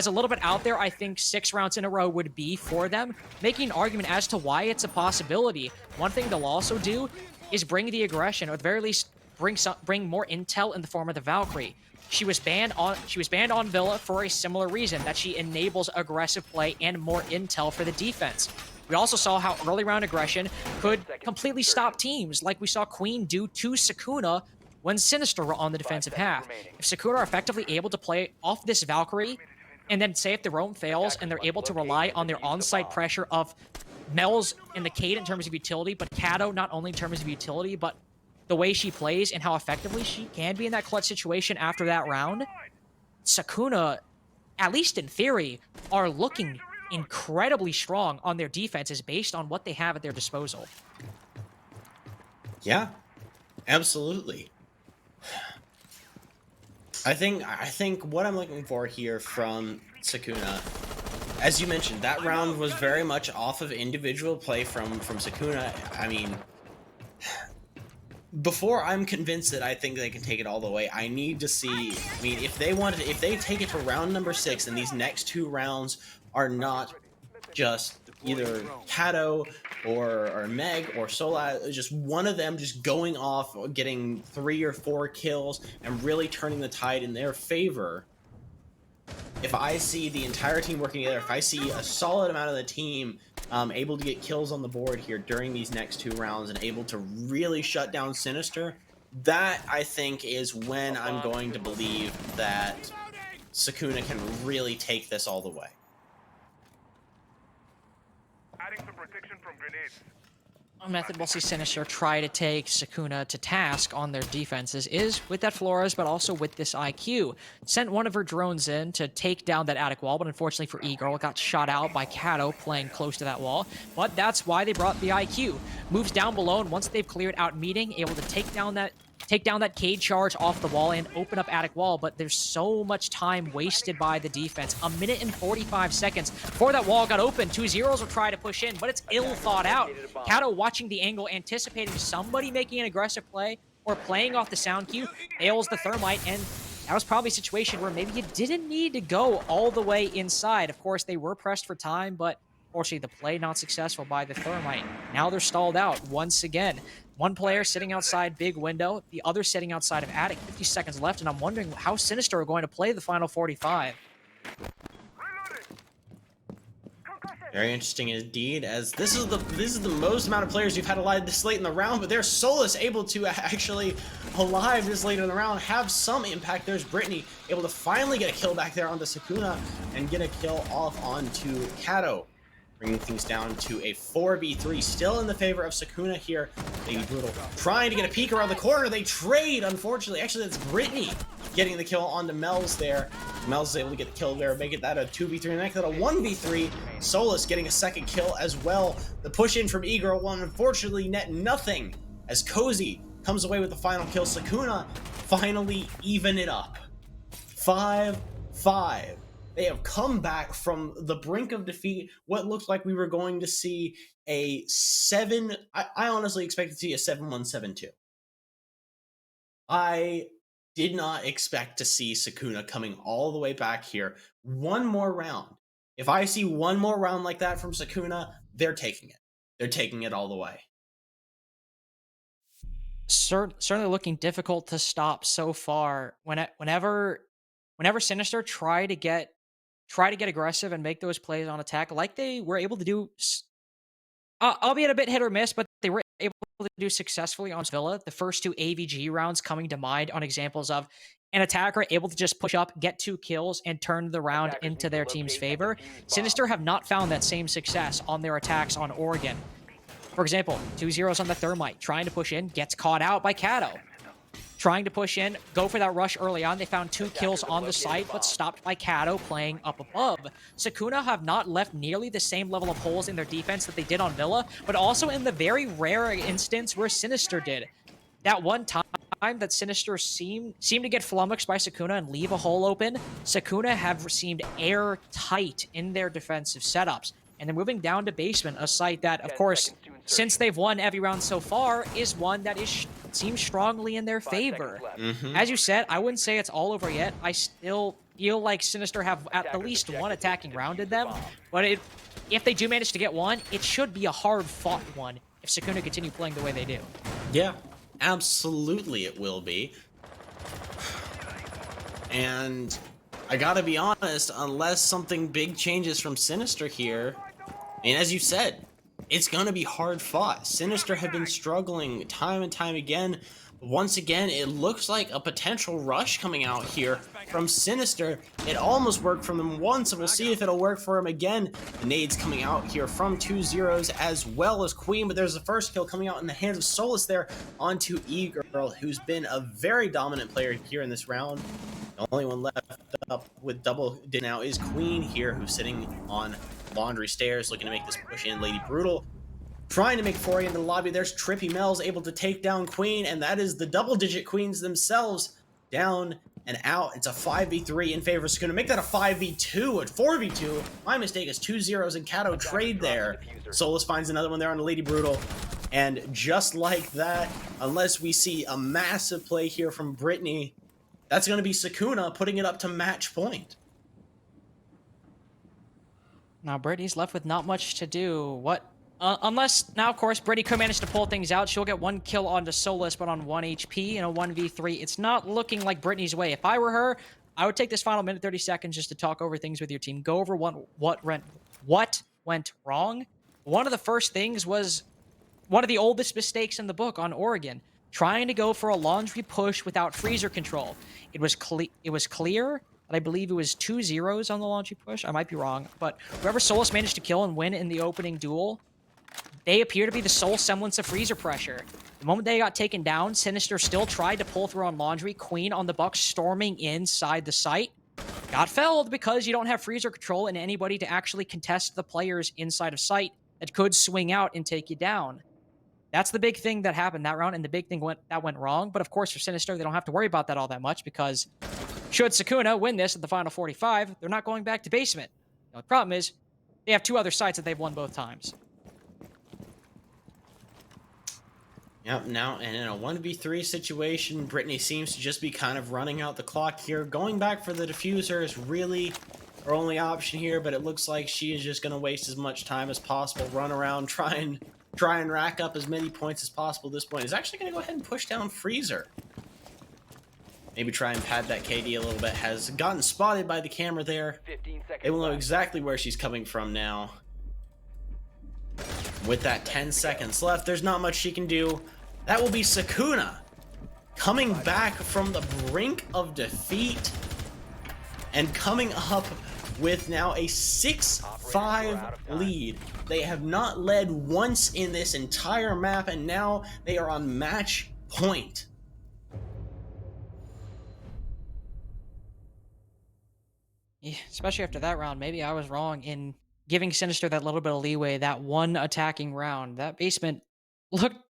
a little bit out there, I think 6 rounds in a row would be for them, making an argument as to why it's a possibility. One thing they'll also do is bring the aggression, or at the very least, bring more intel in the form of the Valkyrie. She was banned on Villa for a similar reason, that she enables aggressive play and more intel for the defense. We also saw how early round aggression could completely stop teams, like we saw Queen do to Sukuna when Sinister were on the defensive half. If Sukuna are effectively able to play off this Valkyrie, and then say if the roam fails and they're able to rely on their on-site pressure of Mel's and the Cade in terms of utility, but Kato not only in terms of utility, but the way she plays and how effectively she can be in that clutch situation after that round, Sukuna, at least in theory, are looking incredibly strong on their defenses based on what they have at their disposal. Yeah, absolutely. I think what I'm looking for here from Sukuna, as you mentioned, that round was very much off of individual play from Sukuna. I mean, before I'm convinced that I think they can take it all the way, I need to see. I mean, if they take it to round number 6, and these next 2 rounds are not just either Kato or Meg or Sola, just one of them just going off, getting 3 or 4 kills and really turning the tide in their favor. If I see the entire team working together, if I see a solid amount of the team able to get kills on the board here during these next 2 rounds and able to really shut down Sinister, that I think is when I'm going to believe that Sukuna can really take this all the way. Some protection from grenades. One method we'll see Sinister try to take Sukuna to task on their defenses is with that Flores, but also with this IQ. Sent one of her drones in to take down that attic wall, but unfortunately for E-Girl, it got shot out by Kato playing close to that wall. But that's why they brought the IQ. Moves down below, and once they've cleared out meeting, able to take down that Cade charge off the wall and open up attic wall, but there's so much time wasted by the defense. 1 minute and 45 seconds before that wall got open. 2 zeros will try to push in, but it's ill thought out. Kato watching the angle, anticipating somebody making an aggressive play or playing off the sound cue, fails the thermite, and that was probably a situation where maybe you didn't need to go all the way inside. Of course, they were pressed for time, but unfortunately, the play not successful by the thermite. Now they're stalled out once again. One player sitting outside big window, the other sitting outside of attic. 50 seconds left, and I'm wondering how Sinister are going to play the final 45. Very interesting indeed, as this is the most amount of players you've had alive this late in the round, but there's Solus able to actually alive this late in the round have some impact. There's Brittany able to finally get a kill back there onto Sukuna and get a kill off onto Kato, bringing things down to a 4v3, still in the favor of Sukuna here. Lady Brutal trying to get a peek around the corner. They trade, unfortunately. Actually, that's Brittany getting the kill onto Mel's there. Mel's is able to get the kill there, make it that a 2v3, and make that a 1v3. Solus getting a second kill as well. The push in from E-Girl will unfortunately net nothing as Cozy comes away with the final kill. Sukuna finally even it up. 5-5. They have come back from the brink of defeat. What looks like we were going to see a 7... I honestly expected to see a 7-1, 7-2. I did not expect to see Sukuna coming all the way back here. One more round. If I see one more round like that from Sukuna, they're taking it. They're taking it all the way. Certainly looking difficult to stop so far. Whenever Sinister try to get aggressive and make those plays on attack, like they were able to do, albeit a bit hit or miss, but they were able to do successfully on Villa. The first two AVG rounds coming to mind on examples of an attacker able to just push up, get 2 kills, and turn the round into their team's favor. Sinister have not found that same success on their attacks on Oregon. For example, 2-0s on the Thermite, trying to push in, gets caught out by Kato. Trying to push in, go for that rush early on. They found 2 kills on the site, but stopped by Kato playing up above. Sukuna have not left nearly the same level of holes in their defense that they did on Villa, but also in the very rare instance where Sinister did. That one time that Sinister seemed to get flummoxed by Sukuna and leave a hole open, Sukuna have seemed airtight in their defensive setups. And they're moving down to basement, a site that, of course, since they've won every round so far, is one that seems strongly in their favor. As you said, I wouldn't say it's all over yet. I still feel like Sinister have at the least one attacking round in them. But if they do manage to get one, it should be a hard-fought one if Sukuna continue playing the way they do. Yeah, absolutely it will be. And I gotta be honest, unless something big changes from Sinister here, and as you said, it's gonna be hard fought. Sinister have been struggling time and time again. Once again, it looks like a potential rush coming out here from Sinister. It almost worked from them once, and we'll see if it'll work for him again. The nades coming out here from 2-0s as well as Queen, but there's the first kill coming out in the hands of Solus there onto E-Girl, who's been a very dominant player here in this round. The only one left up with double now is Queen here, who's sitting on laundry stairs, looking to make this push in. Lady Brutal trying to make foray into the lobby. There's Trippy Mel's able to take down Queen, and that is the double-digit Queens themselves down and out. It's a 5v3 in favor of Sukuna. Make that a 5v2, a 4v2. My mistake is 2-0s and Kato trade there. Solus finds another one there on the Lady Brutal. And just like that, unless we see a massive play here from Brittany, that's going to be Sukuna putting it up to match point. Now Brittany's left with not much to do. Unless, now of course, Brittany could manage to pull things out. She'll get 1 kill onto Solus, but on 1 HP in a 1v3. It's not looking like Brittany's way. If I were her, I would take this final minute, 30 seconds just to talk over things with your team. Go over what went wrong. One of the first things was one of the oldest mistakes in the book on Oregon. Trying to go for a laundry push without freezer control. It was clear that I believe it was 2-0s on the laundry push. I might be wrong, but whoever Solus managed to kill and win in the opening duel, they appear to be the sole semblance of freezer pressure. The moment they got taken down, Sinister still tried to pull through on laundry. Queen on the Bucks storming inside the site. Got felled because you don't have freezer control and anybody to actually contest the players inside of site that could swing out and take you down. That's the big thing that happened that round, and the big thing that went wrong. But of course, for Sinister, they don't have to worry about that all that much, because should Sukuna win this at the final 45, they're not going back to basement. Now, the problem is, they have 2 other sites that they've won both times. Yep, now, and in a 1v3 situation, Brittany seems to just be kind of running out the clock here. Going back for the diffuser is really her only option here, but it looks like she is just going to waste as much time as possible, run around, try and rack up as many points as possible at this point. Is actually going to go ahead and push down Freezer. Maybe try and pad that KD a little bit. Has gotten spotted by the camera there. They will know exactly where she's coming from now. With that 10 seconds left, there's not much she can do. That will be Sukuna coming back from the brink of defeat and coming up with now a 6-5 lead. They have not led once in this entire map, and now they are on match point. Yeah, especially after that round, maybe I was wrong in giving Sinister that little bit of leeway. That one attacking round, that basement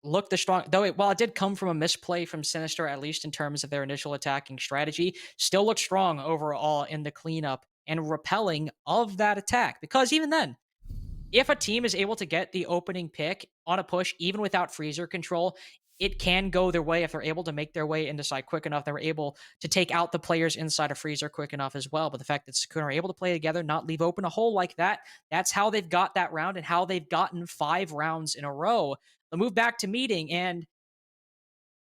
looked the strong. Though while it did come from a misplay from Sinister, at least in terms of their initial attacking strategy, still looked strong overall in the cleanup and repelling of that attack. Because even then, if a team is able to get the opening pick on a push, even without freezer control, it can go their way if they're able to make their way into side quick enough. They're able to take out the players inside of freezer quick enough as well. But the fact that SUKUNA are able to play together, not leave open a hole like that, that's how they've got that round and how they've gotten 5 rounds in a row. They'll move back to meeting, and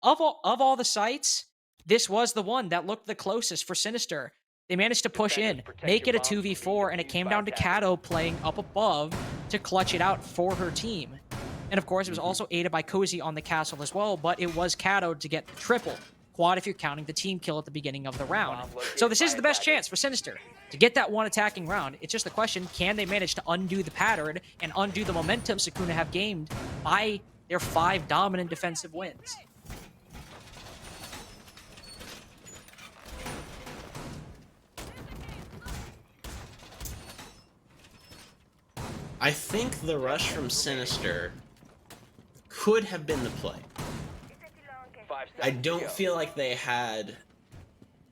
of all the sites, this was the one that looked the closest for Sinister. They managed to push in, make it a 2v4, and it came down to Kato playing up above to clutch it out for her team. And of course, it was also aided by Cozy on the castle as well, but it was Kato to get the triple. Quad if you're counting the team kill at the beginning of the round. So this is the best chance for Sinister to get that one attacking round. It's just the question, can they manage to undo the pattern and undo the momentum SUKUNA have gained by their 5 dominant defensive wins? I think the rush from Sinister could have been the play. I don't feel like they had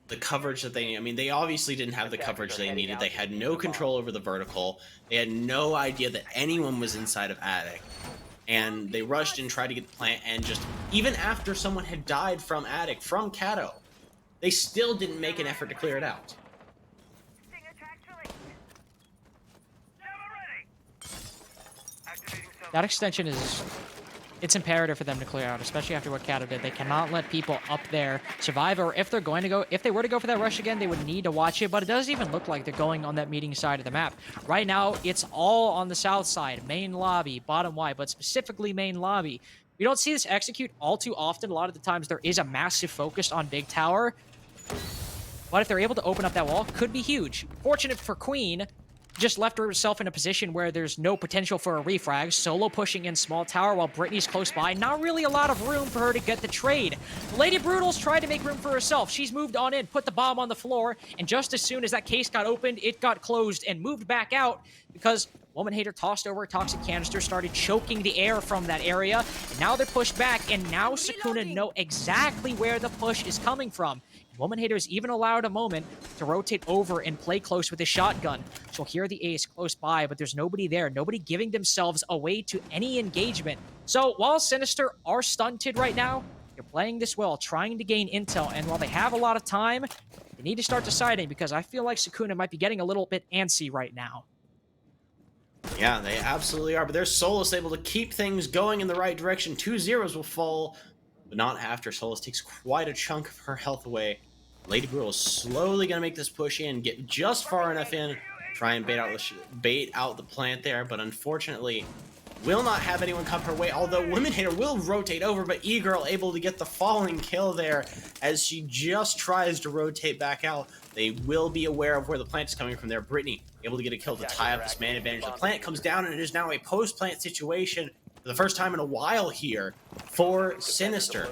the coverage that they need. I mean, they obviously didn't have the coverage they needed. They had no control over the vertical. They had no idea that anyone was inside of attic. And they rushed and tried to get the plant, and just, even after someone had died from attic, from Kato, they still didn't make an effort to clear it out. That extension it's imperative for them to clear out, especially after what Kato did. They cannot let people up there survive, or if they were to go for that rush again, they would need to watch it, but it doesn't even look like they're going on that meeting side of the map. Right now, it's all on the south side, main lobby, bottom Y, but specifically main lobby. We don't see this execute all too often. A lot of the times there is a massive focus on big tower, but if they're able to open up that wall, could be huge. Fortunate for Queen, just left herself in a position where there's no potential for a refrag. Solo pushing in small tower while Brittany's close by. Not really a lot of room for her to get the trade. Lady Brutal's tried to make room for herself. She's moved on in, put the bomb on the floor, and just as soon as that case got opened, it got closed and moved back out because Woman Hater tossed over a toxic canister, started choking the air from that area. And now they're pushed back, and now SUKUNA know exactly where the push is coming from. Woman Hater's even allowed a moment to rotate over and play close with his shotgun. She'll hear the ace close by, but there's nobody there. Nobody giving themselves away to any engagement. So while Sinister are stunted right now, they're playing this well, trying to gain intel. And while they have a lot of time, they need to start deciding, because I feel like SUKUNA might be getting a little bit antsy right now. Yeah, they absolutely are. But there's Solus able to keep things going in the right direction. 2 zeros will fall, but not after. Solus takes quite a chunk of her health away. Lady Brutal is slowly going to make this push in, get just far enough in, try and bait out the plant there, but unfortunately will not have anyone come her way, although Woman Hater will rotate over, but E-Girl able to get the falling kill there as she just tries to rotate back out. They will be aware of where the plant is coming from there. Brittany able to get a kill to tie up this man advantage. The plant comes down, and it is now a post-plant situation for the first time in a while here for Sinister.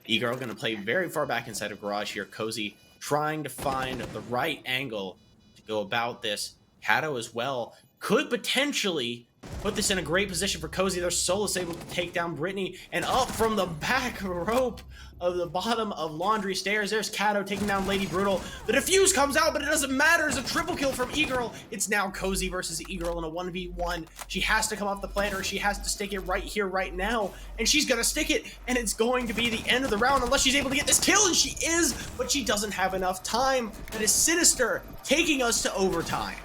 E-Girl going to play very far back inside of Garage here. Cozy trying to find the right angle to go about this. Kato as well could potentially put this in a great position for Cozy. Their Solus able to take down Brittany, and up from the back rope of the bottom of Laundry Stairs, there's Kato taking down Lady Brutal. The defuse comes out, but it doesn't matter. It's a triple kill from E-Girl. It's now Cozy versus E-Girl in a 1v1. She has to come off the plant, or she has to stick it right here, right now, and she's gonna stick it, and it's going to be the end of the round unless she's able to get this kill, and she is, but she doesn't have enough time. That is Sinister taking us to overtime.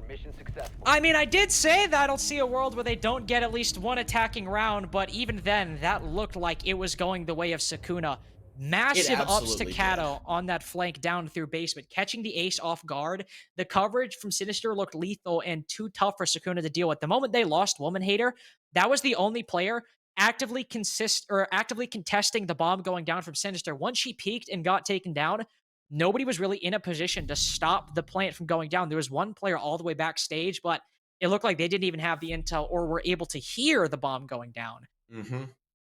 Mission successful. I mean, I did say that I don't see a world where they don't get at least one attacking round, but even then, that looked like it was going the way of SUKUNA. Massive ups to Kato on that flank down through basement, catching the ace off guard. The coverage from Sinister looked lethal and too tough for SUKUNA to deal with. The moment they lost Woman Hater, that was the only player actively contesting the bomb going down from Sinister. Once she peeked and got taken down, nobody was really in a position to stop the plant from going down. There was one player all the way backstage, but it looked like they didn't even have the intel or were able to hear the bomb going down. Mm-hmm.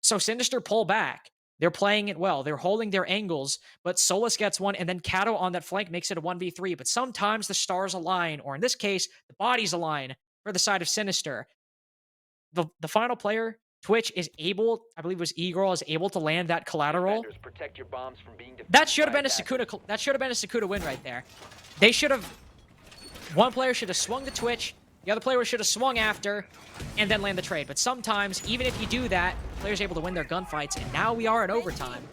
So Sinister pull back. They're playing it well. They're holding their angles, but Solus gets one, and then Kato on that flank makes it a 1v3. But sometimes the stars align, or in this case, the bodies align for the side of Sinister. The final player, Twitch, is able, I believe it was E-Girl, is able to land that collateral. Defenders, protect your bombs from being That defused should have by been a attackers. Sukuna. That should have been a Sukuna win right there. They should have. One player should have swung the Twitch. The other player should have swung after, and then land the trade. But sometimes, even if you do that, players are able to win their gunfights. And now we are in overtime.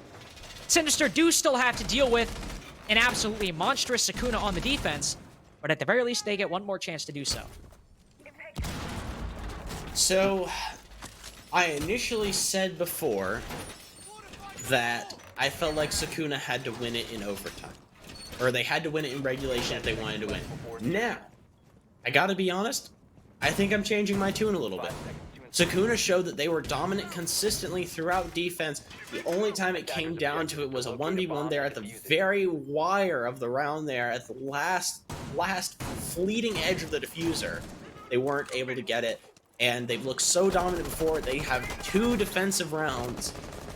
Sinister do still have to deal with an absolutely monstrous Sukuna on the defense, but at the very least, they get one more chance to do so. So, I initially said before that I felt like Sukuna had to win it in overtime. Or they had to win it in regulation if they wanted to win. Now, I gotta be honest, I think I'm changing my tune a little bit. Sukuna showed that they were dominant consistently throughout defense. The only time it came down to it was a 1v1 there at the very wire of the round there, at the last fleeting edge of the diffuser. They weren't able to get it, and they've looked so dominant before. They have 2 defensive rounds.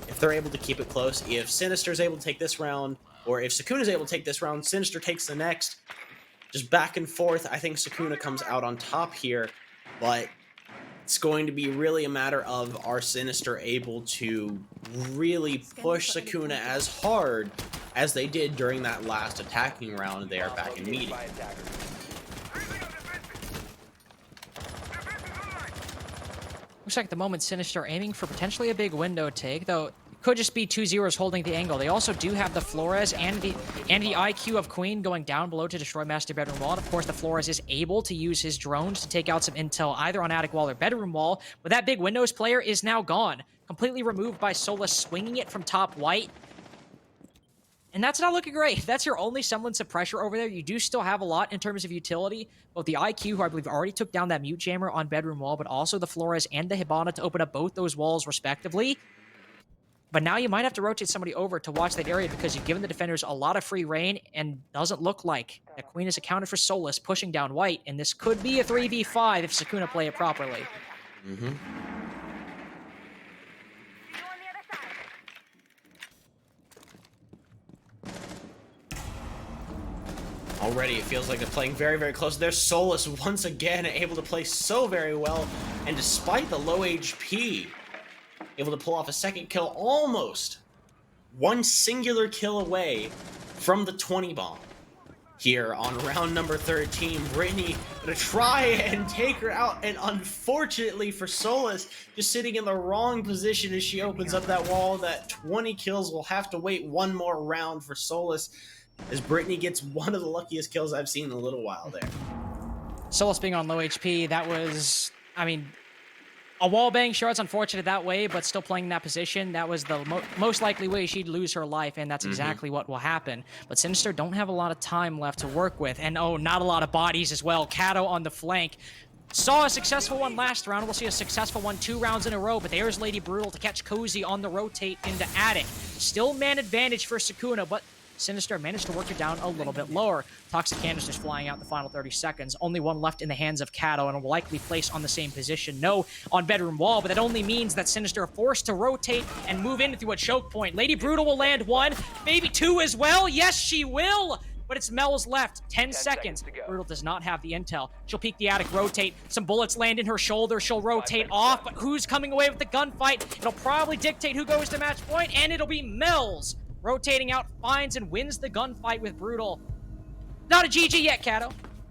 If they're able to keep it close, if Sinister's able to take this round, or if Sukuna's able to take this round, Sinister takes the next. Just back and forth, I think Sukuna comes out on top here, but it's going to be really a matter of, are Sinister able to really push Sukuna as hard as they did during that last attacking round there back in meeting. By attackers. Looks like at the moment Sinister aiming for potentially a big window take, though it could just be 2-0s holding the angle. They also do have the Flores and the IQ of Queen going down below to destroy Master Bedroom Wall. And of course, the Flores is able to use his drones to take out some intel either on Attic Wall or Bedroom Wall, but that big Windows player is now gone, completely removed by Solus swinging it from top white. And that's not looking great. That's your only semblance of pressure over there. You do still have a lot in terms of utility. Both the IQ, who I believe already took down that Mute Jammer on Bedroom Wall, but also the Flores and the Hibana to open up both those walls respectively. But now you might have to rotate somebody over to watch that area because you've given the defenders a lot of free reign, and doesn't look like the Queen is accounted for Solus pushing down white, and this could be a 3v5 if Sukuna play it properly. Mm-hmm. Already, it feels like they're playing very, very close. There's Solus once again able to play so very well, and despite the low HP, able to pull off a second kill, almost one singular kill away from the 20 bomb. Here on round number 13, Brittany gonna try and take her out, and unfortunately for Solus, just sitting in the wrong position as she opens up that wall. That 20 kills will have to wait one more round for Solus, as Brittany gets one of the luckiest kills I've seen in a little while there. Solus being on low HP, that was, I mean, a wallbang, sure, it's unfortunate that way, but still playing in that position, that was the most likely way she'd lose her life, and that's exactly what will happen. But Sinister don't have a lot of time left to work with, and oh, not a lot of bodies as well. Kato on the flank. Saw a successful one last round. We'll see a successful one 2 rounds in a row, but there's Lady Brutal to catch Cozy on the rotate into Attic. Still man advantage for Sukuna, but Sinister managed to work it down a little bit lower. Toxic Canisters flying out in the final 30 seconds. Only one left in the hands of Kato, and will likely place on the same position. No, on Bedroom Wall, but that only means that Sinister are forced to rotate and move in through a choke point. Lady Brutal will land 1, maybe 2 as well. Yes, she will! But it's Mel's left. 10 seconds. to go. Brutal does not have the intel. She'll peek the Attic, rotate. Some bullets land in her shoulder. She'll rotate off, but who's coming away with the gunfight? It'll probably dictate who goes to match point, and it'll be Mel's. Rotating out, finds and wins the gunfight with Brutal. Not a GG yet, Kato.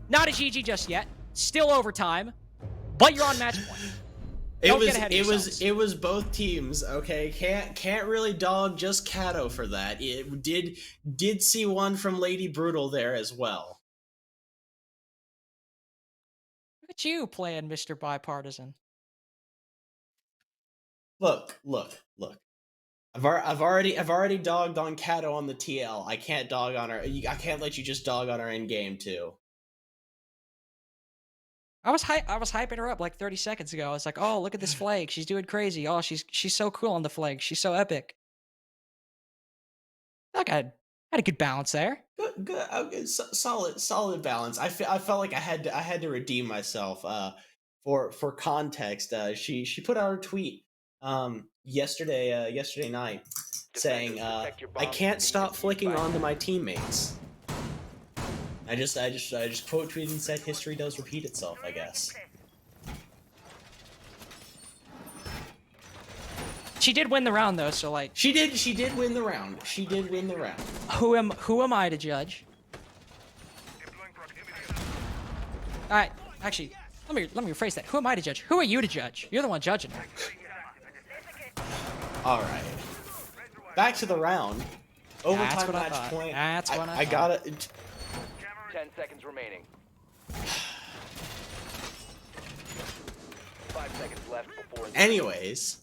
Not a GG just yet. Still overtime, but you're on match point. Don't get ahead of yourselves. It was both teams, okay? Can't really dog just Kato for that. It did see one from Lady Brutal there as well. Look at you playing Mr. Bipartisan. Look. I've already dogged on Kato on the TL. I can't dog on her. I can't let you just dog on her in game too. I was hyping her up like 30 seconds ago. I was like, "Oh, look at this flag. She's doing crazy. Oh, she's so cool on the flag. She's so epic." Like I had a good balance there. Good, okay, solid balance. I felt like I had to redeem myself. For context, she put out a tweet yesterday night saying I can't stop flicking onto my teammates. I just quote tweeted and said history does repeat itself, I guess. She did win the round though, so like She did win the round. She did win the round. who am I to judge? Deploying proximity. All right, actually, let me rephrase that. Who am I to judge? Who are you to judge? You're the one judging. All right. Back to the round. That's Overtime what I match thought. point. That's what I I thought. got it. 10 seconds remaining. 5 seconds left before. Anyways,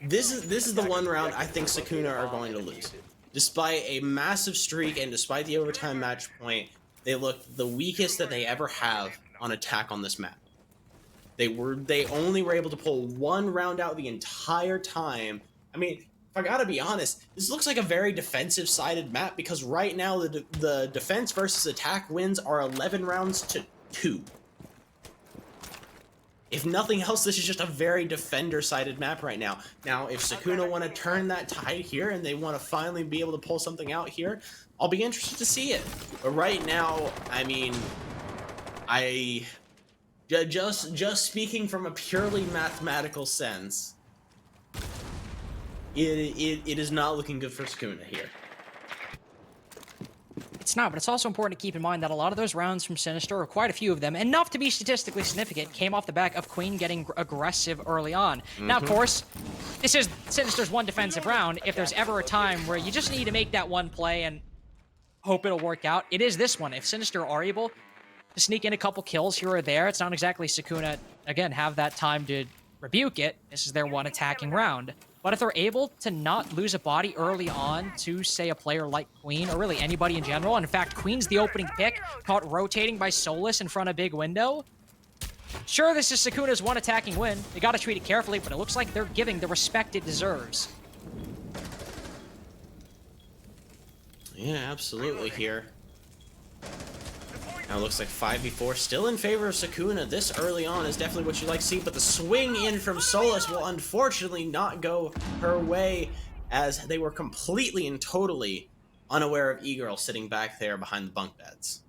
this is the one round I think Sukuna are going to lose. Despite a massive streak and despite the overtime match point, they looked the weakest that they ever have on attack on this map. They only were able to pull one round out the entire time. I mean, if I gotta be honest, this looks like a very defensive-sided map because right now the defense versus attack wins are 11 rounds to 2. If nothing else, this is just a very defender-sided map right now. Now, if Sukuna want to turn that tide here and they want to finally be able to pull something out here, I'll be interested to see it. But right now, I mean, just speaking from a purely mathematical sense, it is not looking good for Sukuna here. It's not, but it's also important to keep in mind that a lot of those rounds from Sinister, or quite a few of them, enough to be statistically significant, came off the back of Queen getting aggressive early on. Now, of course, this is Sinister's one defensive round. If there's ever a time where you just need to make that one play and hope it'll work out, it is this one. If Sinister are able to sneak in a couple kills here or there, it's not exactly Sukuna, again, have that time to rebuke it. This is their one attacking round. But if they're able to not lose a body early on to, say, a player like Queen, or really anybody in general, and in fact, Queen's the opening pick, caught rotating by Solus in front of Big Window. Sure, this is Sukuna's one attacking win. They gotta treat it carefully, but it looks like they're giving the respect it deserves. Yeah, absolutely here. Now it looks like 5v4 still in favor of Sukuna. This early on is definitely what you like to see, but the swing in from Solus will unfortunately not go her way as they were completely and totally unaware of E-Girl sitting back there behind the bunk beds.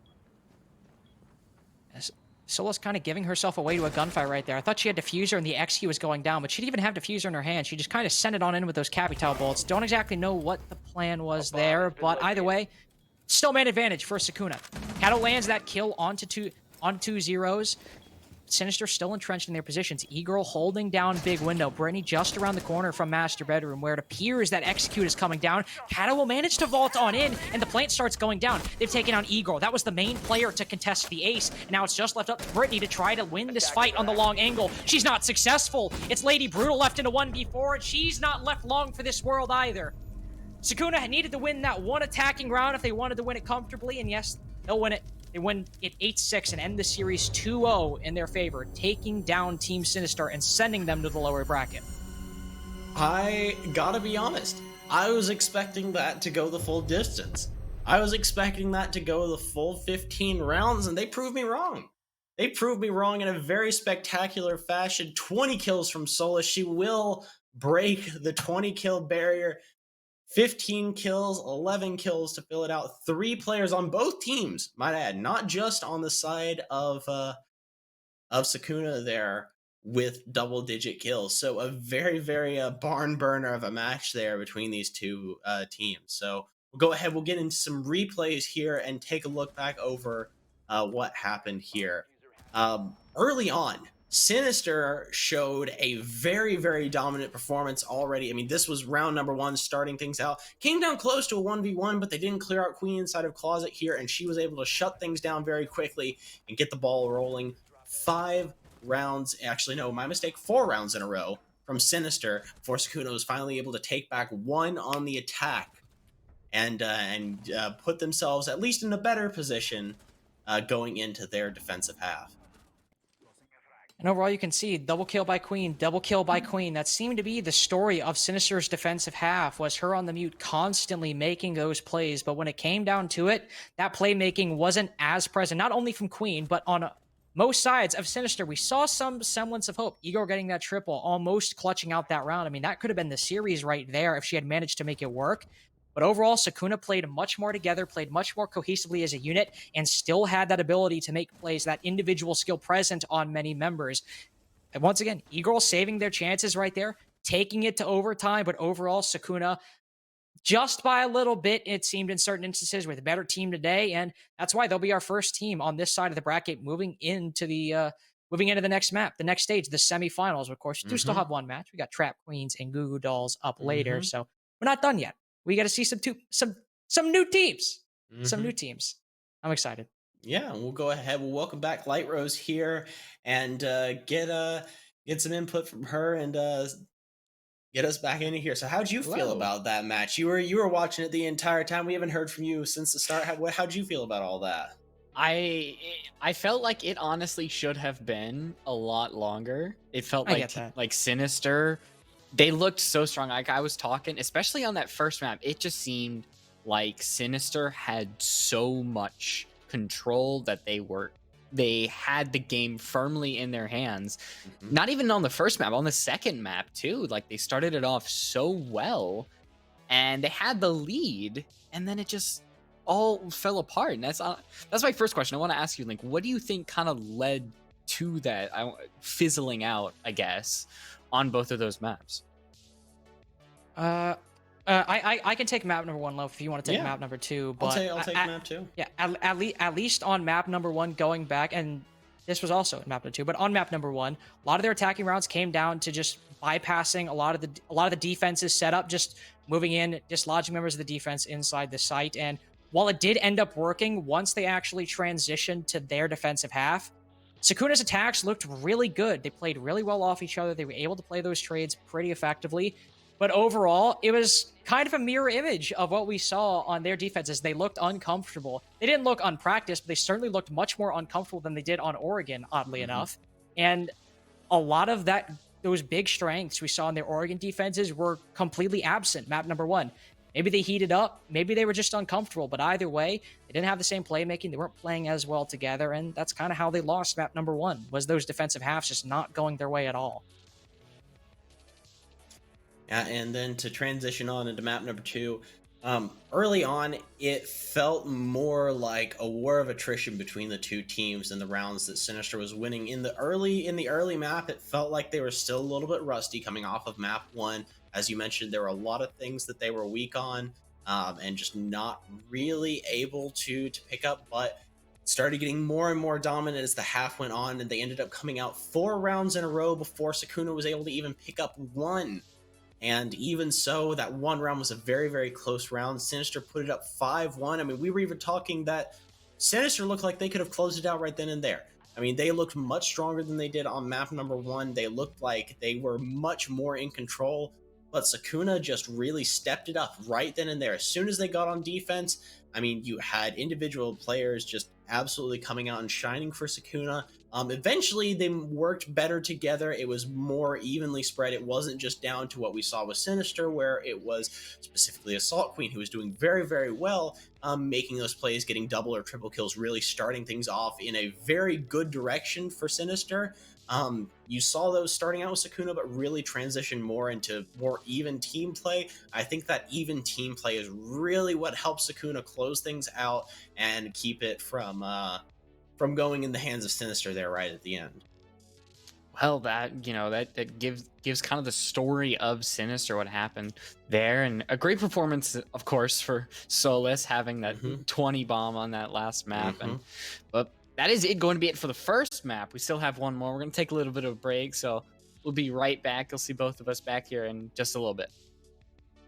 Solus kind of giving herself away to a gunfight right there. I thought she had Diffuser and the XQ was going down, but she didn't even have Diffuser in her hand. She just kind of sent it on in with those Capital bolts. Don't exactly know what the plan was there, but either way, still man advantage for Sukuna. Kato lands that kill onto two zeros. Sinister still entrenched in their positions. E-Girl holding down Big Window. Brittany just around the corner from Master Bedroom, where it appears that Execute is coming down. Kato will manage to vault on in, and the plant starts going down. They've taken out E-Girl. That was the main player to contest the ace. And now it's just left up to Brittany to try to win this fight on the long angle. She's not successful. It's Lady Brutal left in a 1v4, and she's not left long for this world either. Sukuna had needed to win that one attacking round if they wanted to win it comfortably, and yes, they'll win it. They win it 8-6 and end the series 2-0 in their favor, taking down Team Sinister and sending them to the lower bracket. I gotta be honest, I was expecting that to go the full distance. I was expecting that to go the full 15 rounds, and they proved me wrong. They proved me wrong in a very spectacular fashion. 20 kills from Solus. She will break the 20 kill barrier. 15 kills, 11 kills to fill it out. 3 players on both teams, might add, not just on the side of Sukuna there with double-digit kills. So a very, very barn burner of a match there between these two teams. So we'll go ahead, we'll get into some replays here and take a look back over what happened here. Early on, Sinister showed a very, very dominant performance already. I mean, this was round number 1, starting things out. Came down close to a 1v1, but they didn't clear out Queen inside of Closet here, and she was able to shut things down very quickly and get the ball rolling. 5 rounds, actually, no, my mistake, 4 rounds in a row from Sinister before Sukuna was finally able to take back 1 on the attack and put themselves at least in a better position going into their defensive half. And overall, you can see double kill by Queen, double kill by Queen. That seemed to be the story of Sinister's defensive half, was her on the mute constantly making those plays. But when it came down to it, that playmaking wasn't as present, not only from Queen, but on most sides of Sinister. We saw some semblance of hope. Igor getting that triple, almost clutching out that round. I mean, that could have been the series right there if she had managed to make it work. But overall, Sukuna played much more together, played much more cohesively as a unit, and still had that ability to make plays, that individual skill present on many members. And once again, Eagle saving their chances right there, taking it to overtime, but overall, Sukuna, just by a little bit, it seemed in certain instances, with a better team today, and that's why they'll be our first team on this side of the bracket moving into the next map, the next stage, the semifinals. Of course, we do still have one match. We got Trap Queens and Goo Goo Dolls up later, so we're not done yet. We got to see some new teams, some new teams. I'm excited. Yeah, we'll go ahead. We'll welcome back Light Rose here and get some input from her and get us back into here. So, how'd you feel about that match? You were watching it the entire time. We haven't heard from you since the start. How'd you feel about all that? I felt like it honestly should have been a lot longer. It felt like Sinister. They looked so strong. Like I was talking, especially on that first map, it just seemed like Sinister had so much control that they had the game firmly in their hands. Not even on the first map, on the second map too. Like they started it off so well and they had the lead and then it just all fell apart. And that's my first question. I want to ask you, like, what do you think kind of led to that fizzling out, I guess, on both of those maps? I can take map number 1, Loaf, if you want to take map number 2. But I'll take map 2. Yeah, at least on map number 1, going back, and this was also in map number 2, but on map number 1, a lot of their attacking rounds came down to just bypassing a lot of the defenses set up, just moving in, dislodging members of the defense inside the site. And while it did end up working, once they actually transitioned to their defensive half, Sukuna's attacks looked really good. They played really well off each other. They were able to play those trades pretty effectively. But overall, it was kind of a mirror image of what we saw on their defenses. They looked uncomfortable. They didn't look unpracticed, but they certainly looked much more uncomfortable than they did on Oregon, oddly enough. And a lot of those big strengths we saw in their Oregon defenses were completely absent. Map number 1. Maybe they heated up. Maybe they were just uncomfortable. But either way, they didn't have the same playmaking. They weren't playing as well together. And that's kind of how they lost map number 1, was those defensive halves just not going their way at all. Yeah, and then to transition on into map number 2, early on, it felt more like a war of attrition between the two teams in the rounds that Sinister was winning. In the early map, it felt like they were still a little bit rusty coming off of map 1. As you mentioned, there were a lot of things that they were weak on, and just not really able to pick up, but started getting more and more dominant as the half went on, and they ended up coming out 4 rounds in a row before Sukuna was able to even pick up 1. And even so, that 1 round was a very, very close round. Sinister put it up 5-1. I mean, we were even talking that Sinister looked like they could have closed it out right then and there. I mean, they looked much stronger than they did on map number 1. They looked like they were much more in control, but Sukuna just really stepped it up right then and there. As soon as they got on defense, I mean, you had individual players just absolutely coming out and shining for Sukuna. Eventually, they worked better together. It was more evenly spread. It wasn't just down to what we saw with Sinister, where it was specifically Assault Queen, who was doing very, very well, making those plays, getting double or triple kills, really starting things off in a very good direction for Sinister. You saw those starting out with Sukuna, but really transition more into more even team play. I think that even team play is really what helps Sukuna close things out and keep it from going in the hands of Sinister there right at the end. Well, that gives kind of the story of Sinister, what happened there, and a great performance, of course, for Solus having that 20 bomb on that last map. But that is going to be it for the first map. We still have one more. We're going to take a little bit of a break, so we'll be right back. You'll see both of us back here in just a little bit.